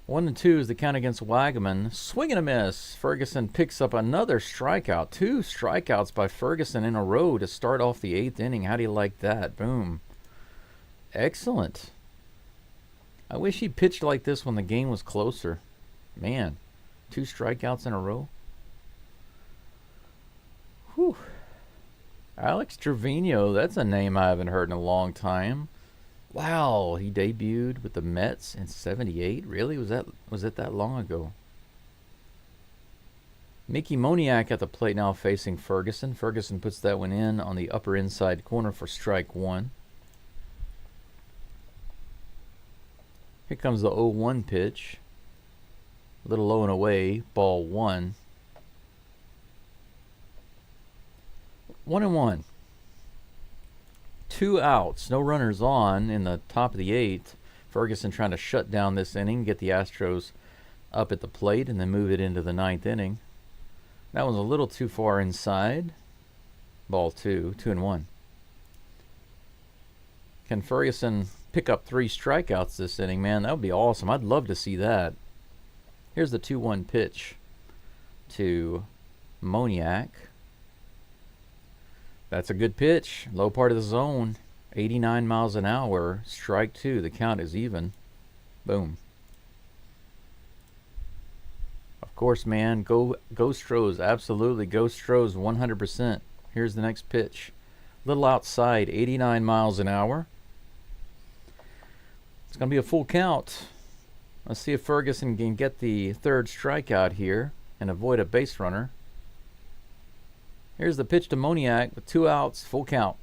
1-2 is the count against Wagaman. Swing and a miss. Ferguson picks up another strikeout. 2 strikeouts by Ferguson in a row to start off the 8th inning. How do you like that? Boom. Excellent. I wish he pitched like this when the game was closer. Man, 2 strikeouts in a row. Whew. Alex Trevino, that's a name I haven't heard in a long time. Wow, he debuted with the Mets in '78. Really? Was it that long ago? Mickey Moniak at the plate now facing Ferguson. Ferguson puts that one in on the upper inside corner for strike 1. Here comes the 0-1 pitch. A little low and away, ball 1. 1-1. 2 outs, no runners on in the top of the 8th. Ferguson trying to shut down this inning, get the Astros up at the plate, and then move it into the 9th inning. That was a little too far inside. Ball 2, 2-1. Can Ferguson pick up 3 strikeouts this inning? Man, that would be awesome. I'd love to see that. Here's the 2-1 pitch to Moniak. That's a good pitch. Low part of the zone. 89 miles an hour. Strike 2. The count is even. Boom. Of course, man. Go Stros. Absolutely. Go Stros 100%. Here's the next pitch. Little outside. 89 miles an hour. It's going to be a full count. Let's see if Ferguson can get the 3rd strikeout here and avoid a base runner. Here's the pitch to Moniak with 2 outs, full count.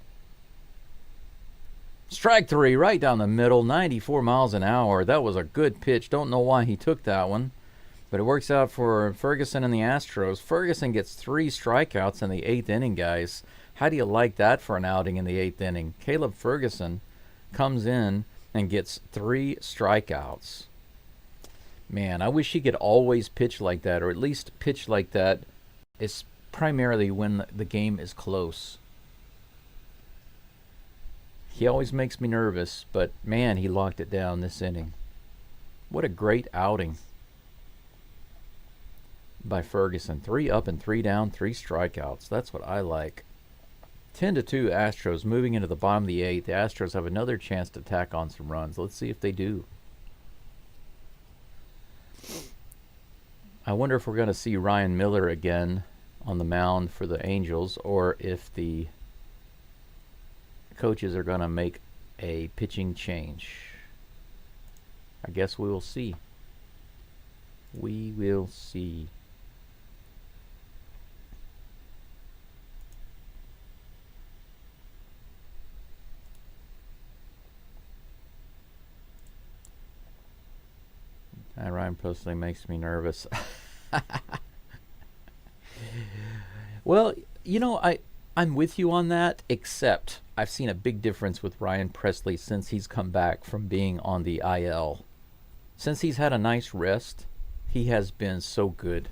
Strike 3, right down the middle, 94 miles an hour. That was a good pitch. Don't know why he took that one, but it works out for Ferguson and the Astros. Ferguson gets 3 strikeouts in the 8th inning, guys. How do you like that for an outing in the 8th inning? Caleb Ferguson comes in and gets 3 strikeouts. Man, I wish he could always pitch like that, or at least pitch like that. It's primarily when the game is close. He always makes me nervous, but man, he locked it down this inning. What a great outing by Ferguson. 3 up and 3 down, 3 strikeouts. That's what I like. 10-2 Astros moving into the bottom of the 8th. The Astros have another chance to tack on some runs. Let's see if they do. I wonder if we're going to see Ryan Miller again on the mound for the Angels, or if the coaches are going to make a pitching change. I guess we will see. We will see. Ryan personally makes me nervous. Well, you know, I'm with you on that, except I've seen a big difference with Ryan Presley since he's come back from being on the IL. Since he's had a nice rest, he has been so good.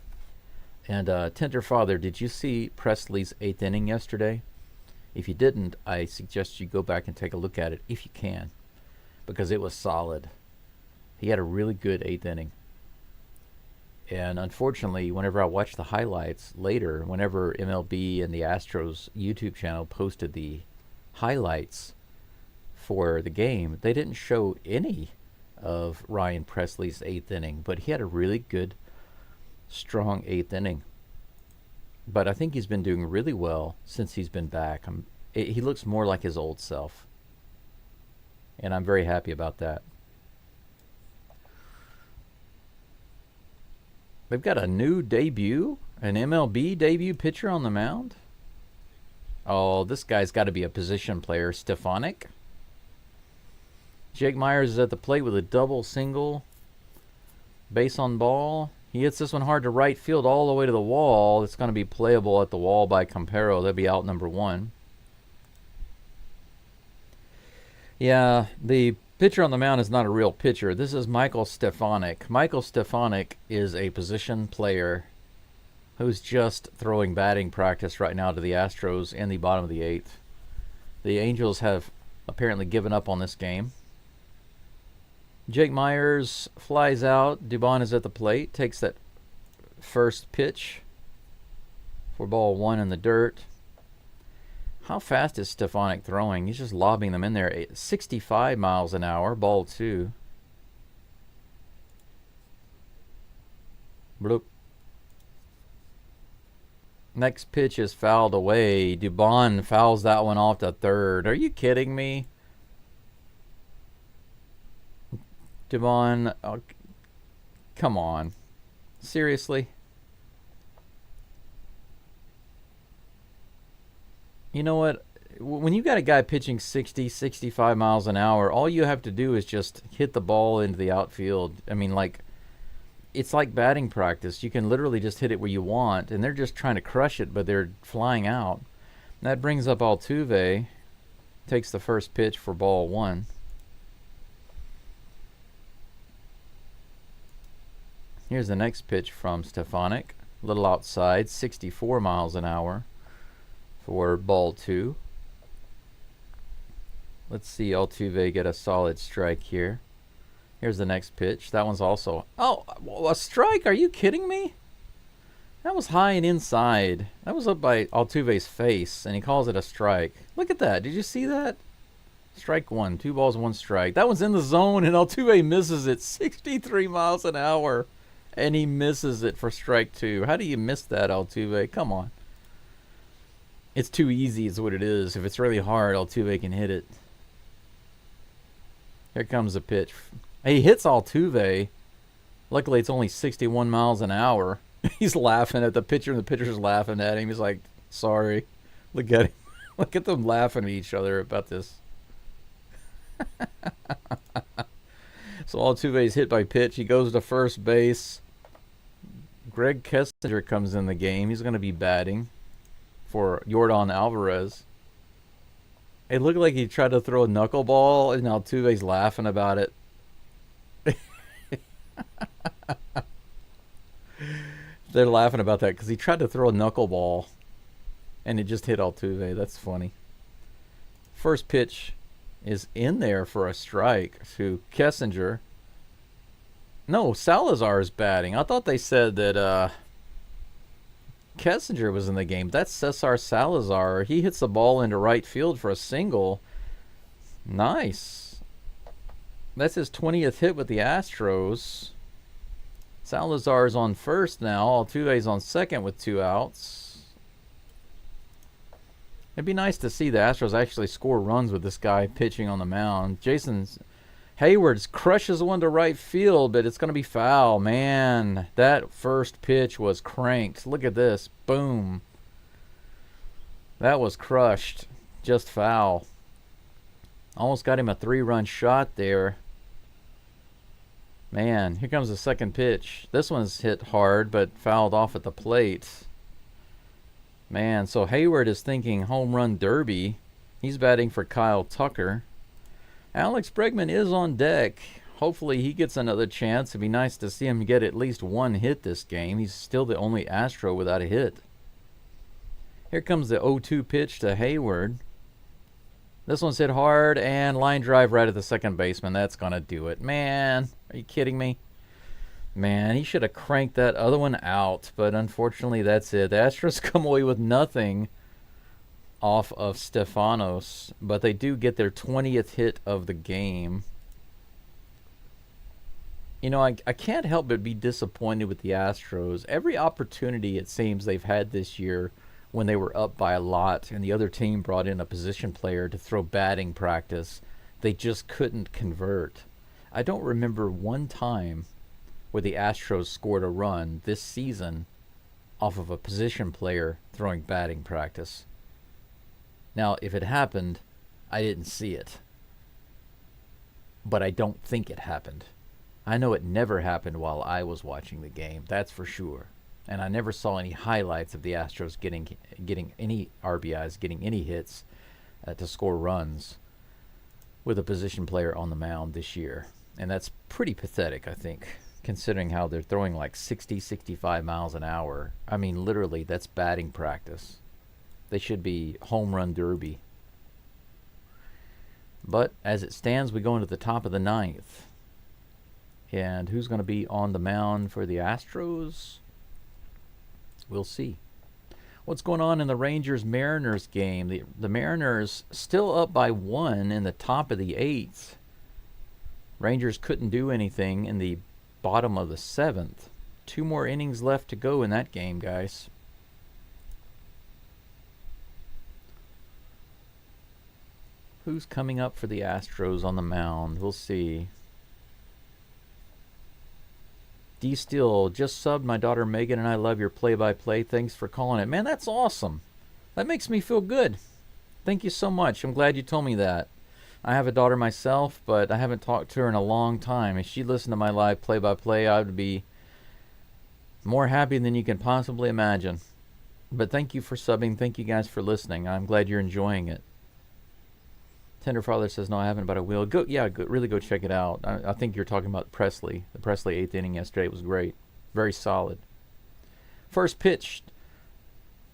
And Tender Father, did you see Presley's 8th inning yesterday? If you didn't, I suggest you go back and take a look at it if you can, because it was solid. He had a really good 8th inning. And unfortunately, whenever I watched the highlights later, whenever MLB and the Astros YouTube channel posted the highlights for the game, they didn't show any of Ryan Presley's 8th inning, but he had a really good, strong 8th inning. But I think he's been doing really well since he's been back. He looks more like his old self, and I'm very happy about that. They've got a new debut, an MLB debut pitcher on the mound. Oh, this guy's got to be a position player. Stefanik. Jake Myers is at the plate with a double single. Base on ball. He hits this one hard to right field all the way to the wall. It's going to be playable at the wall by Campero. They'll be out number 1. Yeah, the pitcher on the mound is not a real pitcher. This is Michael Stefanik. Michael Stefanik is a position player who's just throwing batting practice right now to the Astros in the bottom of the 8th. The Angels have apparently given up on this game. Jake Myers flies out. Dubon is at the plate. Takes that first pitch for ball 1 in the dirt. How fast is Stefanik throwing? He's just lobbing them in there. 65 miles an hour. Ball 2. Bloop. Next pitch is fouled away. Dubon fouls that one off to third. Are you kidding me? Dubon, oh, come on. Seriously? You know what? When you got a guy pitching 60, 65 miles an hour, all you have to do is just hit the ball into the outfield. I mean, it's like batting practice. You can literally just hit it where you want, and they're just trying to crush it, but they're flying out. That brings up Altuve. Takes the first pitch for ball 1. Here's the next pitch from Stefanik. A little outside, 64 miles an hour for ball 2. Let's see Altuve get a solid strike here. Here's the next pitch. That one's also... Oh, a strike? Are you kidding me? That was high and inside. That was up by Altuve's face, and he calls it a strike. Look at that. Did you see that? Strike 1. 2 balls, 1 strike. That one's in the zone, and Altuve misses it. 63 miles an hour. And he misses it for strike 2. How do you miss that, Altuve? Come on. It's too easy is what it is. If it's really hard, Altuve can hit it. Here comes the pitch. He hits Altuve. Luckily, it's only 61 miles an hour. He's laughing at the pitcher, and the pitcher's laughing at him. He's like, sorry. Look at him. Look at them laughing at each other about this. So Altuve's hit by pitch. He goes to first base. Greg Kessinger comes in the game. He's going to be batting for Yordan Alvarez. It looked like he tried to throw a knuckleball, and Altuve's laughing about it. They're laughing about that because he tried to throw a knuckleball, and it just hit Altuve. That's funny. First pitch is in there for a strike to Kessinger. No, Salazar is batting. I thought they said that Kessinger was in the game. That's Cesar Salazar. He hits the ball into right field for a single. Nice. That's his 20th hit with the Astros. Salazar's on first now. Altuve's on second with 2 outs. It'd be nice to see the Astros actually score runs with this guy pitching on the mound. Jason Hayward crushes one to right field, but it's going to be foul. Man, that first pitch was cranked. Look at this. Boom. That was crushed. Just foul. Almost got him a 3-run shot there. Man, here comes the second pitch. This one's hit hard, but fouled off at the plate. Man, so Hayward is thinking home run derby. He's batting for Kyle Tucker. Alex Bregman is on deck. Hopefully he gets another chance. It'd be nice to see him get at least one hit this game. He's still the only Astro without a hit. Here comes the 0-2 pitch to Hayward. This one's hit hard and line drive right at the second baseman. That's going to do it. Man, are you kidding me? Man, he should have cranked that other one out, but unfortunately that's it. The Astros come away with nothing off of Stefanos, but they do get their 20th hit of the game. You know, I can't help but be disappointed with the Astros. Every opportunity it seems they've had this year when they were up by a lot and the other team brought in a position player to throw batting practice, they just couldn't convert. I don't remember one time where the Astros scored a run this season off of a position player throwing batting practice. Now, if it happened, I didn't see it. But I don't think it happened. I know it never happened while I was watching the game, that's for sure. And I never saw any highlights of the Astros getting any RBIs, getting any hits to score runs with a position player on the mound this year. And that's pretty pathetic, I think, considering how they're throwing like 60, 65 miles an hour. I mean, literally, that's batting practice. They should be home run derby. But as it stands, we go into the top of the ninth. And who's going to be on the mound for the Astros? We'll see. What's going on in the Rangers-Mariners game? The Mariners still up by 1 in the top of the 8th. Rangers couldn't do anything in the bottom of the 7th. 2 more innings left to go in that game, guys. Who's coming up for the Astros on the mound? We'll see. D Steel just subbed. My daughter Megan and I love your play-by-play. Thanks for calling it. Man, that's awesome. That makes me feel good. Thank you so much. I'm glad you told me that. I have a daughter myself, but I haven't talked to her in a long time. If she listened to my live play-by-play, I would be more happy than you can possibly imagine. But thank you for subbing. Thank you guys for listening. I'm glad you're enjoying it. Tender Father says, no, I haven't, but I will. Really go check it out. I think you're talking about Presley. The Presley 8th inning yesterday was great. Very solid. First pitch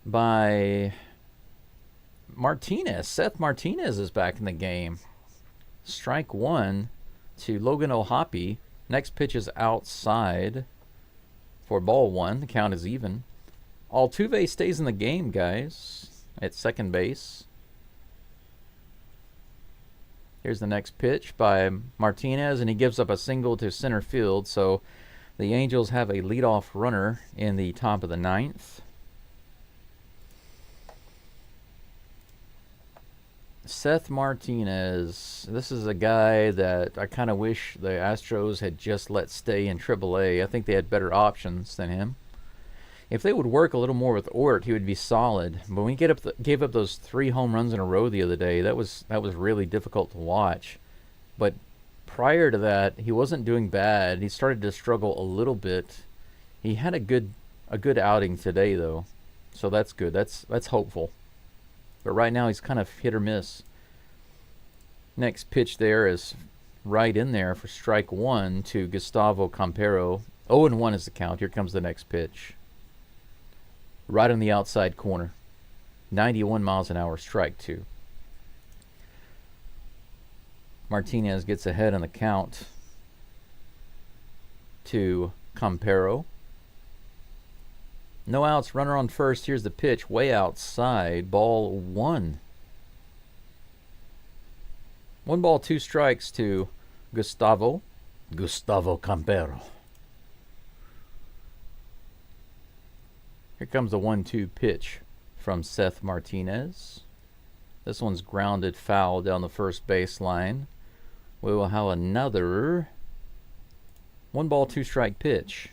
by Martinez. Seth Martinez is back in the game. Strike 1 to Logan O'Hoppe. Next pitch is outside for ball 1. The count is even. Altuve stays in the game, guys, at second base. Here's the next pitch by Martinez, and he gives up a single to center field. So the Angels have a leadoff runner in the top of the 9th. Seth Martinez. This is a guy that I kind of wish the Astros had just let stay in AAA. I think they had better options than him. If they would work a little more with Ort, he would be solid. But when he gave up those 3 home runs in a row the other day, that was really difficult to watch. But prior to that, he wasn't doing bad. He started to struggle a little bit. He had a good outing today, though, so that's good. That's hopeful. But right now, he's kind of hit or miss. Next pitch there is right in there for strike 1 to Gustavo Campero. 0-1 is the count. Here comes the next pitch. Right on the outside corner. 91 miles an hour, strike 2. Martinez gets ahead on the count to Campero. No outs, runner on first. Here's the pitch, way outside, ball 1. 1 ball, 2 strikes to Gustavo Campero. Here comes the 1-2 pitch from Seth Martinez. This one's grounded foul down the first baseline. We will have another 1 ball, 2 strike pitch.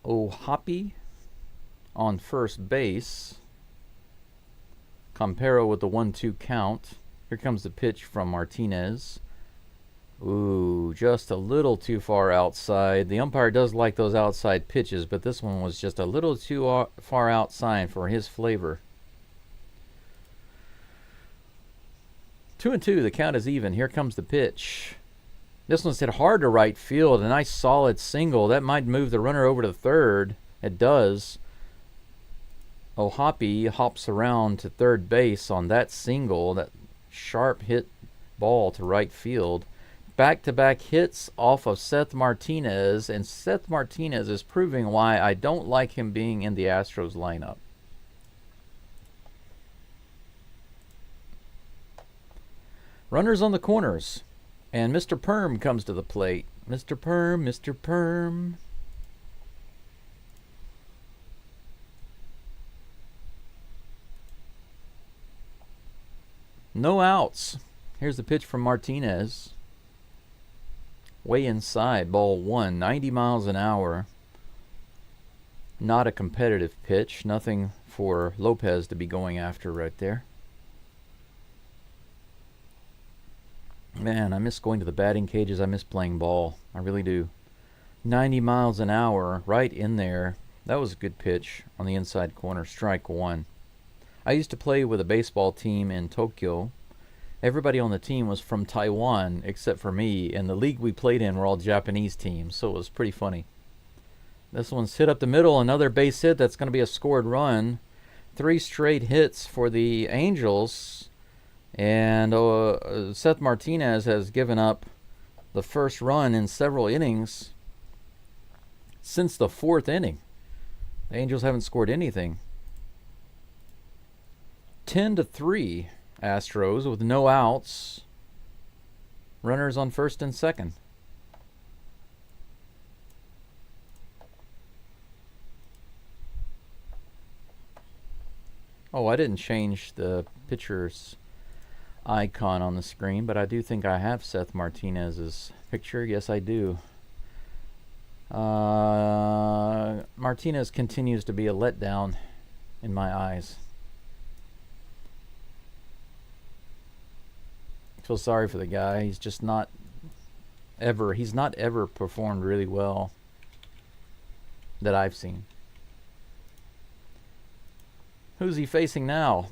O'Hoppe on first base. Campero with the 1-2 count. Here comes the pitch from Martinez. Ooh, just a little too far outside. The umpire does like those outside pitches, but this one was just a little too far outside for his flavor. 2-2. The count is even. Here comes the pitch. This one's hit hard to right field. A nice solid single. That might move the runner over to third. It does. Ohapi hops around to third base on that single. That sharp hit ball to right field. Back-to-back hits off of Seth Martinez. And Seth Martinez is proving why I don't like him being in the Astros lineup. Runners on the corners. And Mr. Perm comes to the plate. Mr. Perm, Mr. Perm. No outs. Here's the pitch from Martinez. Way inside, ball one, 90 miles an hour. Not a competitive pitch. Nothing for Lopez to be going after right there. Man, I miss going to the batting cages. I miss playing ball. I really do. 90 miles an hour, right in there. That was a good pitch on the inside corner. Strike one. I used to play with a baseball team in Tokyo. Everybody on the team was from Taiwan except for me, and the league we played in were all Japanese teams, so it was pretty funny. This one's hit up the middle. Another base hit. That's going to be a scored run. 3 straight hits for the Angels. And Seth Martinez has given up the first run in several innings since the 4th inning. The Angels haven't scored anything. 10-3 Astros with no outs. Runners on first and second. Oh, I didn't change the pitcher's icon on the screen, but I do think I have Seth Martinez's picture. Yes, I do. Martinez continues to be a letdown in my eyes. I feel sorry for the guy. He's just not ever performed really well that I've seen. Who's he facing now?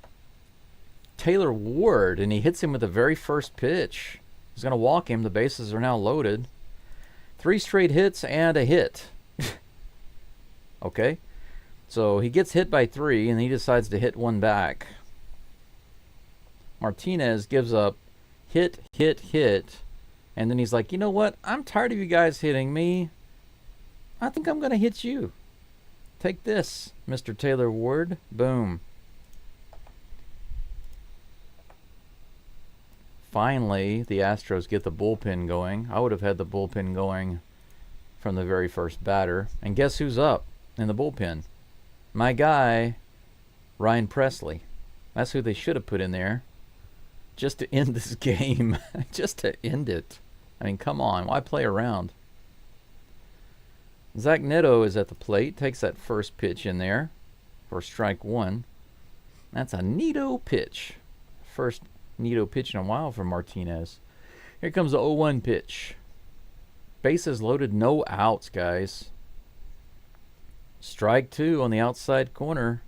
Taylor Ward, and he hits him with the very first pitch. He's going to walk him. The bases are now loaded. 3 straight hits and a hit. Okay. So he gets hit by 3, and he decides to hit one back. Martinez gives up hit, and then he's like, you know what? I'm tired of you guys hitting me. I think I'm going to hit you. Take this, Mr. Taylor Ward. Boom. Finally, the Astros get the bullpen going. I would have had the bullpen going from the very first batter. And guess who's up in the bullpen? My guy, Ryan Presley. That's who they should have put in there just to end this game. Just to end it. I mean, come on. Why play around? Zach Neto is at the plate. Takes that first pitch in there for strike one. That's a neato pitch. First neato pitch in a while for Martinez. Here comes the 0-1 pitch. Bases loaded, no outs, guys. Strike two on the outside corner.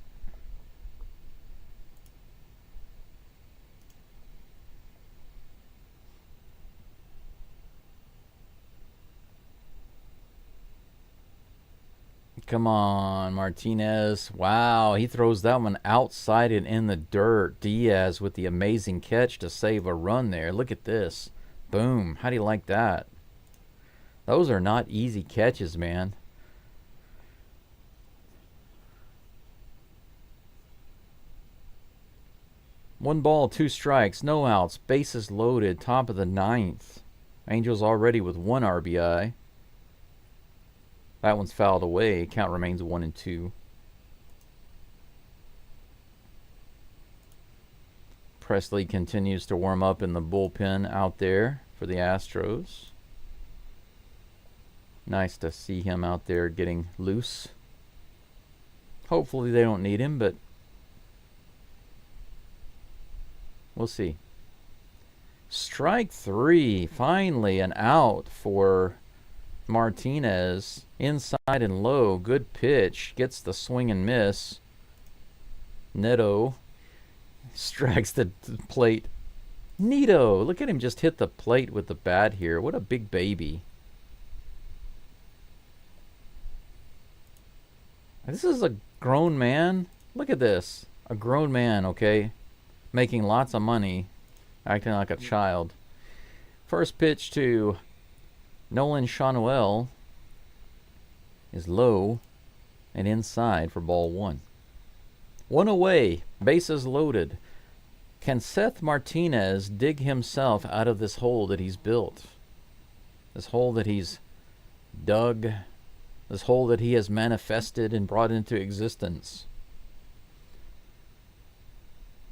Come on, Martinez. Wow, he throws that one outside and in the dirt. Diaz with the amazing catch to save a run there. Look at this. Boom. How do you like that? Those are not easy catches, man. One ball, 2 strikes, no outs, bases loaded, top of the 9th. Angels already with 1 RBI. That one's fouled away. Count remains 1-2. Presley continues to warm up in the bullpen out there for the Astros. Nice to see him out there getting loose. Hopefully they don't need him, but we'll see. Strike 3. Finally an out for Martinez. Inside and low. Good pitch. Gets the swing and miss. Neto strikes the plate Neato. Look at him just hit the plate with the bat here. What a big baby. This is a grown man. Look at this. A grown man, okay? Making lots of money. Acting like a child. First pitch to Nolan Shanuel is low and inside for ball one. One away. Bases loaded. Can Seth Martinez dig himself out of this hole that he's built? This hole that he's dug. This hole that he has manifested and brought into existence.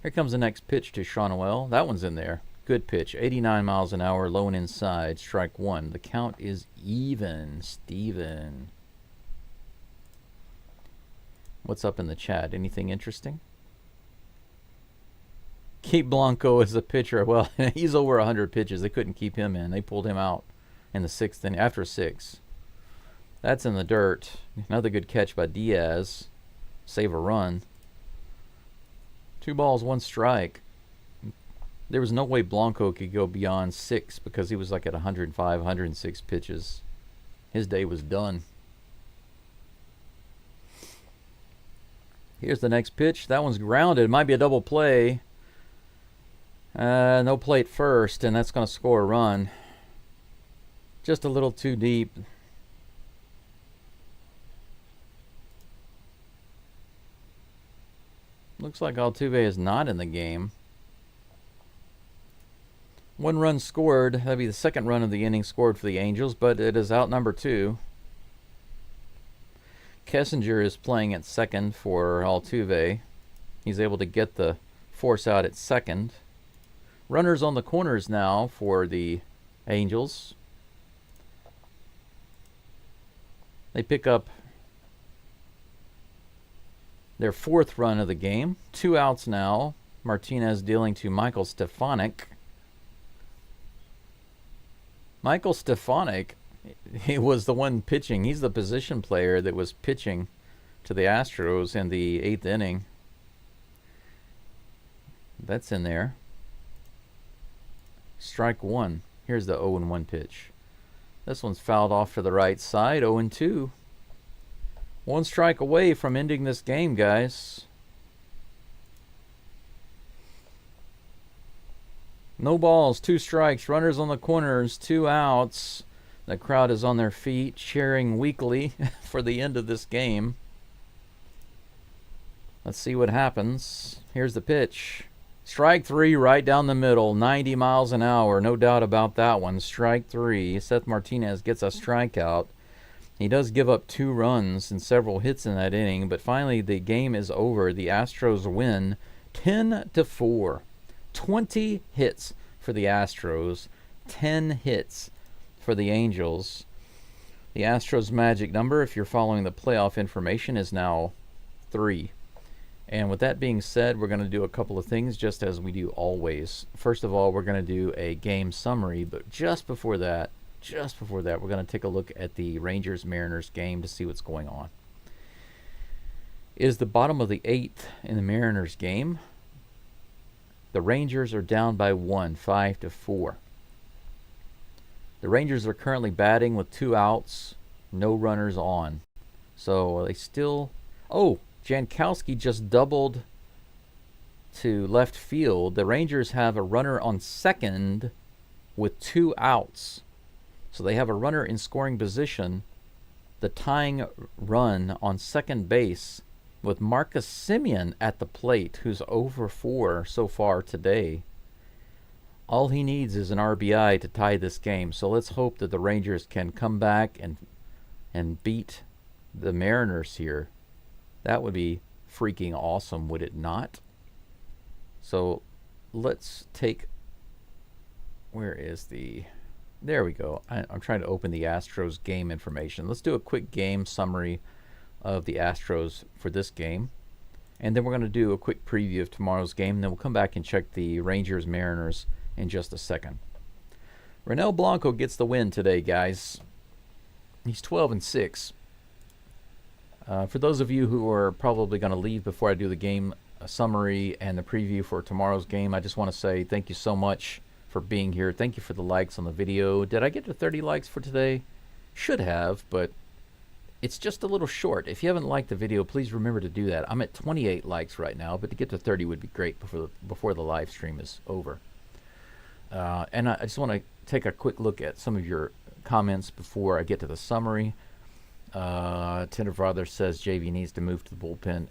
Here comes the next pitch to Shanuel. That one's in there. Good pitch. 89 miles an hour, low and inside. Strike one. The count is even. Steven. What's up in the chat? Anything interesting? Keep Blanco as a pitcher. Well, he's over 100 pitches. They couldn't keep him in. They pulled him out in the sixth inning after 6. That's in the dirt. Another good catch by Diaz. Save a run. 2 balls, 1 strike. There was no way Blanco could go beyond 6 because he was like at 105, 106 pitches. His day was done. Here's the next pitch. That one's grounded. It might be a double play. No plate first, and that's going to score a run. Just a little too deep. Looks like Altuve is not in the game. 1 run scored. That'd be the second run of the inning scored for the Angels, but it is out number 2. Kessinger is playing at second for Altuve. He's able to get the force out at second. Runners on the corners now for the Angels. They pick up their 4th run of the game. 2 outs now. Martinez dealing to Michael Stefanik. Michael Stefanik, he was the one pitching. He's the position player that was pitching to the Astros in the 8th inning. That's in there. Strike one. Here's the 0-1 pitch. This one's fouled off to the right side. 0-2. 1 strike away from ending this game, guys. No balls, 2 strikes, runners on the corners, 2 outs. The crowd is on their feet, cheering weakly for the end of this game. Let's see what happens. Here's the pitch. Strike 3 right down the middle, 90 miles an hour. No doubt about that one. Strike 3. Seth Martinez gets a strikeout. He does give up 2 runs and several hits in that inning, but finally the game is over. The Astros win 10-4. 20 hits for the Astros, 10 hits for the Angels. The Astros' magic number, if you're following the playoff information, is now 3. And with that being said, we're going to do a couple of things just as we do always. First of all, we're going to do a game summary, but just before that, we're going to take a look at the Rangers-Mariners game to see what's going on. It is the bottom of the 8th in the Mariners game. The Rangers are down by 1, 5-4. The Rangers are currently batting with 2 outs, no runners on. So they still... Oh, Jankowski just doubled to left field. The Rangers have a runner on second with 2 outs. So they have a runner in scoring position. The tying run on second base with Marcus Semien at the plate, who's over 4 so far today. All he needs is an RBI to tie this game. So let's hope that the Rangers can come back and beat the Mariners here. That would be freaking awesome, would it not? So let's take... Where is the... There we go. I'm trying to open the Astros game information. Let's do a quick game summary of the Astros for this game. And then we're going to do a quick preview of tomorrow's game. And then we'll come back and check the Rangers-Mariners in just a second. Ronel Blanco gets the win today, guys. He's 12-6. For those of you who are probably going to leave before I do the game summary and the preview for tomorrow's game. I just want to say thank you so much for being here. Thank you for the likes on the video. Did I get to 30 likes for today? Should have, but it's just a little short. If you haven't liked the video, please remember to do that. I'm at 28 likes right now, but to get to 30 would be great before the live stream is over. And I just want to take a quick look at some of your comments before I get to the summary. Tender Father says JV needs to move to the bullpen.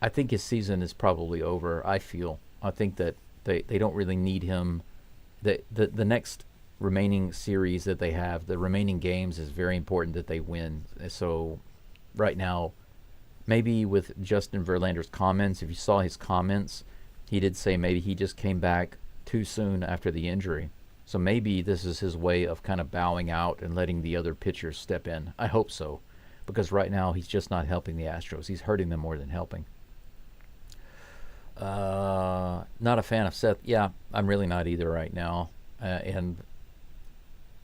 I think his season is probably over. I think that they don't really need him. The next remaining series that they have, the remaining games, is very important that they win. So right now, maybe with Justin Verlander's comments, if you saw his comments, he did say maybe he just came back too soon after the injury. So maybe this is his way of kind of bowing out and letting the other pitchers step in. I hope so, because right now he's just not helping the Astros. He's hurting them more than helping. Not a fan of Seth. Yeah, I'm really not either right now. And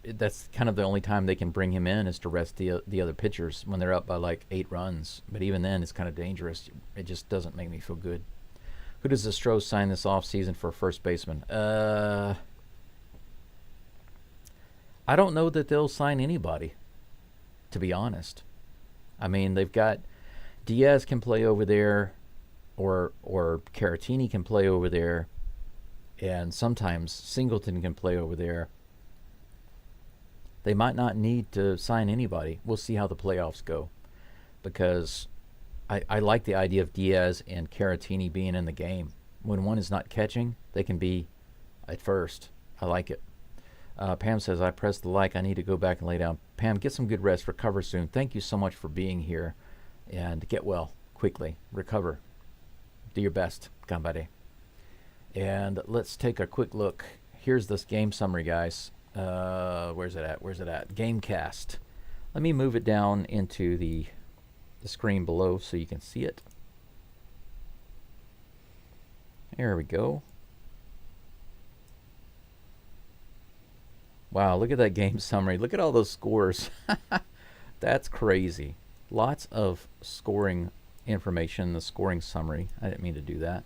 that's kind of the only time they can bring him in is to rest the other pitchers when they're up by like 8 runs. But even then, it's kind of dangerous. It just doesn't make me feel good. Who does the Astros sign this offseason for first baseman? I don't know that they'll sign anybody, to be honest. I mean, they've got Diaz can play over there, or Caratini can play over there, and sometimes Singleton can play over there. They might not need to sign anybody. We'll see how the playoffs go, because I like the idea of Diaz and Caratini being in the game. When one is not catching, they can be at first. I like it. Pam says, I pressed the like. I need to go back and lay down. Pam, get some good rest. Recover soon. Thank you so much for being here. And get well quickly. Recover. Do your best. Gambare. And let's take a quick look. Here's this game summary, guys. Where's it at? Gamecast. Let me move it down into the screen below so you can see it. There we go. Wow, look at that game summary. Look at all those scores. That's crazy. Lots of scoring information, the scoring summary. I didn't mean to do that.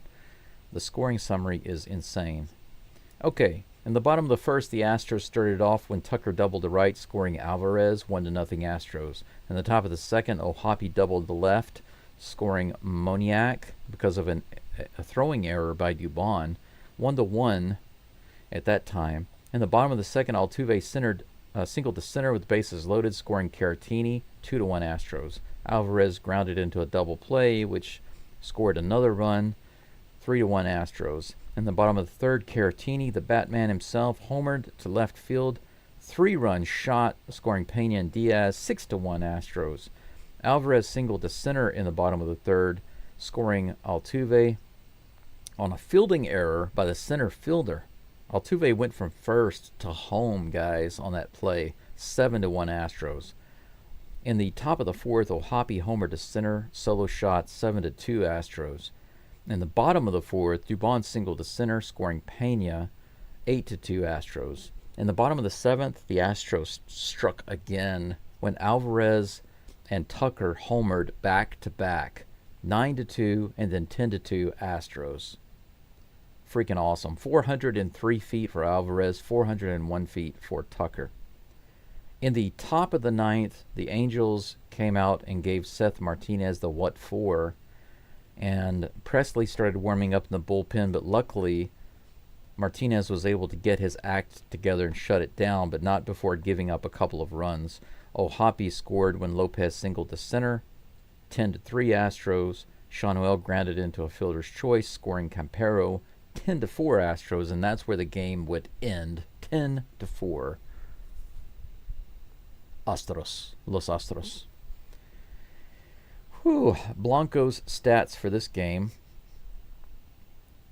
The scoring summary is insane. Okay, in the bottom of the first, the Astros started off when Tucker doubled to right, scoring Alvarez, 1-0 Astros. In the top of the second, O'Hoppe doubled to left, scoring Moniak because of a throwing error by Dubon, 1-1 at that time. In the bottom of the second, Altuve singled to center with bases loaded, scoring Caratini, 2-1 Astros. Alvarez grounded into a double play, which scored another run, 3-1 Astros. In the bottom of the third, Caratini, the Batman himself, homered to left field, 3-run shot, scoring Pena and Diaz, 6-1 Astros. Alvarez singled to center in the bottom of the third, scoring Altuve on a fielding error by the center fielder. Altuve went from first to home, guys, on that play. 7-1 Astros. In the top of the fourth, O'Hoppe homered to center. Solo shot, 7-2 Astros. In the bottom of the fourth, Dubon singled to center, scoring Pena, 8-2 Astros. In the bottom of the seventh, the Astros struck again when Alvarez and Tucker homered back-to-back. 9-2 and then 10-2 Astros. Freaking awesome. 403 feet for Alvarez, 401 feet for Tucker. In the top of the ninth, the Angels came out and gave Seth Martinez the what for, and Presley started warming up in the bullpen, but luckily Martinez was able to get his act together and shut it down, but not before giving up a couple of runs. O'Hoppe scored when Lopez singled to center, 10-3 Astros. Shanuel grounded into a fielder's choice, scoring Campero, 10-4 Astros, and that's where the game would end. 10-4. Astros. Los Astros. Whew. Blanco's stats for this game.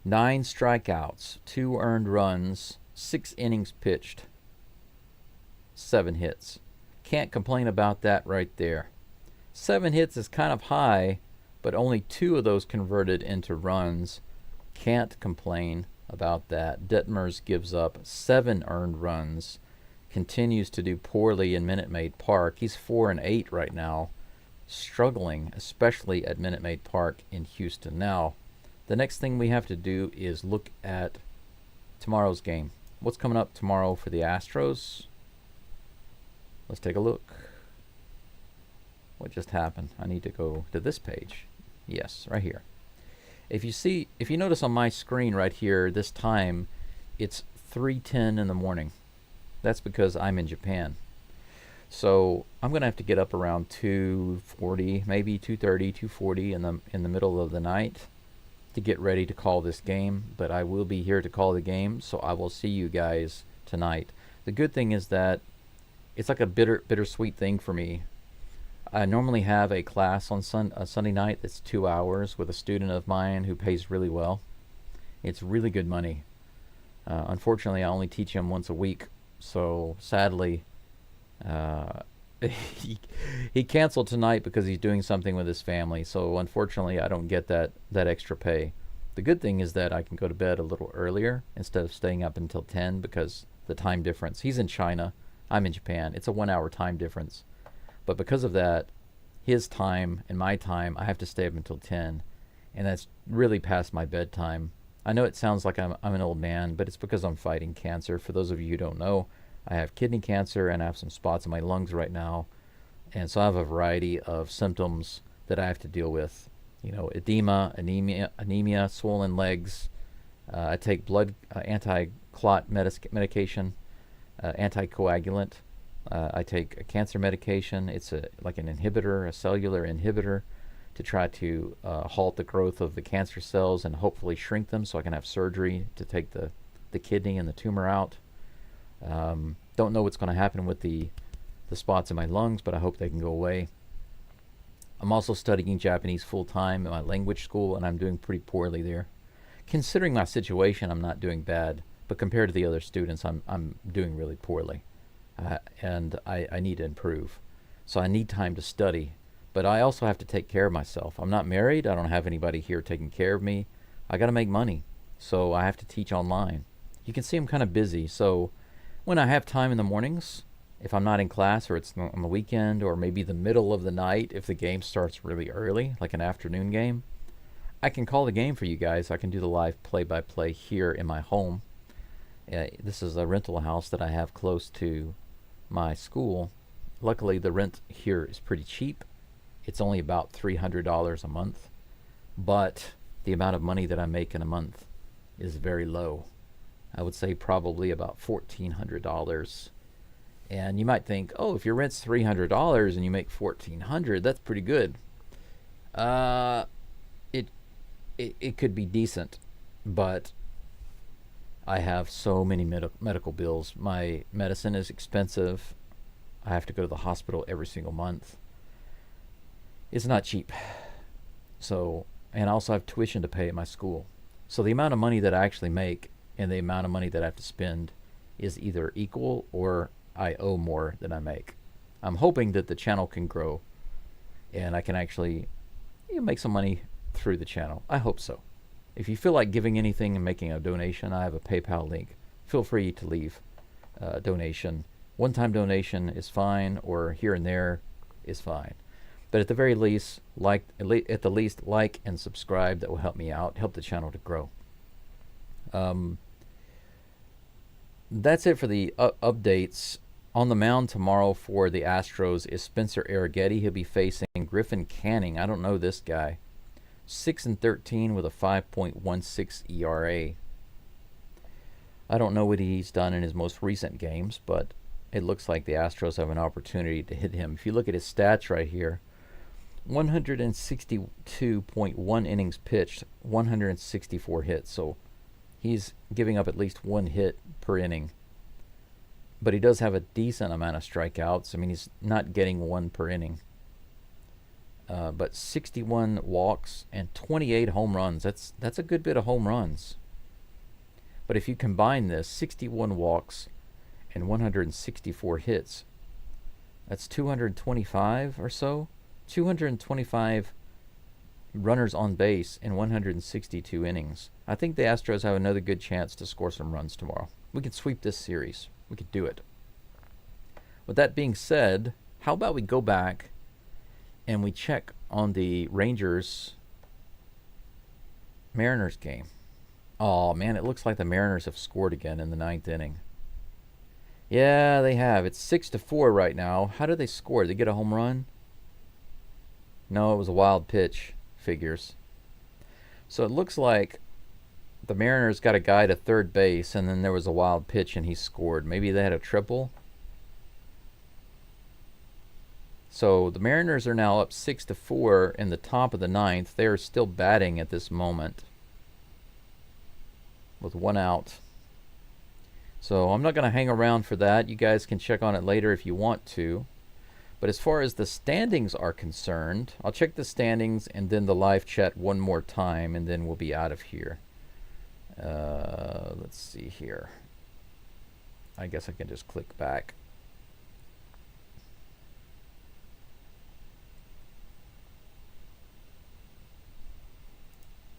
9 strikeouts, 2 earned runs, 6 innings pitched, 7 hits. Can't complain about that right there. 7 hits is kind of high, but only 2 of those converted into runs. Can't complain about that. Detmers gives up 7 earned runs. Continues to do poorly in Minute Maid Park. He's 4-8 right now. Struggling, especially at Minute Maid Park in Houston. Now, the next thing we have to do is look at tomorrow's game. What's coming up tomorrow for the Astros? Let's take a look. What just happened? I need to go to this page. Yes, right here. If you notice on my screen right here, this time, it's 3:10 in the morning. That's because I'm in Japan. So I'm gonna have to get up around 2:40, maybe 2:30, 2:40 in the middle of the night to get ready to call this game. But I will be here to call the game, so I will see you guys tonight. The good thing is that it's like a bittersweet thing for me. I normally have a class on Sunday night that's 2 hours with a student of mine who pays really well. It's really good money. Unfortunately, I only teach him once a week, so sadly, he canceled tonight because he's doing something with his family. So unfortunately, I don't get that extra pay. The good thing is that I can go to bed a little earlier instead of staying up until 10 because the time difference. He's in China, I'm in Japan. It's a 1 hour time difference. But because of that, his time and my time, I have to stay up until 10. And that's really past my bedtime. I know it sounds like I'm an old man, but it's because I'm fighting cancer. For those of you who don't know, I have kidney cancer and I have some spots in my lungs right now. And so I have a variety of symptoms that I have to deal with. You know, edema, anemia, swollen legs. I take blood anti-clot medication, anticoagulant. I take a cancer medication. It's like an inhibitor, a cellular inhibitor, to try to halt the growth of the cancer cells and hopefully shrink them so I can have surgery to take the kidney and the tumor out. Don't know what's going to happen with the spots in my lungs, but I hope they can go away. I'm also studying Japanese full-time at my language school, and I'm doing pretty poorly there. Considering my situation, I'm not doing bad, but compared to the other students, I'm doing really poorly. And I need to improve. So I need time to study. But I also have to take care of myself. I'm not married. I don't have anybody here taking care of me. I got to make money. So I have to teach online. You can see I'm kind of busy. So when I have time in the mornings, if I'm not in class or it's on the weekend or maybe the middle of the night, if the game starts really early, like an afternoon game, I can call the game for you guys. I can do the live play-by-play here in my home. This is a rental house that I have close to my school. Luckily, the rent here is pretty cheap. It's only about $300 a month, but the amount of money that I make in a month is very low. I would say probably about $1,400. And you might think, oh, if your rent's $300 and you make $1,400, that's pretty good. It could be decent, but I have so many medical bills. My medicine is expensive. I have to go to the hospital every single month. It's not cheap. So, and I also have tuition to pay at my school. So the amount of money that I actually make and the amount of money that I have to spend is either equal or I owe more than I make. I'm hoping that the channel can grow and I can actually make some money through the channel. I hope so. If you feel like giving anything and making a donation, I have a PayPal link. Feel free to leave a donation. One-time donation is fine, or here and there is fine. But at the very least, like and subscribe. That will help me out, help the channel to grow. That's it for the updates. On the mound tomorrow for the Astros is Spencer Arrighetti. He'll be facing Griffin Canning. I don't know this guy. 6-13 with a 5.16 ERA. I don't know what he's done in his most recent games, but it looks like the Astros have an opportunity to hit him. If you look at his stats right here, 162.1 innings pitched, 164 hits. So he's giving up at least one hit per inning. But he does have a decent amount of strikeouts. I mean, he's not getting one per inning. But 61 walks and 28 home runs. That's a good bit of home runs. But if you combine this, 61 walks and 164 hits, that's 225 or so. 225 runners on base in 162 innings. I think the Astros have another good chance to score some runs tomorrow. We can sweep this series. We could do it. With that being said, how about we go back and we check on the Rangers Mariners game. Oh, man, it looks like the Mariners have scored again in the ninth inning. Yeah, they have. It's 6-4 right now. How did they score? Did they get a home run? No, it was a wild pitch. Figures. So it looks like the Mariners got a guy to third base, and then there was a wild pitch, and he scored. Maybe they had a triple. So the Mariners are now up 6-4 in the top of the ninth. They are still batting at this moment with one out. So I'm not going to hang around for that. You guys can check on it later if you want to. But as far as the standings are concerned, I'll check the standings and then the live chat one more time, and then we'll be out of here. Let's see here. I guess I can just click back.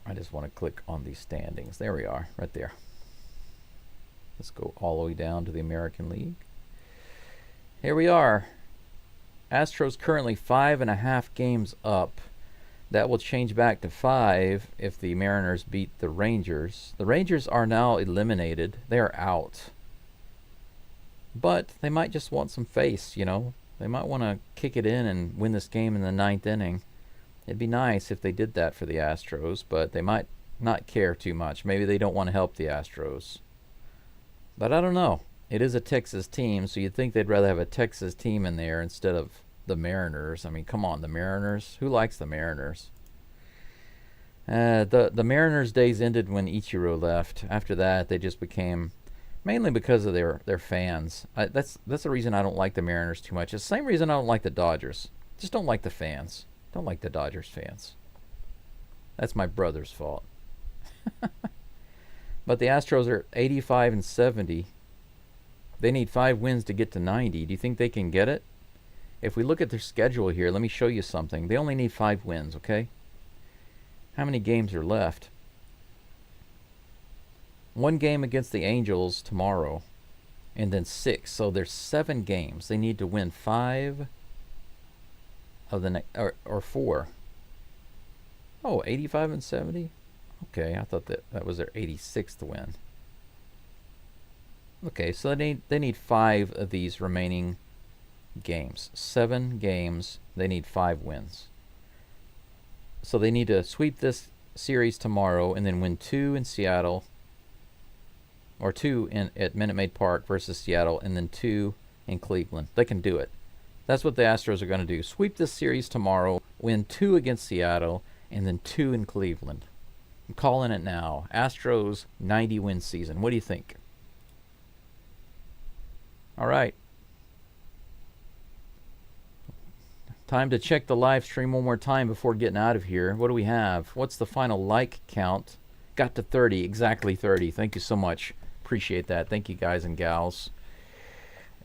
I just want to click on these standings. There we are, right there. Let's go all the way down to the American League. Here we are. Astros currently 5.5 games up. That will change back to 5 if the Mariners beat the Rangers. The Rangers are now eliminated. They are out. But they might just want some face, you know. They might want to kick it in and win this game in the ninth inning. It'd be nice if they did that for the Astros, but they might not care too much. Maybe they don't want to help the Astros. But I don't know. It is a Texas team, so you'd think they'd rather have a Texas team in there instead of the Mariners. I mean, come on, the Mariners. Who likes the Mariners? The Mariners' days ended when Ichiro left. After that, they just became, mainly because of their fans. That's the reason I don't like the Mariners too much. It's the same reason I don't like the Dodgers. Just don't like the fans. Don't like the Dodgers fans. That's my brother's fault. But the Astros are 85-70. They need 5 wins to get to 90. Do you think they can get it? If we look at their schedule here, let me show you something. They only need 5 wins, okay? How many games are left? 1 game against the Angels tomorrow, and then 6. So there's 7 games. They need to win 5 of the or 4. Oh, 85-70? Okay, I thought that was their 86th win. Okay, so they need 5 of these remaining games. 7 games, they need 5 wins. So they need to sweep this series tomorrow and then win 2 in Seattle, or 2 at Minute Maid Park versus Seattle, and then 2 in Cleveland. They can do it. That's what the Astros are going to do. Sweep this series tomorrow, win 2 against Seattle, and then 2 in Cleveland. I'm calling it now. Astros 90-win season. What do you think? All right. Time to check the live stream one more time before getting out of here. What do we have? What's the final like count? Got to 30. Exactly 30. Thank you so much. Appreciate that. Thank you, guys and gals.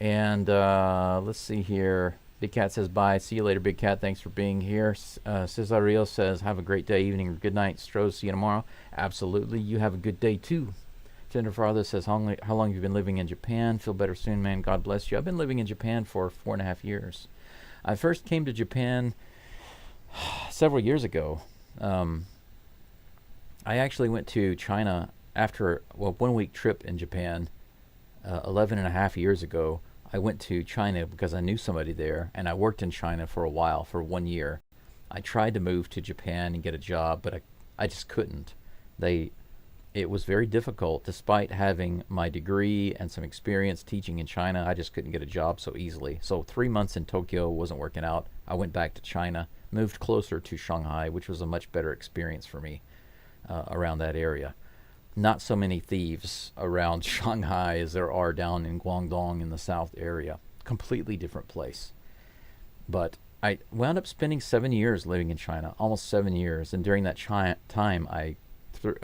And let's see here. Big Cat says bye. See you later, Big Cat. Thanks for being here. Cesario says have a great day, evening, or good night. Stros, see you tomorrow. Absolutely. You have a good day, too. Jennifer Father says, how long have you been living in Japan? Feel better soon, man. God bless you. I've been living in Japan for 4.5 years. I first came to Japan several years ago. I actually went to China after a 1-week trip in Japan 11.5 years ago. I went to China because I knew somebody there, and I worked in China for a while, for 1 year. I tried to move to Japan and get a job, but I just couldn't. It was very difficult. Despite having my degree and some experience teaching in China, I just couldn't get a job so easily. So 3 months in Tokyo wasn't working out. I went back to China, moved closer to Shanghai, which was a much better experience for me around that area. Not so many thieves around Shanghai as there are down in Guangdong in the south area. Completely different place. But I wound up spending 7 years living in China, almost 7 years. And during that time, I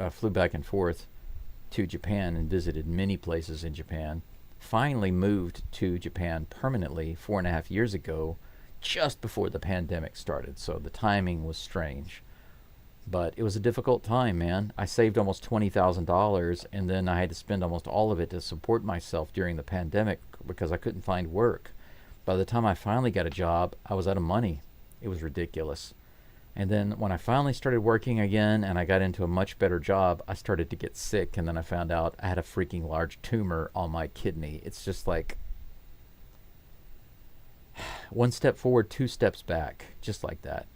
flew back and forth to Japan and visited many places in Japan. Finally moved to Japan permanently 4.5 years ago, just before the pandemic started. So the timing was strange. But it was a difficult time, man. I saved almost $20,000, and then I had to spend almost all of it to support myself during the pandemic because I couldn't find work. By the time I finally got a job, I was out of money. It was ridiculous. And then when I finally started working again and I got into a much better job, I started to get sick. And then I found out I had a freaking large tumor on my kidney. It's just like one step forward, two steps back, just like that.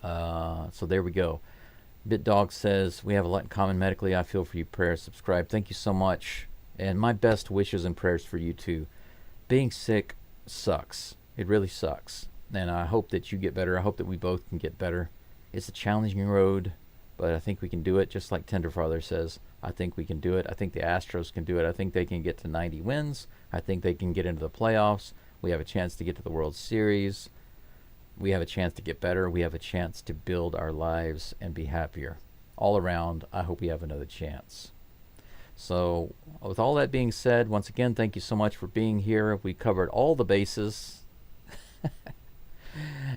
So there we go. BitDog says, we have a lot in common medically. I feel for you. Prayers. Subscribe. Thank you so much. And my best wishes and prayers for you too. Being sick sucks. It really sucks. And I hope that you get better. I hope that we both can get better. It's a challenging road, but I think we can do it. Just like Tenderfather says, I think we can do it. I think the Astros can do it. I think they can get to 90 wins. I think they can get into the playoffs. We have a chance to get to the World Series. We have a chance to get better. We have a chance to build our lives and be happier. All around, I hope we have another chance. So, with all that being said, once again, thank you so much for being here. We covered all the bases.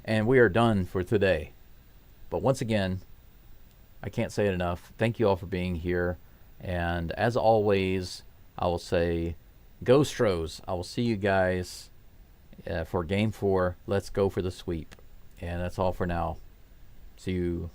And we are done for today. But once again, I can't say it enough. Thank you all for being here. And as always, I will say, Geaux Stros. I will see you guys for Game 4. Let's go for the sweep. And that's all for now. See you